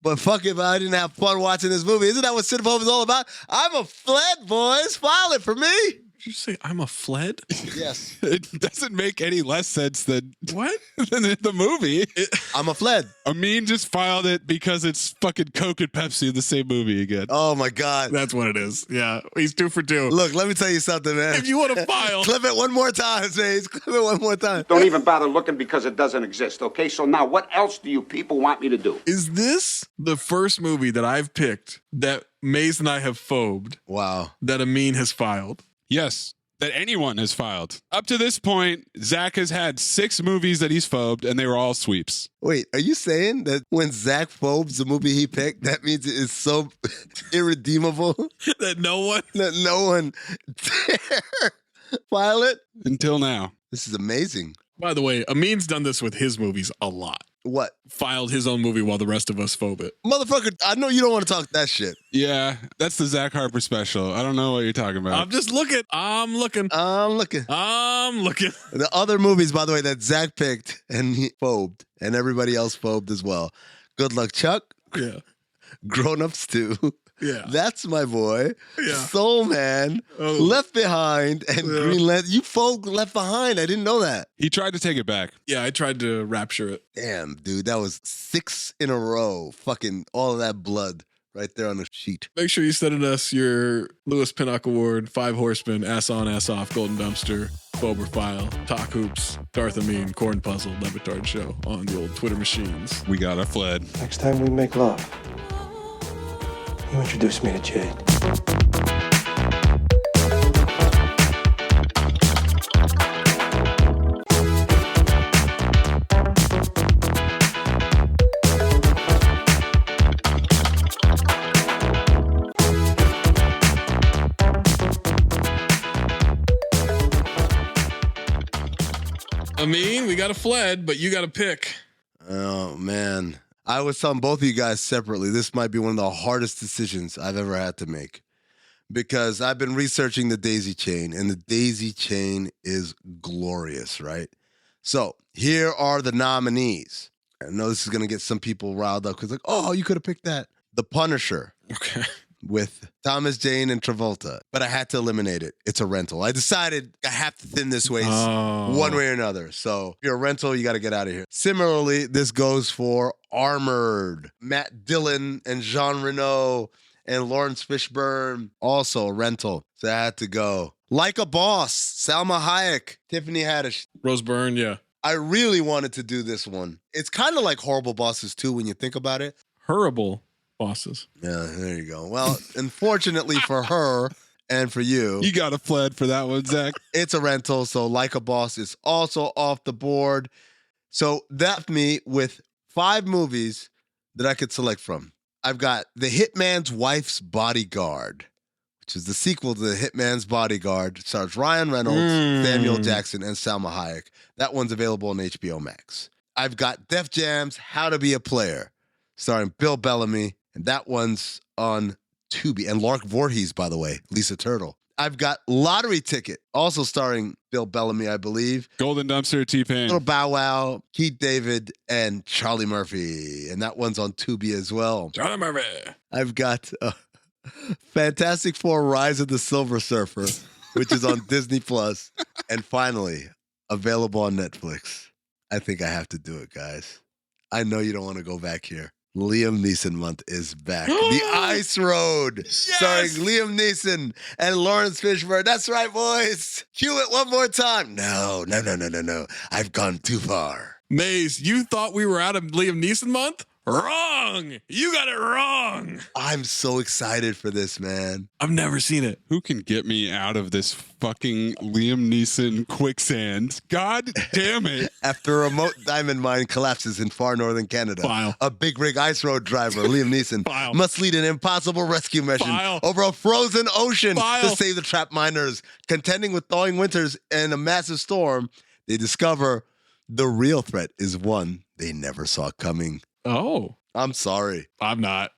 [SPEAKER 5] But fuck it, I didn't have fun watching this movie. Isn't that what Cinephobe is all about? I'm a fled, boys. File it for me.
[SPEAKER 16] Did you say I'm a fled?
[SPEAKER 5] Yes.
[SPEAKER 4] It doesn't make any less sense than
[SPEAKER 16] what?
[SPEAKER 4] than the movie.
[SPEAKER 5] I'm a fled.
[SPEAKER 4] Amin just filed it because it's fucking Coke and Pepsi in the same movie again.
[SPEAKER 5] Oh my God.
[SPEAKER 16] That's what it is. Yeah. He's 2 for 2.
[SPEAKER 5] Look, let me tell you something, man.
[SPEAKER 16] If you want to file.
[SPEAKER 5] Clip it one more time, Maze. Clip it one more time.
[SPEAKER 12] Don't even bother looking because it doesn't exist, okay? So now what else do you people want me to do?
[SPEAKER 16] Is this the first movie that I've picked that Maze and I have phobed?
[SPEAKER 5] Wow.
[SPEAKER 16] That Amin has filed?
[SPEAKER 4] Yes. That anyone has filed. Up to this point, Zach has had 6 movies that he's phobed, and they were all sweeps.
[SPEAKER 5] Wait, are you saying that when Zach phobes the movie he picked, that means it is so irredeemable
[SPEAKER 16] that no one
[SPEAKER 5] dare file it?
[SPEAKER 4] Until now.
[SPEAKER 5] This is amazing.
[SPEAKER 16] By the way, Amin's done this with his movies a lot.
[SPEAKER 5] What?
[SPEAKER 16] Filed his own movie while the rest of us phobe it.
[SPEAKER 5] Motherfucker, I know you don't want to talk that shit.
[SPEAKER 4] Yeah, that's the Zach Harper special. I don't know what you're talking about.
[SPEAKER 16] I'm just looking. I'm looking.
[SPEAKER 5] The other movies, by the way, that Zach picked and he phobed, and everybody else phobed as well. Good Luck, Chuck.
[SPEAKER 16] Yeah.
[SPEAKER 5] Grown Ups 2.
[SPEAKER 16] Yeah.
[SPEAKER 5] That's My Boy.
[SPEAKER 16] Yeah.
[SPEAKER 5] Soul Man. Left Behind. And Green Lantern. You folk Left Behind. I didn't know that.
[SPEAKER 4] He tried to take it back.
[SPEAKER 16] Yeah, I tried to rapture it.
[SPEAKER 5] Damn, dude. That was 6 in a row. Fucking all of that blood right there on the sheet.
[SPEAKER 16] Make sure you send us your Lewis Pinnock Award, 5 Horsemen, Ass On, Ass Off, Golden Dumpster, Bober File, Talk Hoops, Darth Amin, Corn Puzzle, Levitard Show on the old Twitter machines.
[SPEAKER 4] We got a fled.
[SPEAKER 13] Next time we make love, you introduce me to Jade.
[SPEAKER 16] Amin, we got a fled, but you got to pick.
[SPEAKER 5] Oh, man. I was telling both of you guys separately, this might be one of the hardest decisions I've ever had to make. Because I've been researching the daisy chain, and the daisy chain is glorious, right? So here are the nominees. I know this is going to get some people riled up because like, oh, you could have picked that. The Punisher.
[SPEAKER 16] Okay.
[SPEAKER 5] With Thomas Jane and Travolta. But I had to eliminate it. It's a rental. I decided I have to thin this waste one way or another. So if you're a rental, you got to get out of here. Similarly, this goes for Armored. Matt Dillon and Jean Reno and Lawrence Fishburne, also a rental. So I had to go. Like a Boss, Salma Hayek, Tiffany Haddish.
[SPEAKER 3] Rose Byrne, yeah.
[SPEAKER 5] I really wanted to do this one. It's kind of like Horrible Bosses too when you think about it.
[SPEAKER 3] Horrible Bosses.
[SPEAKER 5] Yeah, there you go. Well, unfortunately for her and for you.
[SPEAKER 4] You got a fled for that one, Zach.
[SPEAKER 5] It's a rental, so Like a Boss is also off the board. So that me with 5 movies that I could select from. I've got The Hitman's Wife's Bodyguard, which is the sequel to The Hitman's Bodyguard. It stars Ryan Reynolds, Samuel Jackson, and Salma Hayek. That one's available on HBO Max. I've got Def Jam's How to Be a Player, starring Bill Bellamy, and that one's on Tubi. And Lark Voorhees, by the way, Lisa Turtle. I've got Lottery Ticket, also starring Bill Bellamy, I believe.
[SPEAKER 4] Golden Dumpster, T-Pain.
[SPEAKER 5] Little Bow Wow, Keith David, and Charlie Murphy. And that one's on Tubi as well.
[SPEAKER 3] Charlie Murphy.
[SPEAKER 5] I've got Fantastic Four Rise of the Silver Surfer, which is on Disney Plus. And finally, available on Netflix. I think I have to do it, guys. I know you don't want to go back here. Liam Neeson month is back. The Ice Road, starring Liam Neeson and Lawrence Fishburne. That's right, boys. Cue it one more time. No. I've gone too far.
[SPEAKER 3] Maze, you thought we were out of Liam Neeson month? Wrong! You got it wrong!
[SPEAKER 5] I'm so excited for this, man.
[SPEAKER 3] I've never seen it.
[SPEAKER 4] Who can get me out of this fucking Liam Neeson quicksand? God damn it.
[SPEAKER 5] After a remote diamond mine collapses in far northern Canada, a big rig ice road driver, Liam Neeson, must lead an impossible rescue mission over a frozen ocean to save the trapped miners. Contending with thawing winters and a massive storm, they discover the real threat is one they never saw coming.
[SPEAKER 3] Oh.
[SPEAKER 5] I'm sorry.
[SPEAKER 3] I'm not.